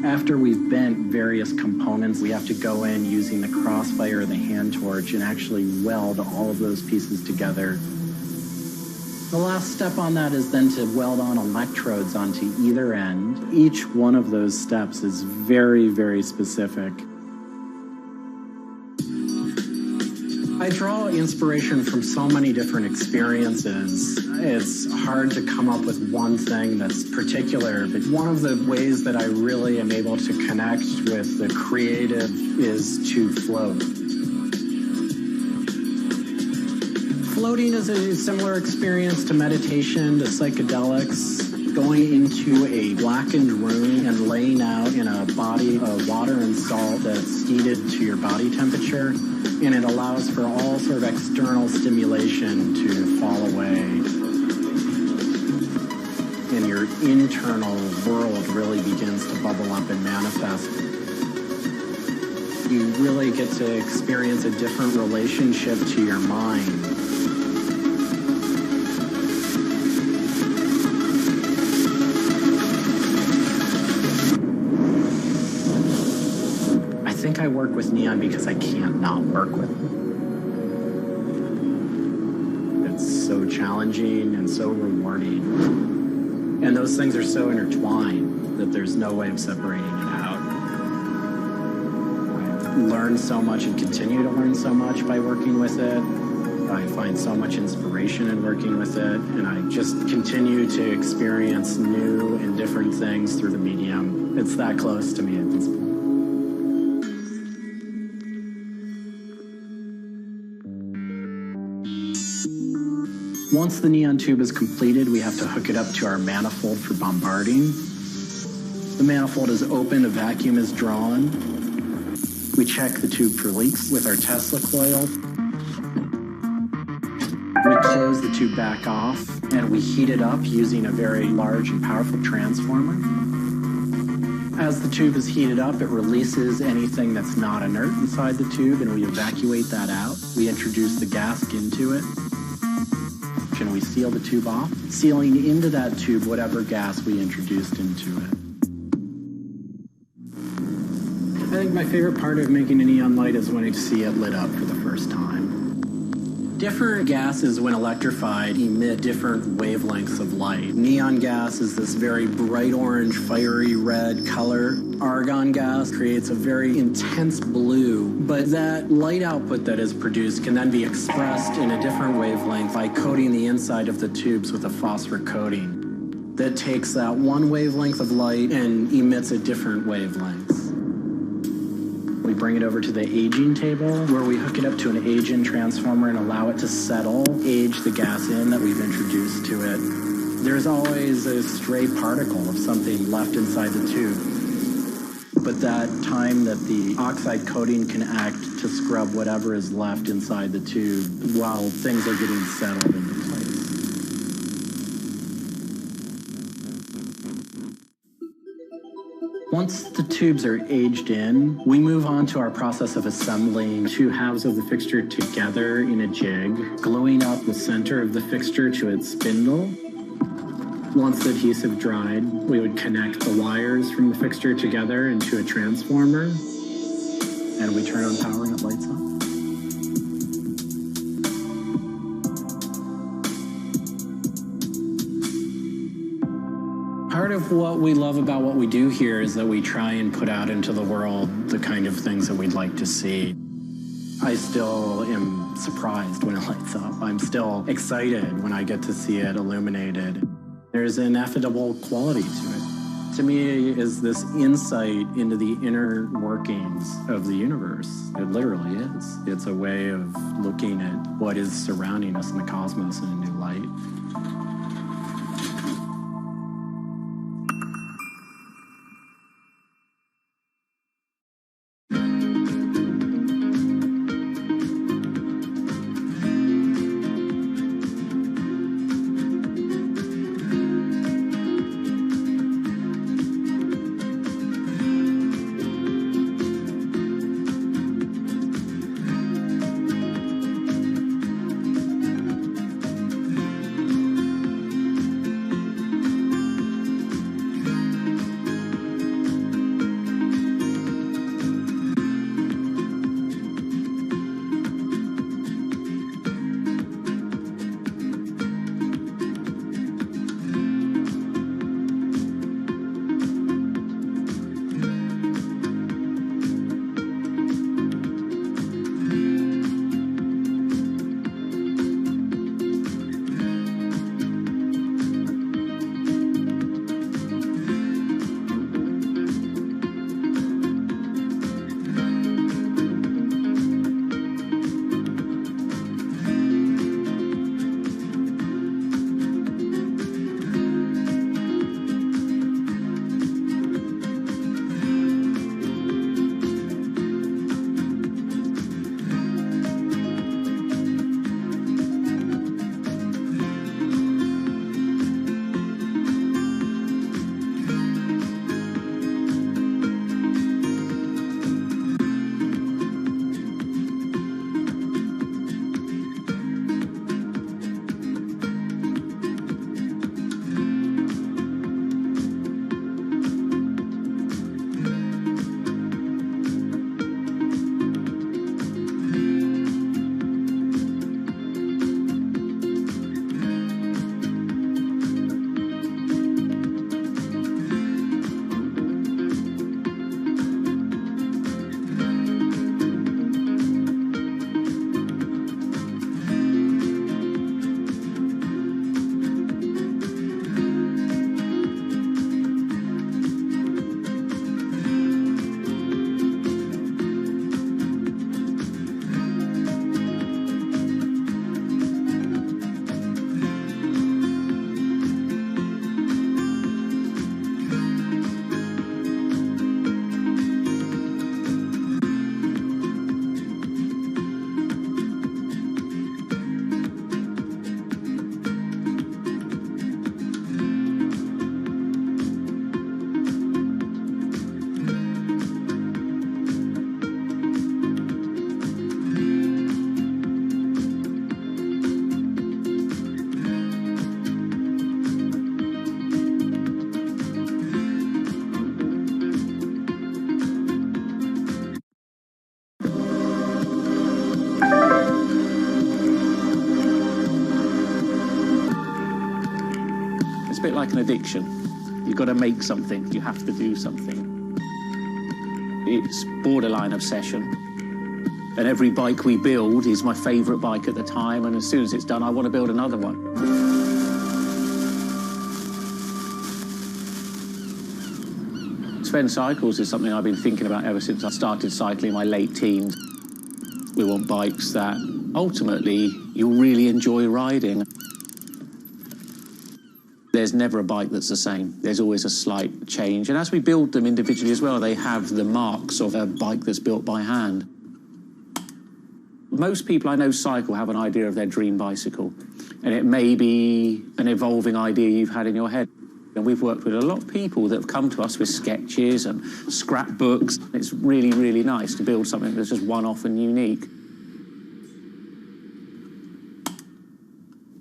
After we've bent various components, we have to go in using the crossfire or the hand torch and actually weld all of those pieces together. The last step on that is then to weld on electrodes onto either end. Each one of those steps is very, very specific. I draw inspiration from so many different experiences. It's hard to come up with one thing that's particular, but one of the ways that I really am able to connect with the creative is to float. Floating is a similar experience to meditation, to psychedelics. Going into a blackened room and laying out in a body of water and salt that's heated to your body temperature, and it allows for all sort of external stimulation to fall away. And your internal world really begins to bubble up and manifest. You really get to experience a different relationship to your mind. I think I work with neon because I can't not work with it. It's so challenging and so rewarding. And those things are so intertwined that there's no way of separating it out. I've learned so much and continue to learn so much by working with it. I find so much inspiration in working with it, and I just continue to experience new and different things through the medium. It's that close to me at this point. Once the neon tube is completed, we have to hook it up to our manifold for bombarding. The manifold is open, a vacuum is drawn. We check the tube for leaks with our Tesla coil. We close the tube back off, and we heat it up using a very large and powerful transformer. As the tube is heated up, it releases anything that's not inert inside the tube, and we evacuate that out. We introduce the gas into it. And we seal the tube off, sealing into that tube whatever gas we introduced into it. I think my favorite part of making a neon light is when I see it lit up for the first time. Different gases, when electrified, emit different wavelengths of light. Neon gas is this very bright orange, fiery red color. Argon gas creates a very intense blue, but that light output that is produced can then be expressed in a different wavelength by coating the inside of the tubes with a phosphor coating that takes that one wavelength of light and emits a different wavelength. bring it over to the aging table, where we hook it up to an age-in transformer and allow it to settle, age the gas in that we've introduced to it. There's always a stray particle of something left inside the tube. But that time that the oxide coating can act to scrub whatever is left inside the tube while things are getting settled into place. Once the tubes are aged in, we move on to our process of assembling two halves of the fixture together in a jig, gluing up the center of the fixture to its spindle. Once the adhesive dried, we would connect the wires from the fixture together into a transformer, and we turn on power and it lights up. Part of what we love about what we do here is that we try and put out into the world the kind of things that we'd like to see. I still am surprised when it lights up. I'm still excited when I get to see it illuminated. There's an ineffable quality to it. To me, is this insight into the inner workings of the universe. It literally is. It's a way of looking at what is surrounding us in the cosmos in a new light.
bit like an addiction. You've got to make something. You have to do something. It's borderline obsession. And every bike we build is my favourite bike at the time, and as soon as it's done, I want to build another one. It's Spend cycles is something I've been thinking about ever since I started cycling in my late teens. We want bikes that ultimately you'll really enjoy riding. There's never a bike that's the same. There's always a slight change. And as we build them individually as well, they have the marks of a bike that's built by hand. Most people I know cycle have an idea of their dream bicycle. And it may be an evolving idea you've had in your head. And we've worked with a lot of people that have come to us with sketches and scrapbooks. It's really, really nice to build something that's just one-off and unique.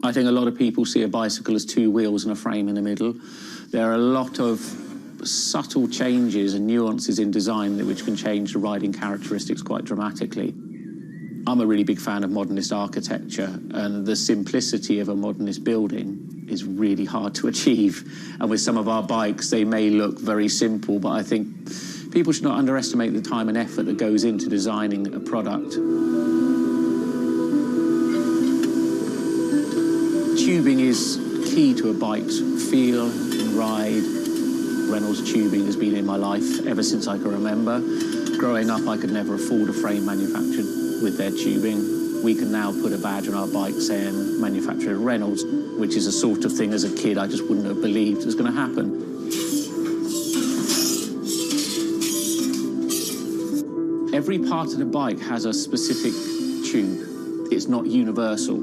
I think a lot of people see a bicycle as two wheels and a frame in the middle. There are a lot of subtle changes and nuances in design which can change the riding characteristics quite dramatically. I'm a really big fan of modernist architecture, and the simplicity of a modernist building is really hard to achieve. And with some of our bikes, they may look very simple, but I think people should not underestimate the time and effort that goes into designing a product. Tubing is key to a bike's feel and ride. Reynolds tubing has been in my life ever since I can remember. Growing up, I could never afford a frame manufactured with their tubing. We can now put a badge on our bike saying manufactured at Reynolds, which is a sort of thing as a kid I just wouldn't have believed was going to happen. Every part of the bike has a specific tube. It's not universal.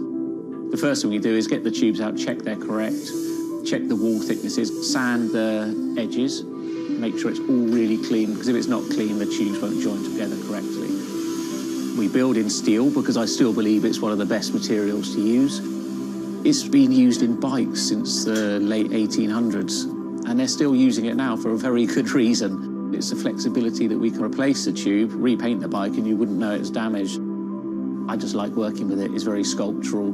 The first thing we do is get the tubes out, check they're correct, check the wall thicknesses, sand the edges, make sure it's all really clean, because if it's not clean, the tubes won't join together correctly. We build in steel because I still believe it's one of the best materials to use. It's been used in bikes since the late 1800s, and they're still using it now for a very good reason. It's the flexibility that we can replace the tube, repaint the bike, and you wouldn't know it's damaged. I just like working with it. It's very sculptural.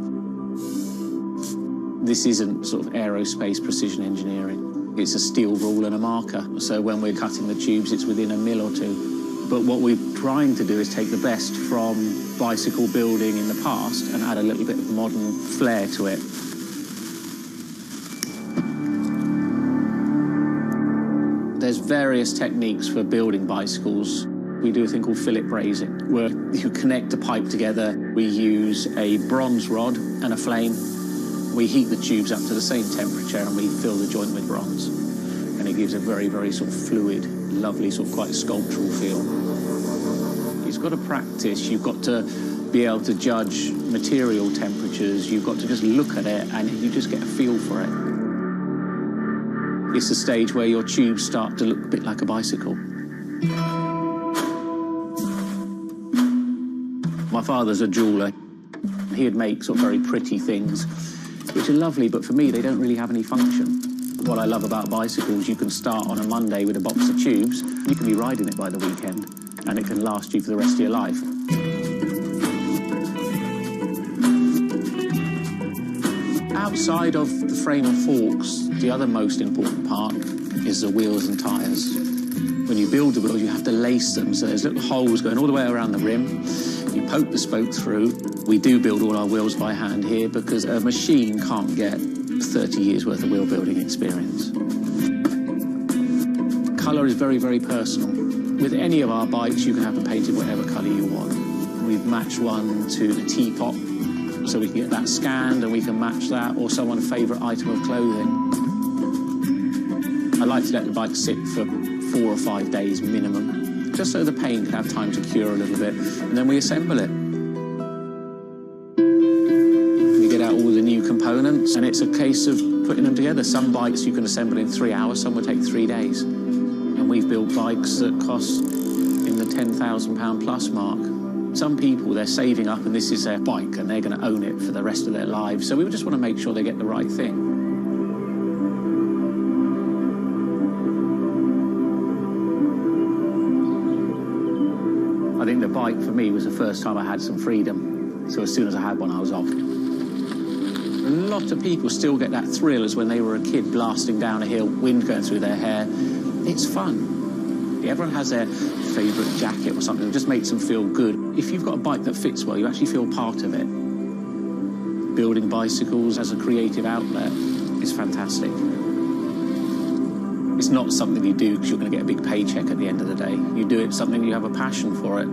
This isn't sort of aerospace precision engineering. It's a steel rule and a marker. So when we're cutting the tubes, it's within a mil or two. But what we're trying to do is take the best from bicycle building in the past and add a little bit of modern flair to it. There's various techniques for building bicycles. We do a thing called fillet brazing, where you connect a pipe together. We use a bronze rod and a flame. We heat the tubes up to the same temperature and we fill the joint with bronze. And it gives a very, very sort of fluid, lovely, sort of quite sculptural feel. You've got to practice. You've got to be able to judge material temperatures. You've got to just look at it and you just get a feel for it. It's the stage where your tubes start to look a bit like a bicycle. My father's a jeweller. He'd make sort of very pretty things, which are lovely, but for me, they don't really have any function. What I love about bicycles, you can start on a Monday with a box of tubes. You can be riding it by the weekend, and it can last you for the rest of your life. Outside of the frame and forks, the other most important part is the wheels and tyres. When you build the wheels, you have to lace them, so there's little holes going all the way around the rim. You poke the spoke through. We do build all our wheels by hand here because a machine can't get 30 years worth of wheel building experience. Colour is very, very personal. With any of our bikes, you can have them painted whatever colour you want. We've matched one to the teapot, so we can get that scanned and we can match that, or someone's favourite item of clothing. I like to let the bike sit for 4 or 5 days minimum, just so the paint can have time to cure a little bit, and then we assemble it. We get out all the new components, and it's a case of putting them together. Some bikes you can assemble in 3 hours, some will take 3 days. And we've built bikes that cost in the £10,000 plus mark. Some people, they're saving up and this is their bike and they're going to own it for the rest of their lives. So we just want to make sure they get the right thing. I think the bike for me was the first time I had some freedom. So as soon as I had one, I was off. A lot of people still get that thrill as when they were a kid blasting down a hill, wind going through their hair. It's fun. Everyone has their favourite jacket or something that just makes them feel good. If you've got a bike that fits well, you actually feel part of it. Building bicycles as a creative outlet is fantastic. It's not something you do because you're going to get a big paycheck at the end of the day. You do it something you have a passion for it.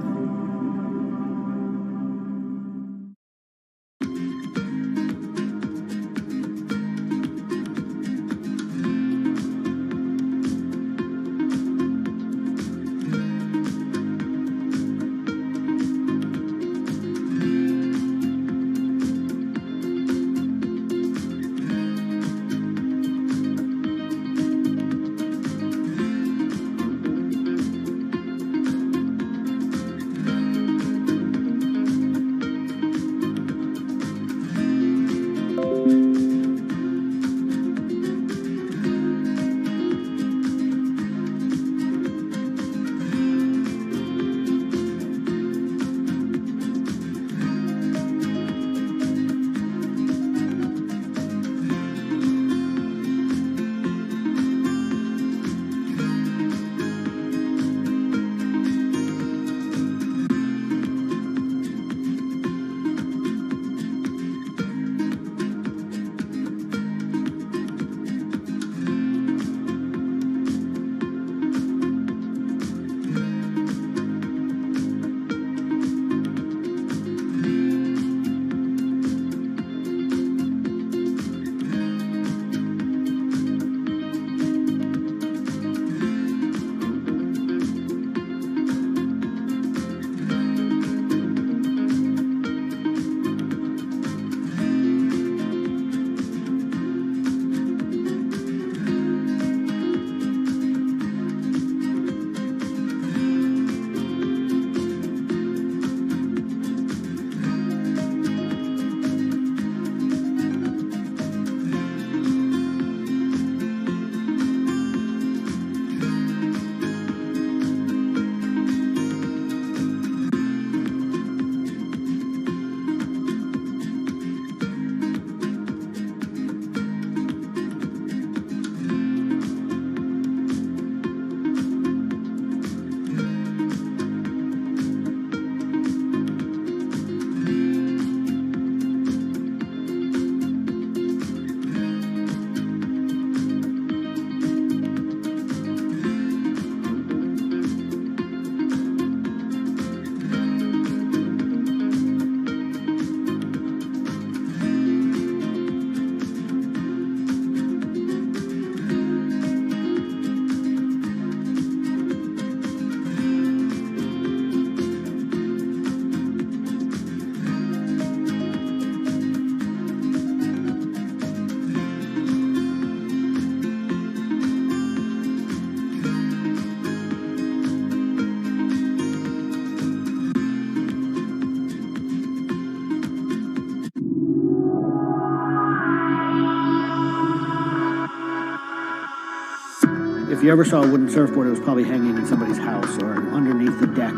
If you ever saw a wooden surfboard, it was probably hanging in somebody's house or underneath the deck.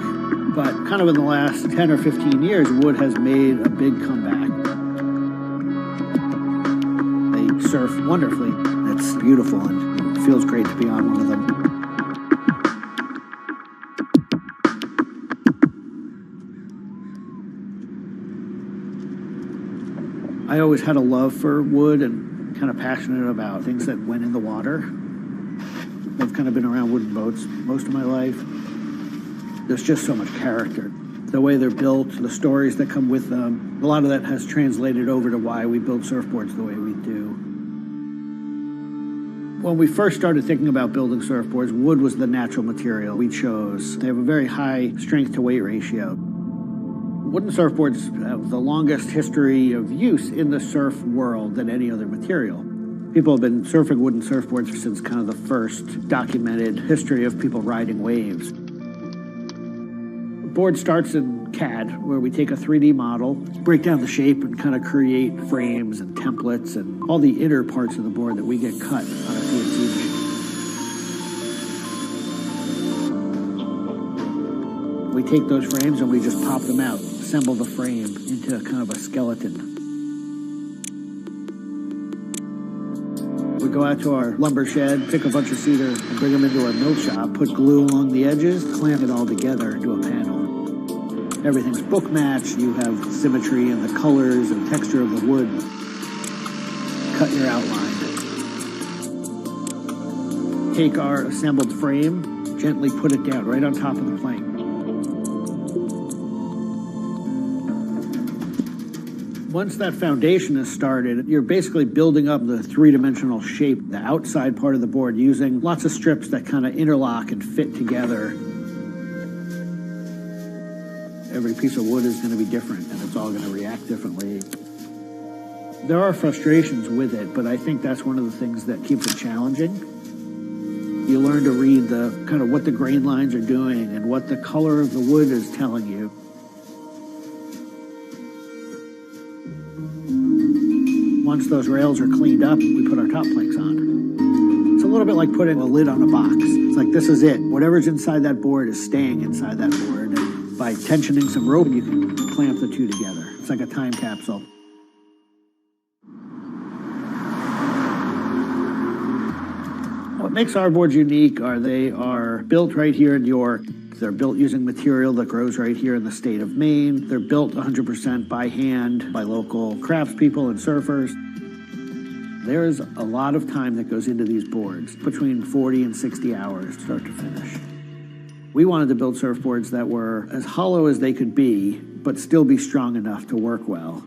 But kind of in the last 10 or 15 years, wood has made a big comeback. They surf wonderfully. It's beautiful and it feels great to be on one of them. I always had a love for wood and kind of passionate about things that went in the water. I've kind of been around wooden boats most of my life. There's just so much character. The way they're built, the stories that come with them, a lot of that has translated over to why we build surfboards the way we do. When we first started thinking about building surfboards, wood was the natural material we chose. They have a very high strength to weight ratio. Wooden surfboards have the longest history of use in the surf world than any other material. People have been surfing wooden surfboards since kind of the first documented history of people riding waves. The board starts in CAD, where we take a 3D model, break down the shape, and kind of create frames and templates and all the inner parts of the board that we get cut on a CNC machine. We take those frames and we just pop them out, assemble the frame into kind of a skeleton. We go out to our lumber shed, pick a bunch of cedar, and bring them into our mill shop, put glue along the edges, clamp it all together into a panel. Everything's book matched, you have symmetry in the colors and texture of the wood. Cut your outline. take our assembled frame, gently put it down right on top of the plank. Once that foundation is started, you're basically building up the three-dimensional shape, the outside part of the board, using lots of strips that kind of interlock and fit together. Every piece of wood is going to be different, and it's all going to react differently. There are frustrations with it, but I think that's one of the things that keeps it challenging. You learn to read the kind of what the grain lines are doing and what the color of the wood is telling you. Once those rails are cleaned up, we put our top planks on. It's a little bit like putting a lid on a box. It's like, this is it. Whatever's inside that board is staying inside that board. And by tensioning some rope, you can clamp the two together. It's like a time capsule. What makes our boards unique are they are built right here in York. They're built using material that grows right here in the state of Maine. They're built 100% by hand by local craftspeople and surfers. There's a lot of time that goes into these boards, between 40 and 60 hours start to finish. We wanted to build surfboards that were as hollow as they could be, but still be strong enough to work well.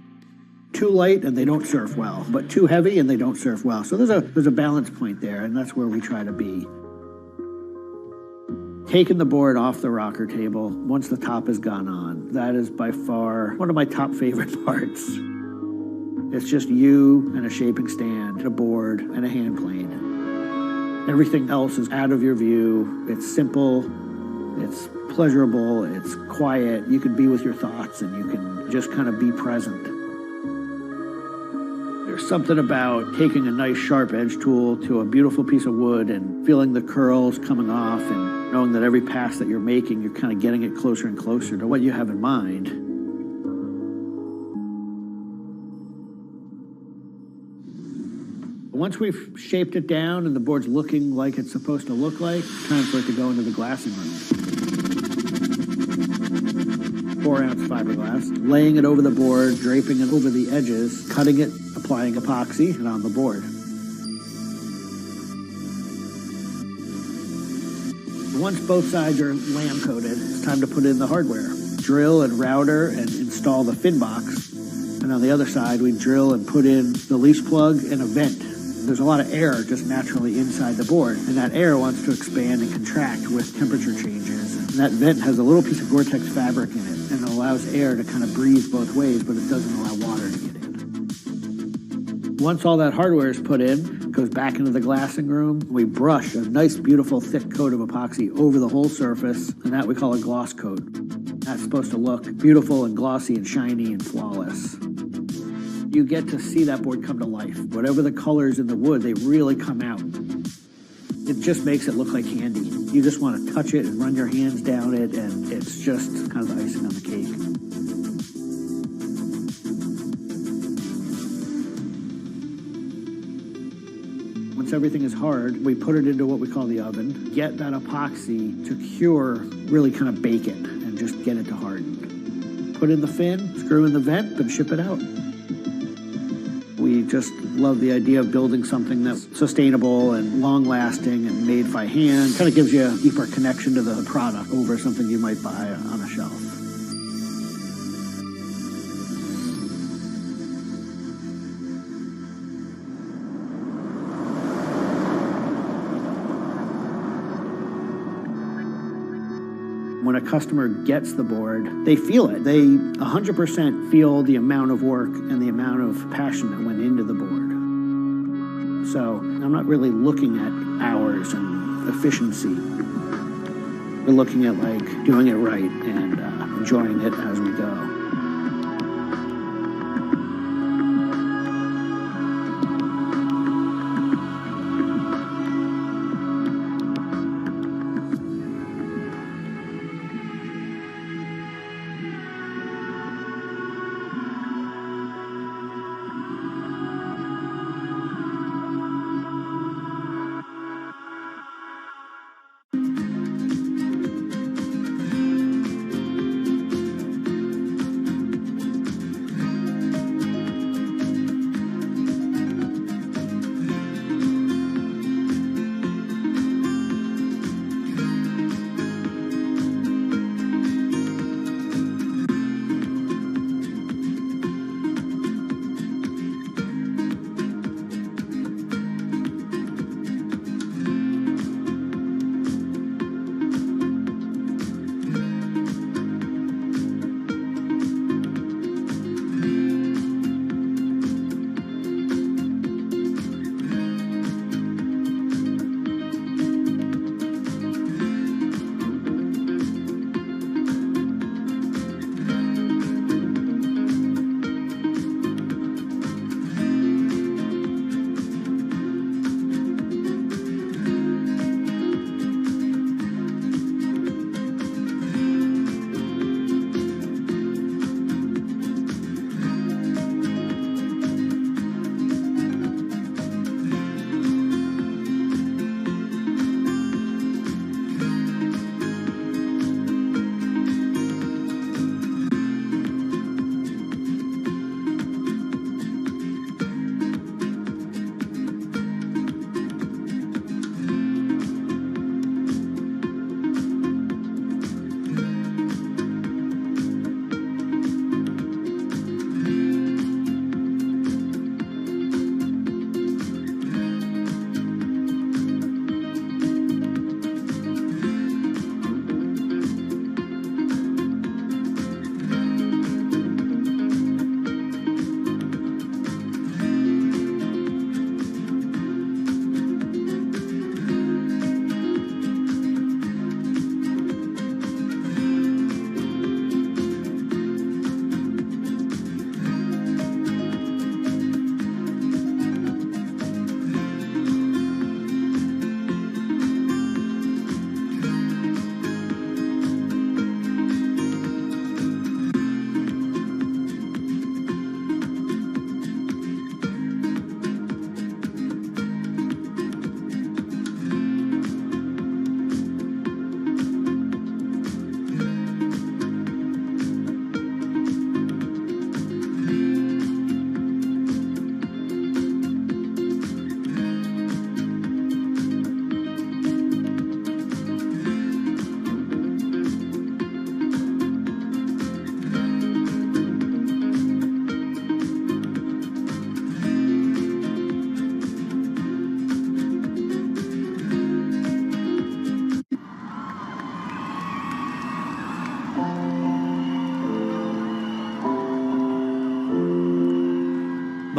Too light and they don't surf well, but too heavy and they don't surf well. So there's a balance point there, and that's where we try to be. Taking the board off the rocker table, once the top has gone on, that is by far one of my top favorite parts. It's just you and a shaping stand, a board, and a hand plane. Everything else is out of your view. It's simple, it's pleasurable, it's quiet. You can be with your thoughts and you can just kind of be present. There's something about taking a nice sharp edge tool to a beautiful piece of wood and feeling the curls coming off and knowing that every pass that you're making, you're kind of getting it closer and closer to what you have in mind. Once we've shaped it down and the board's looking like it's supposed to look like, time for it to go into the glassing room. 4-ounce fiberglass, laying it over the board, draping it over the edges, cutting it, applying epoxy, and on the board. Once both sides are lamb coated, it's time to put in the hardware. Drill and router and install the fin box. And on the other side, we drill and put in the leash plug and a vent. There's a lot of air just naturally inside the board, and that air wants to expand and contract with temperature changes. And that vent has a little piece of Gore-Tex fabric in it, and it allows air to kind of breathe both ways, but it doesn't allow water to get in. Once all that hardware is put in, it goes back into the glassing room. We brush a nice, beautiful, thick coat of epoxy over the whole surface, and that we call a gloss coat. That's supposed to look beautiful and glossy and shiny and flawless. You get to see that board come to life. Whatever the colors in the wood, they really come out. It just makes it look like candy. You just want to touch it and run your hands down it, and it's just kind of the icing on the cake. Once everything is hard, we put it into what we call the oven, get that epoxy to cure, really kind of bake it, and just get it to harden. Put in the fin, screw in the vent, and ship it out. We just love the idea of building something that's sustainable and long-lasting and made by hand. Kind of gives you a deeper connection to the product over something you might buy on a shelf. When a customer gets the board, they feel it. They 100% feel the amount of work and the amount of passion that went into the board. So I'm not really looking at hours and efficiency. We're looking at like doing it right and enjoying it as we go.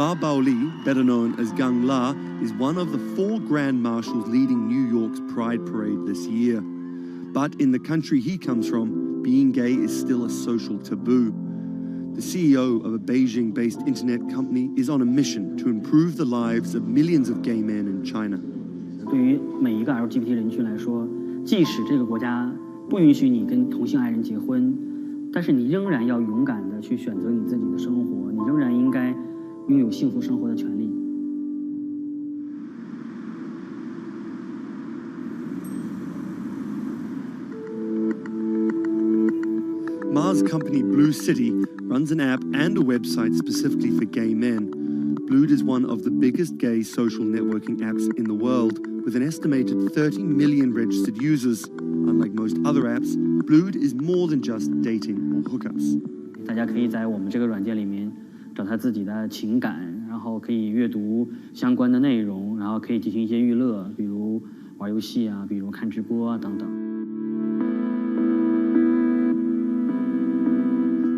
Ma Baoli, better known as Gang La, is one of the 4 grand marshals leading New York's Pride Parade this year. But in the country he comes from, being gay is still a social taboo. The CEO of a Beijing-based internet company is on a mission to improve the lives of millions of gay men in China.
对于每一个 LGBT 人群来说，即使这个国家不允许你跟同性爱人结婚，但是你仍然要勇敢地去选择你自己的生活，你仍然应该拥有幸福生活的权利。
Ma's company Blue City runs an app and a website specifically for gay men. Blue is one of the biggest gay social networking apps in the world, with an estimated 30 million registered users. Unlike most other apps, Blue is more than just dating or hookups.
大家可以在我们这个软件里面找他自己的情感，然后可以阅读相关的内容，然后可以进行一些娱乐，比如玩游戏啊，比如看直播啊等等。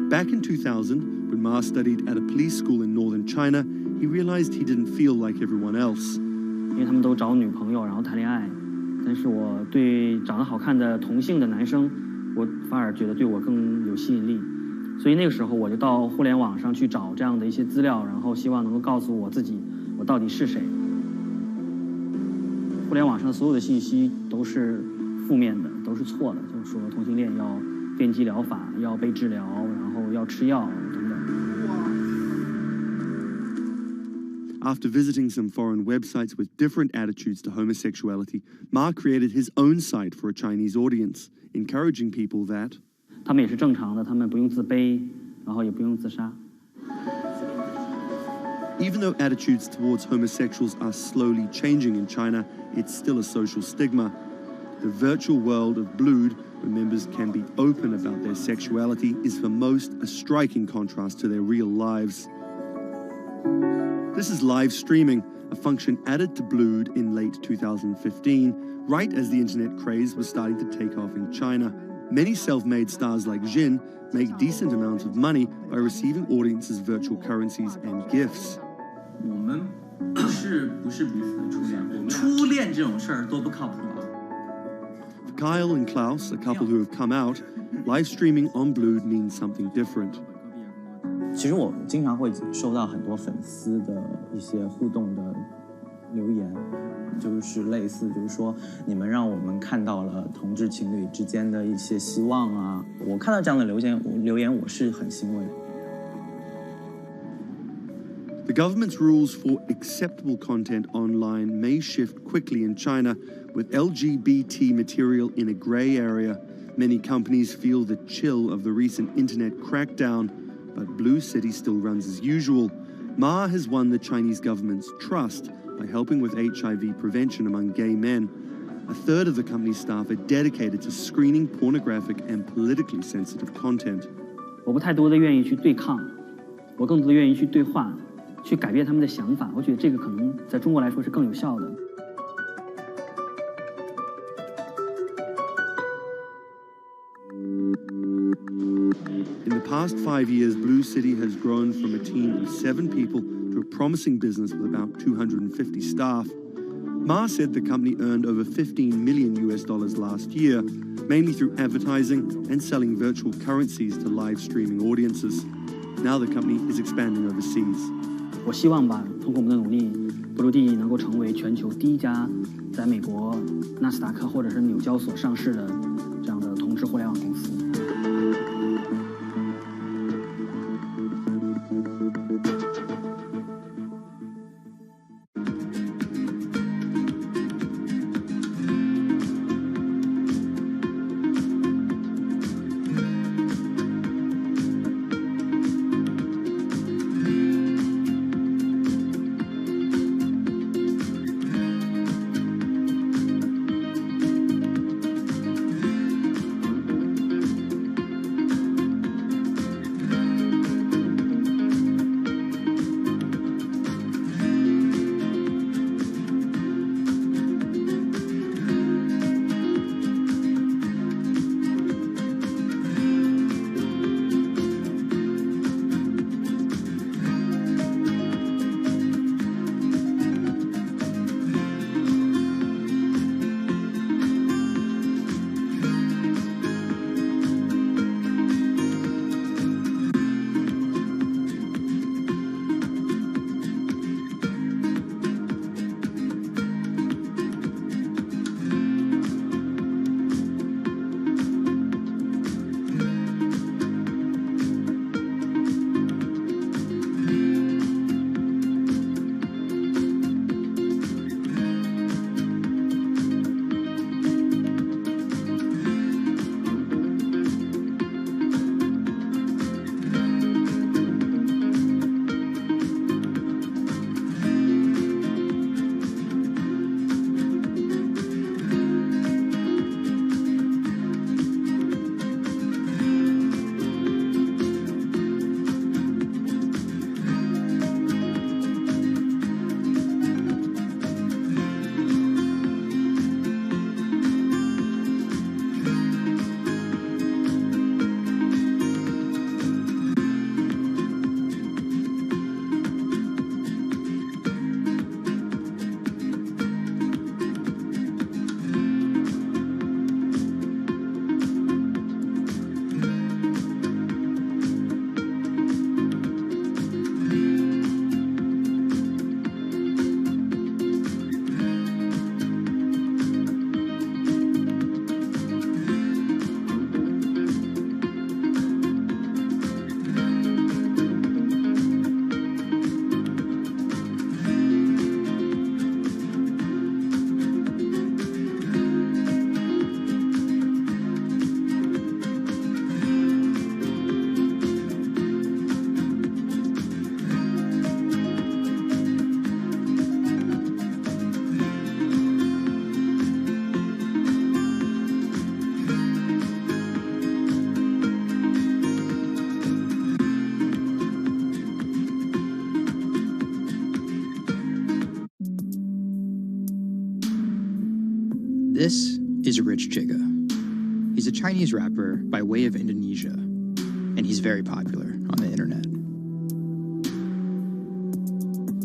Back in 2000, when Ma studied at a police school in northern China, he realized he didn't feel like everyone else.
因为他们都找女朋友，然后谈恋爱，但是我对长得好看的同性的男生，我反而觉得对我更有吸引力。所以那个时候我就到互联网上去找这样的一些资料，然后希望能够告诉我自己我到底是谁。互联网上所有的信息都是负面的，都是错的，就是说同性恋要电击疗法，要被治疗，然后要吃药等等。
After visiting some foreign websites with different attitudes to homosexuality, Ma created his own site for a Chinese audience, encouraging people that
他们也是正常的，他们不用自卑，然后也不用自杀。
Even though attitudes towards homosexuals are slowly changing in China, it's still a social stigma. The virtual world of Blued, where members can be open about their sexuality, is for most a striking contrast to their real lives. This is live streaming, a function added to Blued in late 2015, right as the internet craze was starting to take off in China. Many self-made stars like Jin make decent amounts of money by receiving audiences' virtual currencies and gifts.
我们不是彼此的初恋，初恋这种事儿多不靠谱啊。
For Kyle and Klaus, a couple who have come out, live streaming on Blued means something different.
其实我经常会收到很多粉丝的一些互动的留言，就是类似就是说你们让我们看到了同志情侣之间的一些希望啊，我看到这样的留言我是很欣慰。
The government's rules for acceptable content online may shift quickly in China, with LGBT material in a grey area. Many companies feel the chill of the recent internet crackdown, but Blue City still runs as usual. Ma has won the Chinese government's trust by helping with HIV prevention among gay men. A third of the company's staff are dedicated to screening pornographic and politically sensitive content.
我不太多的愿意去对抗，我更多的愿意去对话，去改变他们的想法。我觉得这个可能在中国来说是更有效的。
In the past 5 years, Blue City has grown from a team of 7 people to a promising business with about 250 staff. Ma said the company earned over $15 million last year, mainly through advertising and selling virtual currencies to live streaming audiences. Now the company is expanding overseas.
我希望吧，通过我们的努力，布鲁蒂能够成为全球第一家在美国纳斯达克或者是纽交所上市的这样的同质互联网公司。
This is Rich Chiga. He's a Chinese rapper by way of Indonesia, and he's very popular on the internet.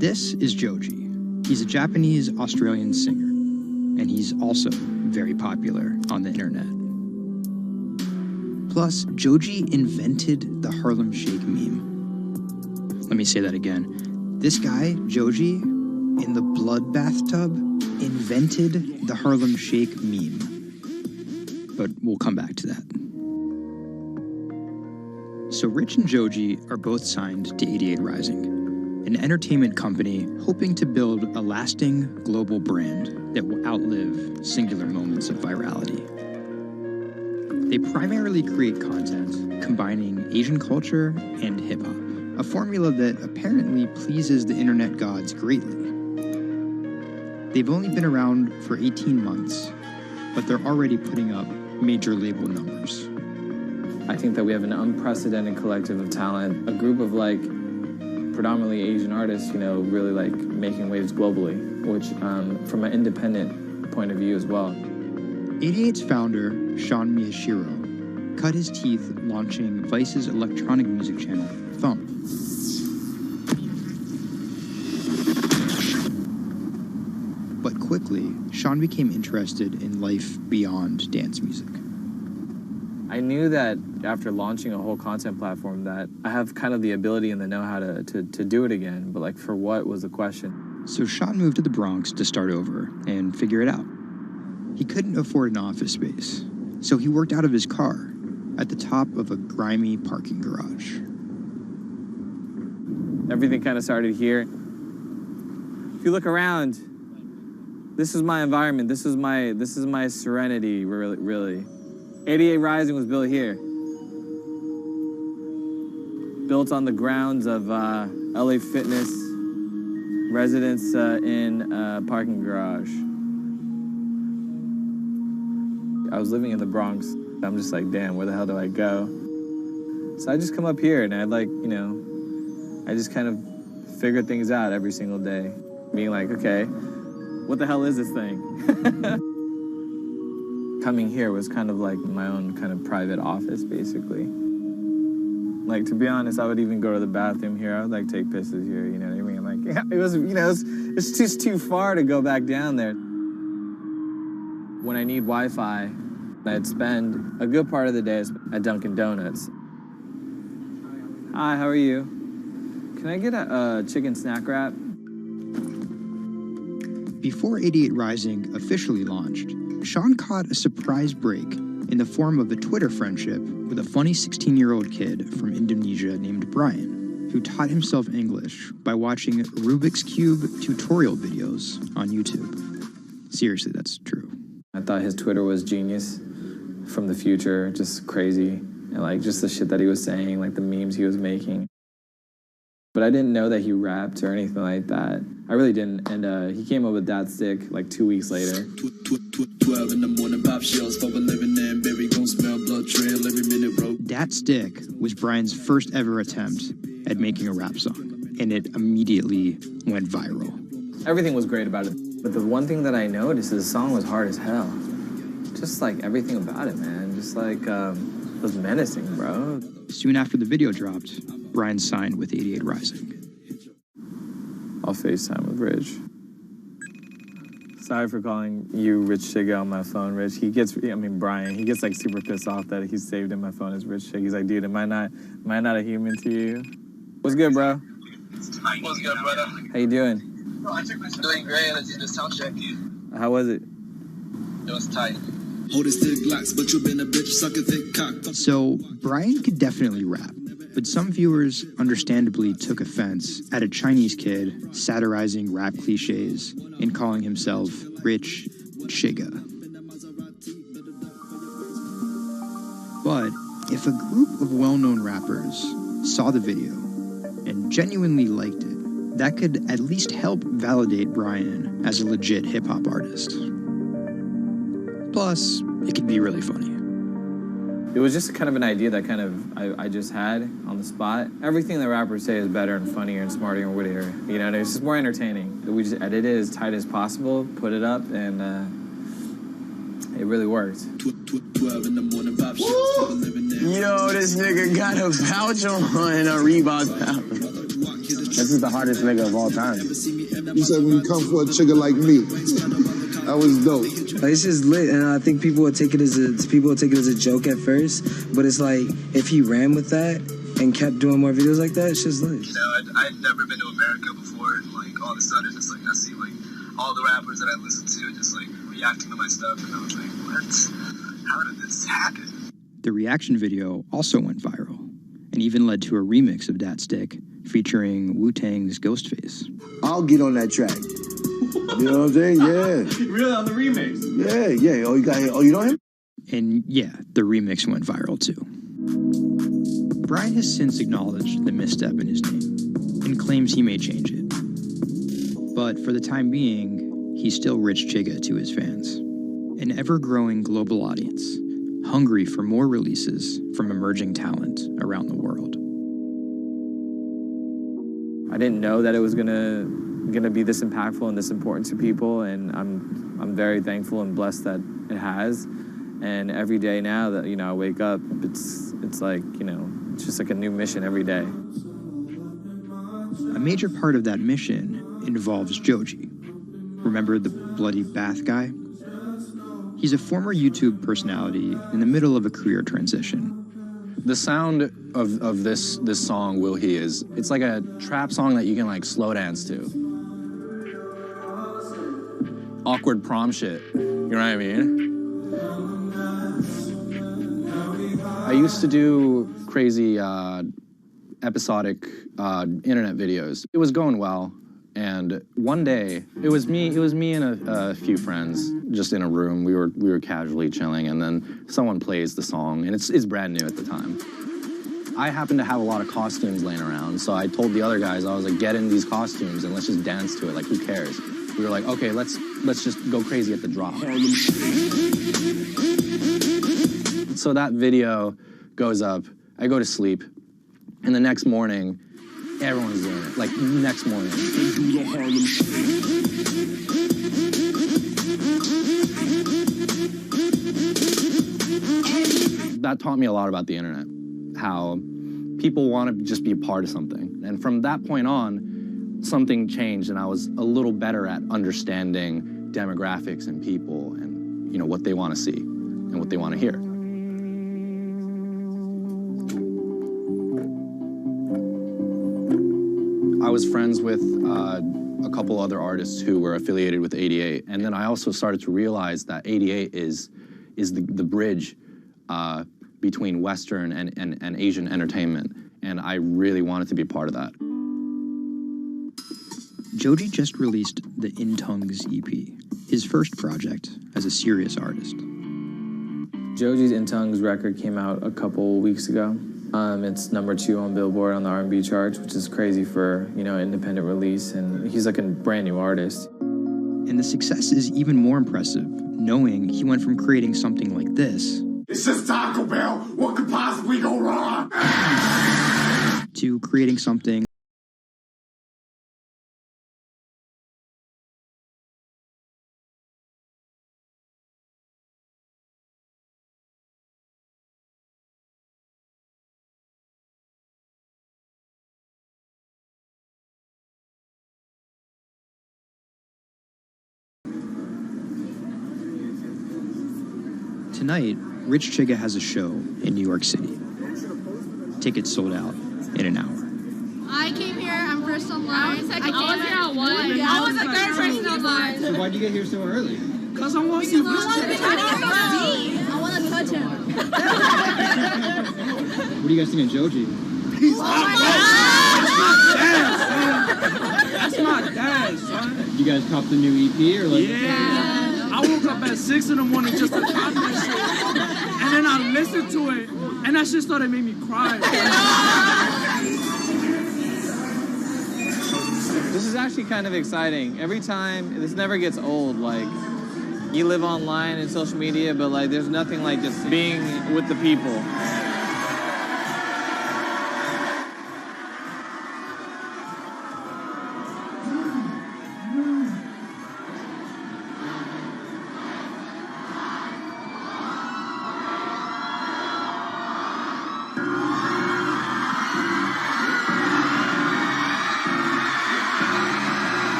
This is Joji. He's a Japanese-Australian singer, and he's also very popular on the internet. Plus, Joji invented the Harlem Shake meme. Let me say that again. This guy, Joji, in the blood bathtub, invented the Harlem Shake meme. But we'll come back to that. So Rich and Joji are both signed to 88 Rising, an entertainment company hoping to build a lasting global brand that will outlive singular moments of virality. They primarily create content combining Asian culture and hip-hop, a formula that apparently pleases the internet gods greatly. They've only been around for 18 months, but they're already putting up major label numbers.
I think that we have an unprecedented collective of talent, a group of predominantly Asian artists, really making waves globally, which from an independent point of view as well.
88's founder, Sean Miyashiro, cut his teeth launching Vice's electronic music channel, Thump. But quickly, Sean became interested in life beyond dance music.
I knew that after launching a whole content platform that I have kind of the ability and the know-how to do it again, but for what was the question.
So Sean moved to the Bronx to start over and figure it out. He couldn't afford an office space, so he worked out of his car at the top of a grimy parking garage.
Everything kind of started here. If you look around, this is my environment. This is my serenity, really. 88 Rising was built here. Built on the grounds of LA Fitness residence in a parking garage. I was living in the Bronx. I'm just damn, where the hell do I go? So I just come up here and I just kind of figure things out every single day. Being okay, what the hell is this thing? Coming here was kind of my own kind of private office, basically. To be honest, I would even go to the bathroom here. I would take pisses here, you know what I mean? It was, it's just too far to go back down there. When I need Wi-Fi, I'd spend a good part of the day at Dunkin' Donuts. Hi, how are you? Can I get a chicken snack wrap?
Before 88 Rising officially launched, Sean caught a surprise break in the form of a Twitter friendship with a funny 16-year-old kid from Indonesia named Brian, who taught himself English by watching Rubik's Cube tutorial videos on YouTube. Seriously, that's true.
I thought his Twitter was genius, from the future, just crazy. And just the shit that he was saying, the memes he was making. But I didn't know that he rapped or anything like that. I really didn't. And he came up with that stick 2 weeks later.
12 in the morning, pop shells for a living and baby gon' smell blood trail every minute, bro.
Dat Stick was Brian's first ever attempt at making a rap song, and it immediately went viral.
Everything was great about it, but the one thing that I noticed is the song was hard as hell. Just everything about it, man. Just it was menacing, bro.
Soon after the video dropped, Brian signed with 88 Rising.
I'll FaceTime with Rich. Sorry for calling you Rich Chiga on my phone, Rich. Brian, he gets super pissed off that he's saved in my phone as Rich Chiga. He's like, dude, am I not a human to you? What's good, bro?
What's good, brother?
How you doing?
Doing great. I did the sound check.
How was it?
It was tight. Hold it still blocks, but you been a bitch, suck a thick cock.
So, Brian could definitely rap, but some viewers understandably took offense at a Chinese kid satirizing rap cliches and calling himself Rich Chiga. But if a group of well-known rappers saw the video and genuinely liked it, that could at least help validate Brian as a legit hip-hop artist. Plus, it could be really funny.
It was just kind of an idea that I just had on the spot. Everything that rappers say is better and funnier and smarter and wittier. And it's just more entertaining. We just edit it as tight as possible, put it up, and it really worked.
12 in the morning, pop shit.
Yo, this nigga got a pouch on and a Reebok pouch. This is the hardest nigga of all time.
You said when you come for a chigga like me, that was dope.
It's just lit, and I think people will take it as a joke at first, but it's like if he ran with that and kept doing more videos like that, it's just lit.
You know, I'd never been to America before, and like all of a sudden, it's like I see like all the rappers that I listen to just like reacting to my stuff, and I was like, what? How did this happen?
The reaction video also went viral, and even led to a remix of Dat Stick featuring Wu-Tang's Ghostface.
I'll get on that track. You know what I'm saying? Yeah.
Really, on the remix?
Yeah. Oh, you know him?
And yeah, the remix went viral too. Brian has since acknowledged the misstep in his name and claims he may change it. But for the time being, he's still Rich Chigga to his fans. An ever-growing global audience, hungry for more releases from emerging talent around the world.
I didn't know that it was gonna be this impactful and this important to people, and I'm very thankful and blessed that it has. And every day now that I wake up, it's like it's just like a new mission every day.
A major part of that mission involves Joji. Remember the bloody bath guy? He's a former YouTube personality in the middle of a career transition.
The sound of this song, Will He, it's like a trap song that you can like slow dance to. Awkward prom shit, you know what I mean? I used to do crazy episodic internet videos. It was going well, and one day it was me and a few friends just in a room. We were casually chilling, and then someone plays the song, and it's brand new at the time. I happened to have a lot of costumes laying around, so I told the other guys, I was like, get in these costumes and let's just dance to it. Like, who cares? We were like, okay, let's just go crazy at the drop. So that video goes up. I go to sleep, and the next morning, everyone's doing it. Like, next morning. That taught me a lot about the internet, how people want to just be a part of something. And from that point on, something changed, and I was a little better at understanding demographics and people and, what they want to see and what they want to hear. I was friends with a couple other artists who were affiliated with 88, and then I also started to realize that 88 is the bridge between Western and Asian entertainment, and I really wanted to be a part of that.
Joji just released the In Tongues EP, his first project as a serious artist.
Joji's In Tongues record came out a couple weeks ago. It's #2 on Billboard on the R&B charts, which is crazy for, independent release, and he's like a brand new artist.
And the success is even more impressive, knowing he went from creating something like this,
It's just Taco Bell. What could possibly go wrong?
to creating something Tonight, Rich Chigga has a show in New York City. Tickets sold out in an hour.
I came here, I'm first online. I was here at 1. I was the third person online.
So why'd you get here so early?
Because I want to see Rich Chigga. I want to touch him.
What do you guys think of Joji?
He's
That's my dad, son.
You guys copped the new EP or like?
Yeah. I woke up at 6 in the morning just to cop this shit. And then I listened to it, and that shit started making me cry.
This is actually kind of exciting. Every time, this never gets old. Like, you live online and social media, but like, there's nothing like just being with the people.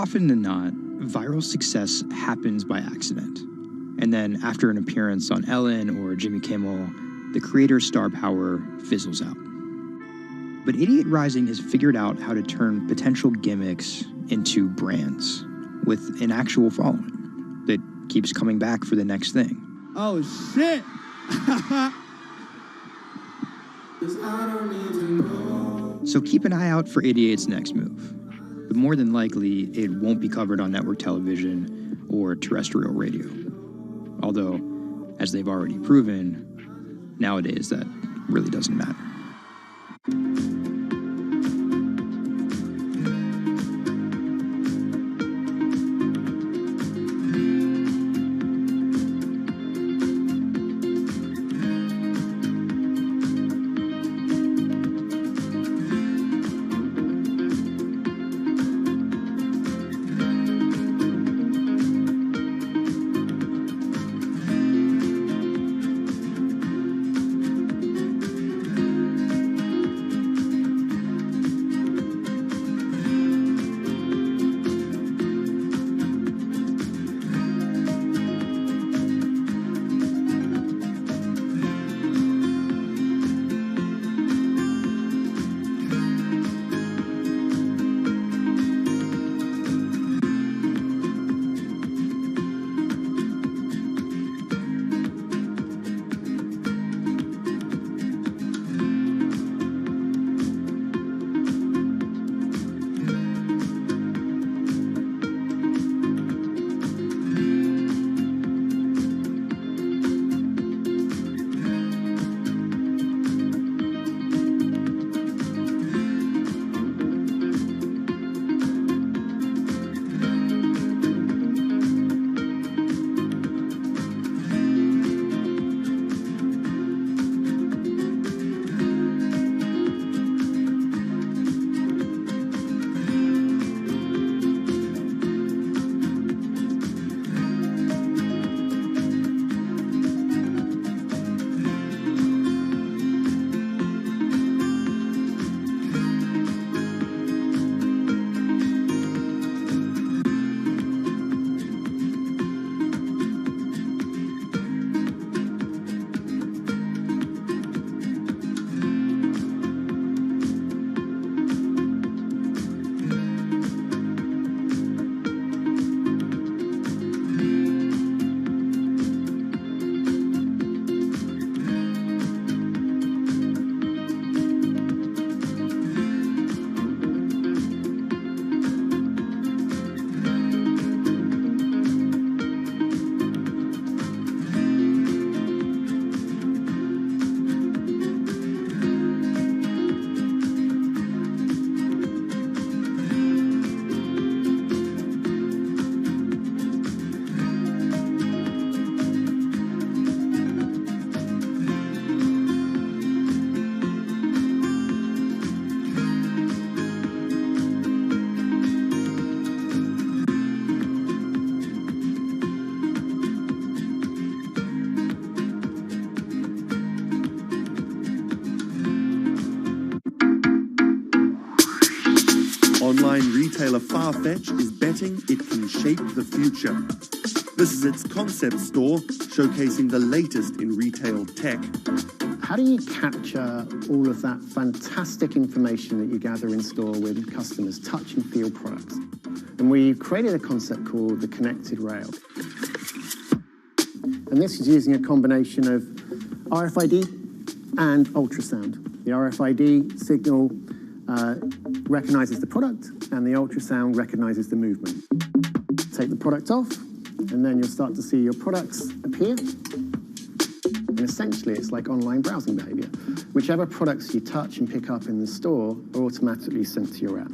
often than not, viral success happens by accident. And then after an appearance on Ellen or Jimmy Kimmel, the creator's star power fizzles out. But Idiot Rising has figured out how to turn potential gimmicks into brands with an actual following that keeps coming back for the next thing.
Oh, shit!
So keep an eye out for Idiot's next move. But more than likely, it won't be covered on network television or terrestrial radio. Although, as they've already proven, nowadays that really doesn't matter.
Online retailer Farfetch is betting it can shape the future. This is its concept store, showcasing the latest in retail tech.
How do you capture all of that fantastic information that you gather in store with customers, touch and feel products? And we created a concept called the connected rail. And this is using a combination of RFID and ultrasound. The RFID signal recognizes the product, and the ultrasound recognizes the movement. Take the product off, and then you'll start to see your products appear. And essentially, it's like online browsing behavior. Whichever products you touch and pick up in the store are automatically sent to your app.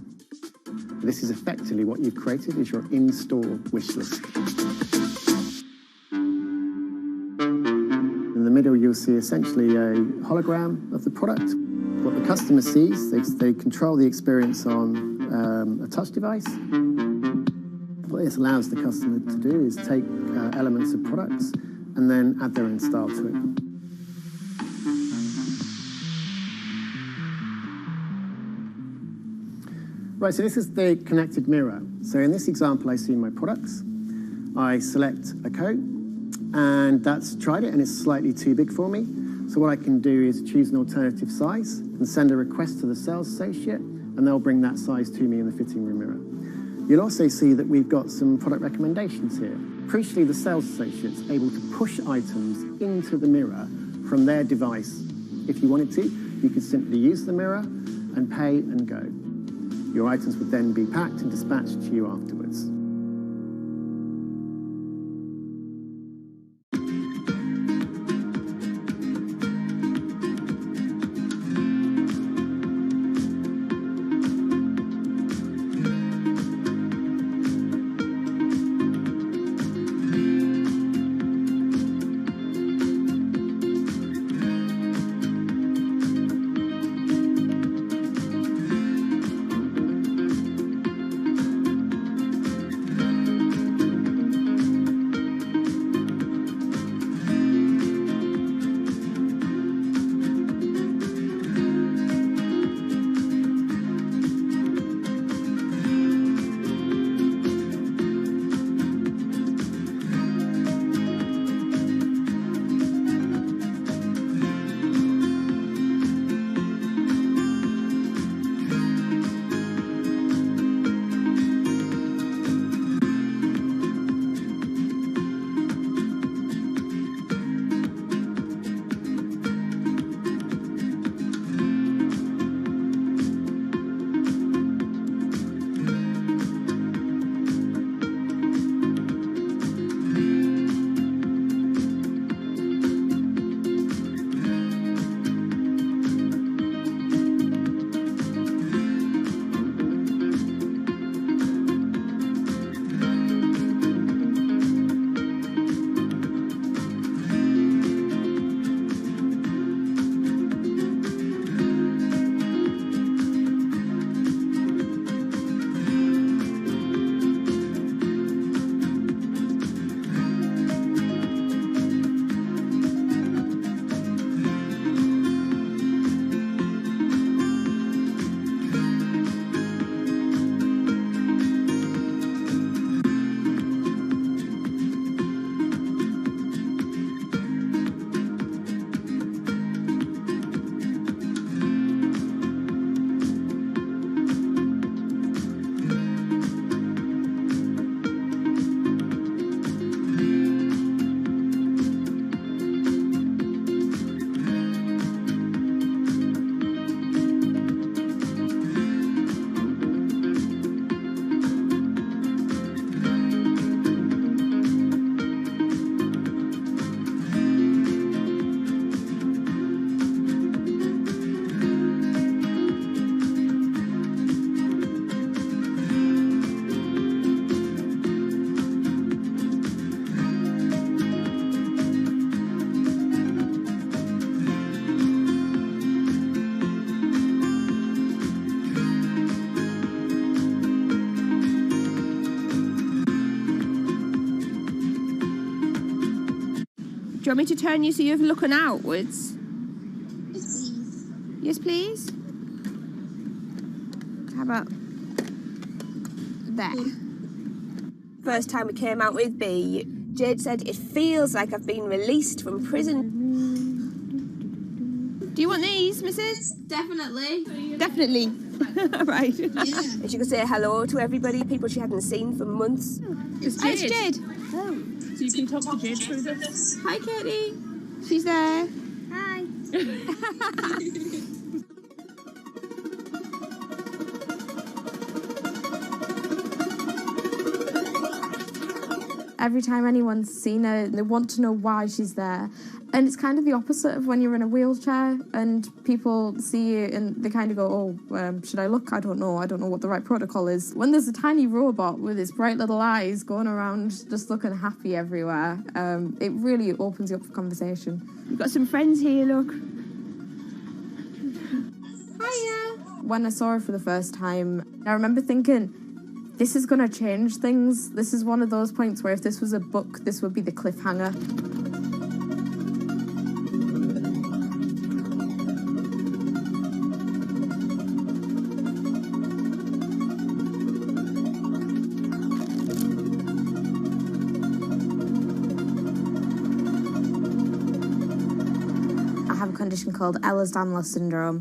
This is effectively what you've created is your in-store wish list. In the middle, you'll see essentially a hologram of the product. What the customer sees, they control the experience on a touch device. What this allows the customer to do is take elements of products and then add their own style to it. Right, so this is the connected mirror. So in this example, I see my products. I select a coat, and that's tried it, and it's slightly too big for me. So what I can do is choose an alternative size and send a request to the sales associate, and they'll bring that size to me in the fitting room mirror. You'll also see that we've got some product recommendations here. Crucially, the sales associate's able to push items into the mirror from their device. If you wanted to, you could simply use the mirror and pay and go. Your items would then be packed and dispatched to you afterwards.
Do you want me to turn you so you're looking outwards? Yes, please. How about there? First time we came out with B, Jade said, "It feels like I've been released from prison." Do you want these, Mrs.?
Definitely.
Definitely. Right.
Yeah.
And she could say hello to everybody, people she hadn't seen for months.
It's
It's
Jade.
Jade.
Oh. So you can talk to Jade through this.
Hi, Katie. She's there.
Hi.
Every time anyone's seen her, they want to know why she's there. And it's kind of the opposite of when you're in a wheelchair and people see you and they kind of go, oh, should I look? I don't know what the right protocol is. When there's a tiny robot with its bright little eyes going around just looking happy everywhere, it really opens you up for conversation.
You've got some friends here, look. Hiya.
When I saw her for the first time, I remember thinking, this is going to change things. This is one of those points where if this was a book, this would be the cliffhanger. condition called Ehlers-Danlos syndrome,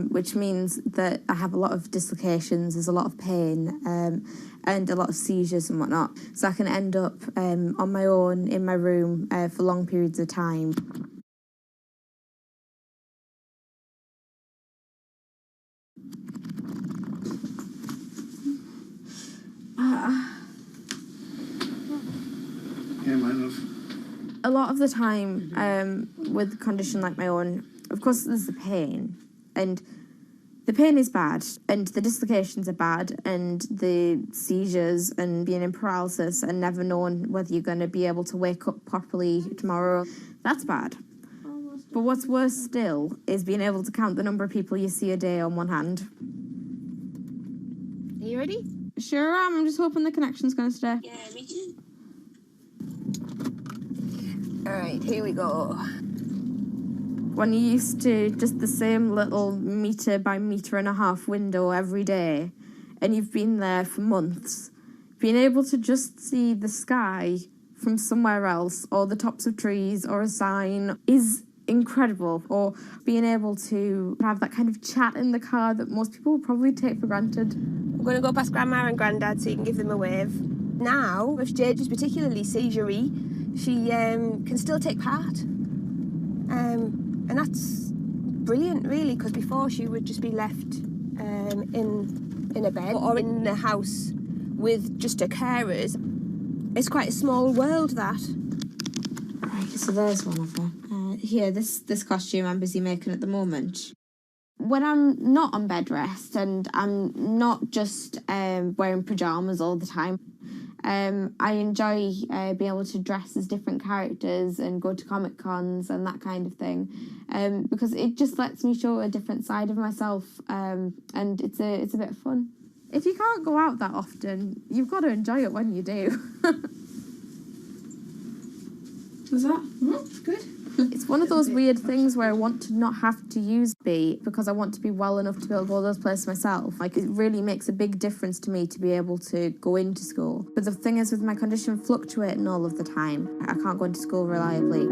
which means that I have a lot of dislocations, there's a lot of pain, and a lot of seizures and whatnot. So I can end up on my own in my room for long periods of time.
Yeah, my love.
A lot of the time, with a condition like my own, of course there's the pain, and the pain is bad, and the dislocations are bad, and the seizures and being in paralysis and never knowing whether you're going to be able to wake up properly tomorrow, that's bad. But what's worse still is being able to count the number of people you see a day on one hand.
Are you ready?
Sure am, I'm just hoping the connection's going to stay.
Yeah, me too. Alright, here we go.
When you're used to just the same little metre by metre and a half window every day, and you've been there for months, being able to just see the sky from somewhere else, or the tops of trees, or a sign, is incredible. Or being able to have that kind of chat in the car that most people would probably take for granted.
I'm going to go past Grandma and Grandad so you can give them a wave. Now, if Jade is particularly seizure-y, she can still take part. And that's brilliant, really, because before she would just be left in a bed or in a house with just her carers. It's quite a small world, that.
Right, so there's one of them. Here, this costume I'm busy making at the moment. When I'm not on bed rest and I'm not just wearing pyjamas all the time, I enjoy being able to dress as different characters and go to Comic Cons and that kind of thing, because it just lets me show a different side of myself, and it's a bit of fun. If you can't go out that often, you've got to enjoy it when you do.
Was that? Good.
It's one of those weird things where I want to not have to use B because I want to be well enough to be able to go to those places myself. Like, it really makes a big difference to me to be able to go into school. But the thing is, with my condition fluctuating all of the time, I can't go into school reliably.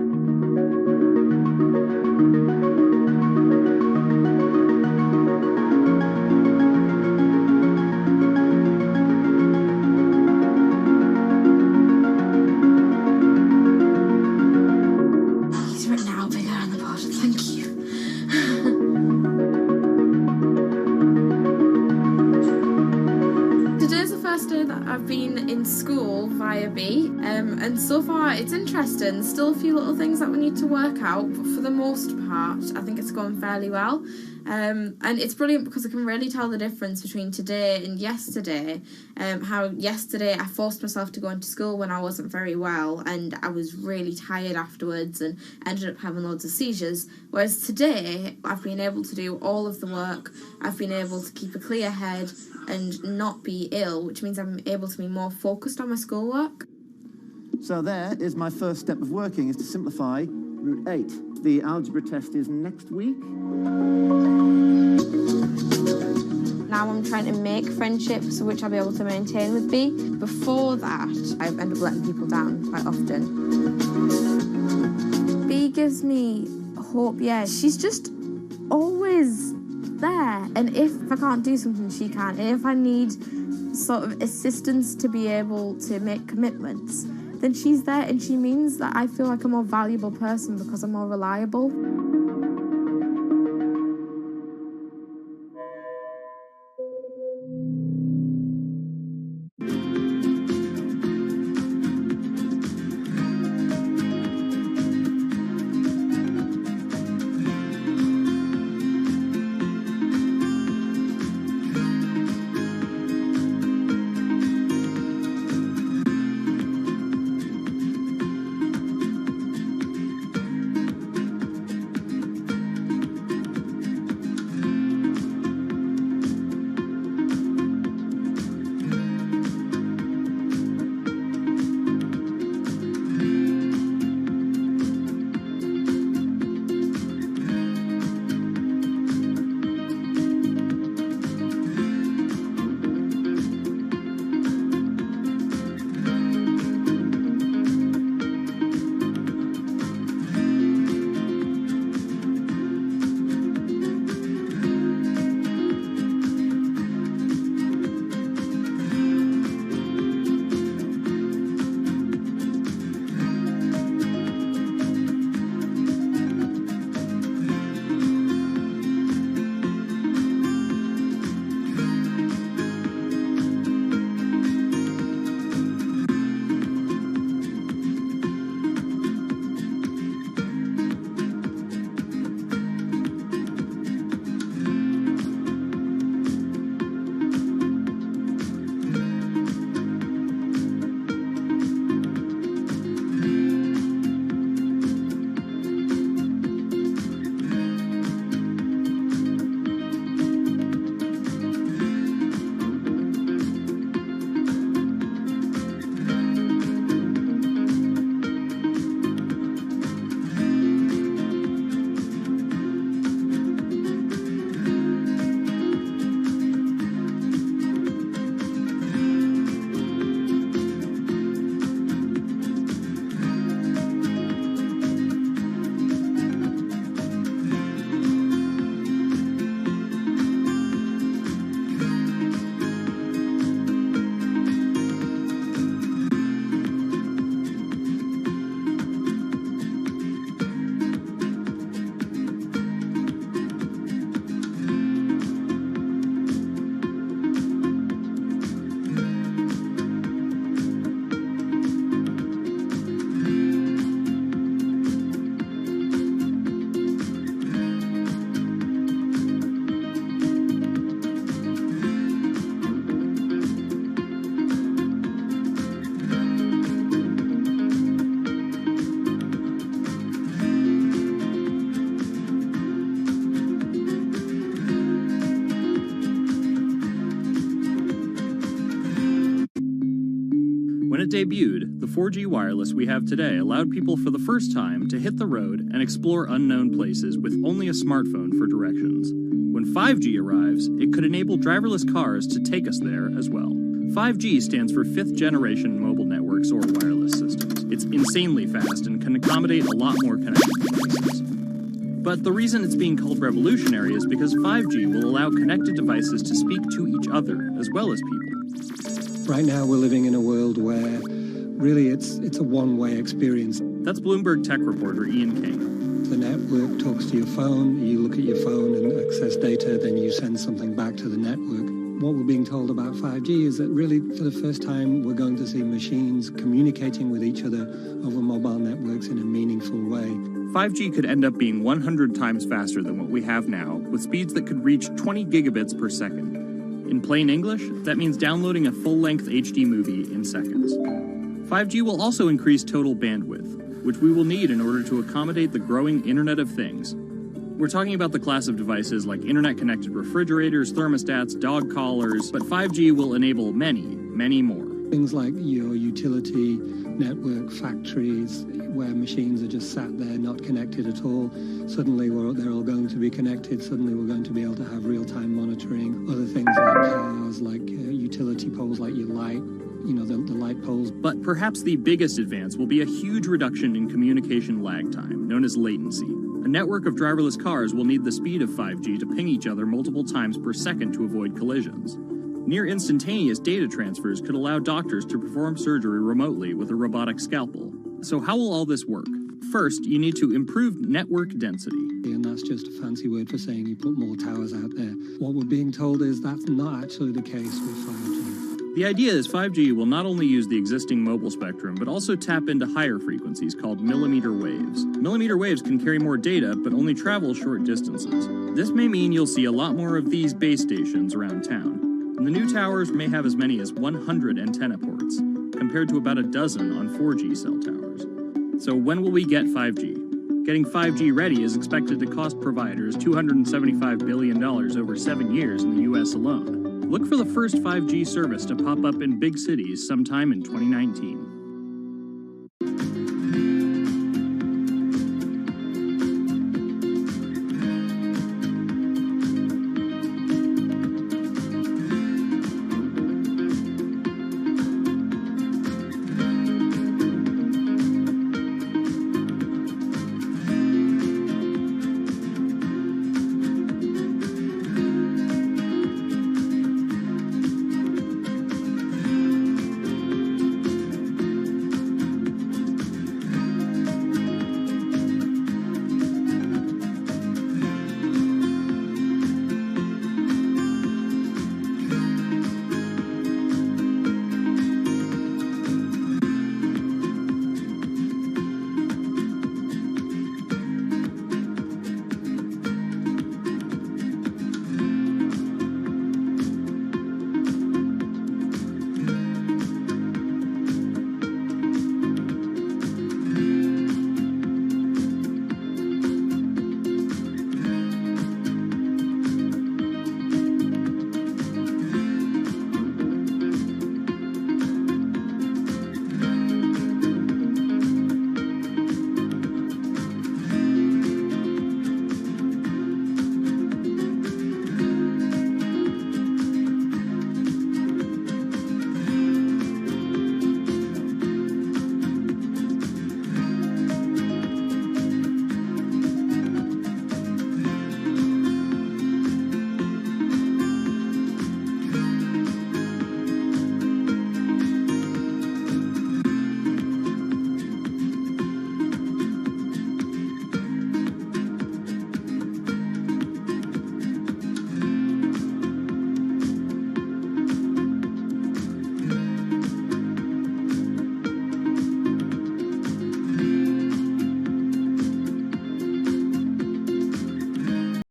I've been in school via B, and so far it's interesting. Still a few little things that we need to work out, but for the most part I think it's going fairly well, and it's brilliant because I can really tell the difference between today and yesterday. How yesterday I forced myself to go into school when I wasn't very well, and I was really tired afterwards and ended up having loads of seizures, whereas today I've been able to do all of the work. I've been able to keep a clear head and not be ill, which means I'm able to be more focused on my schoolwork.
So there is my first step of working, is to simplify root 8. The algebra test is next week.
Now I'm trying to make friendships which I'll be able to maintain with B. Before that, I end up letting people down quite often. B gives me hope, yeah. She's just always there, and if I can't do something, she can. And if I need sort of assistance to be able to make commitments, then she's there, and she means that I feel like a more valuable person because I'm more reliable.
When it debuted, the 4G wireless we have today allowed people for the first time to hit the road and explore unknown places with only a smartphone for directions. When 5G arrives, it could enable driverless cars to take us there as well. 5G stands for 5th generation mobile networks or wireless systems. It's insanely fast and can accommodate a lot more connected devices. But the reason it's being called revolutionary is because 5G will allow connected devices to speak to each other as well as people.
Right now we're living in a world where really it's a one-way experience.
That's Bloomberg tech reporter Ian King.
The network talks to your phone, you look at your phone and access data, then you send something back to the network. What we're being told about 5G is that really for the first time we're going to see machines communicating with each other over mobile networks in a meaningful way.
5G could end up being 100 times faster than what we have now, with speeds that could reach 20 gigabits per second. In plain English, that means downloading a full-length HD movie in seconds. 5G will also increase total bandwidth, which we will need in order to accommodate the growing Internet of Things. We're talking about the class of devices like internet-connected refrigerators, thermostats, dog collars, but 5G will enable many, many more.
Things like your utility network, factories, where machines are just sat there not connected at all. Suddenly they're all going to be connected. Suddenly we're going to be able to have real-time monitoring. Other things like cars, like utility poles, like your light, the light poles.
But perhaps the biggest advance will be a huge reduction in communication lag time, known as latency. A network of driverless cars will need the speed of 5G to ping each other multiple times per second to avoid collisions. Near instantaneous data transfers could allow doctors to perform surgery remotely with a robotic scalpel. So how will all this work? First, you need to improve network density.
And that's just a fancy word for saying you put more towers out there. What we're being told is that's not actually the case with 5G.
The idea is 5G will not only use the existing mobile spectrum, but also tap into higher frequencies called millimeter waves. Millimeter waves can carry more data, but only travel short distances. This may mean you'll see a lot more of these base stations around town. And the new towers may have as many as 100 antenna ports, compared to about a dozen on 4G cell towers. So when will we get 5G? Getting 5G ready is expected to cost providers $275 billion over 7 years in the US alone. Look for the first 5G service to pop up in big cities sometime in 2019.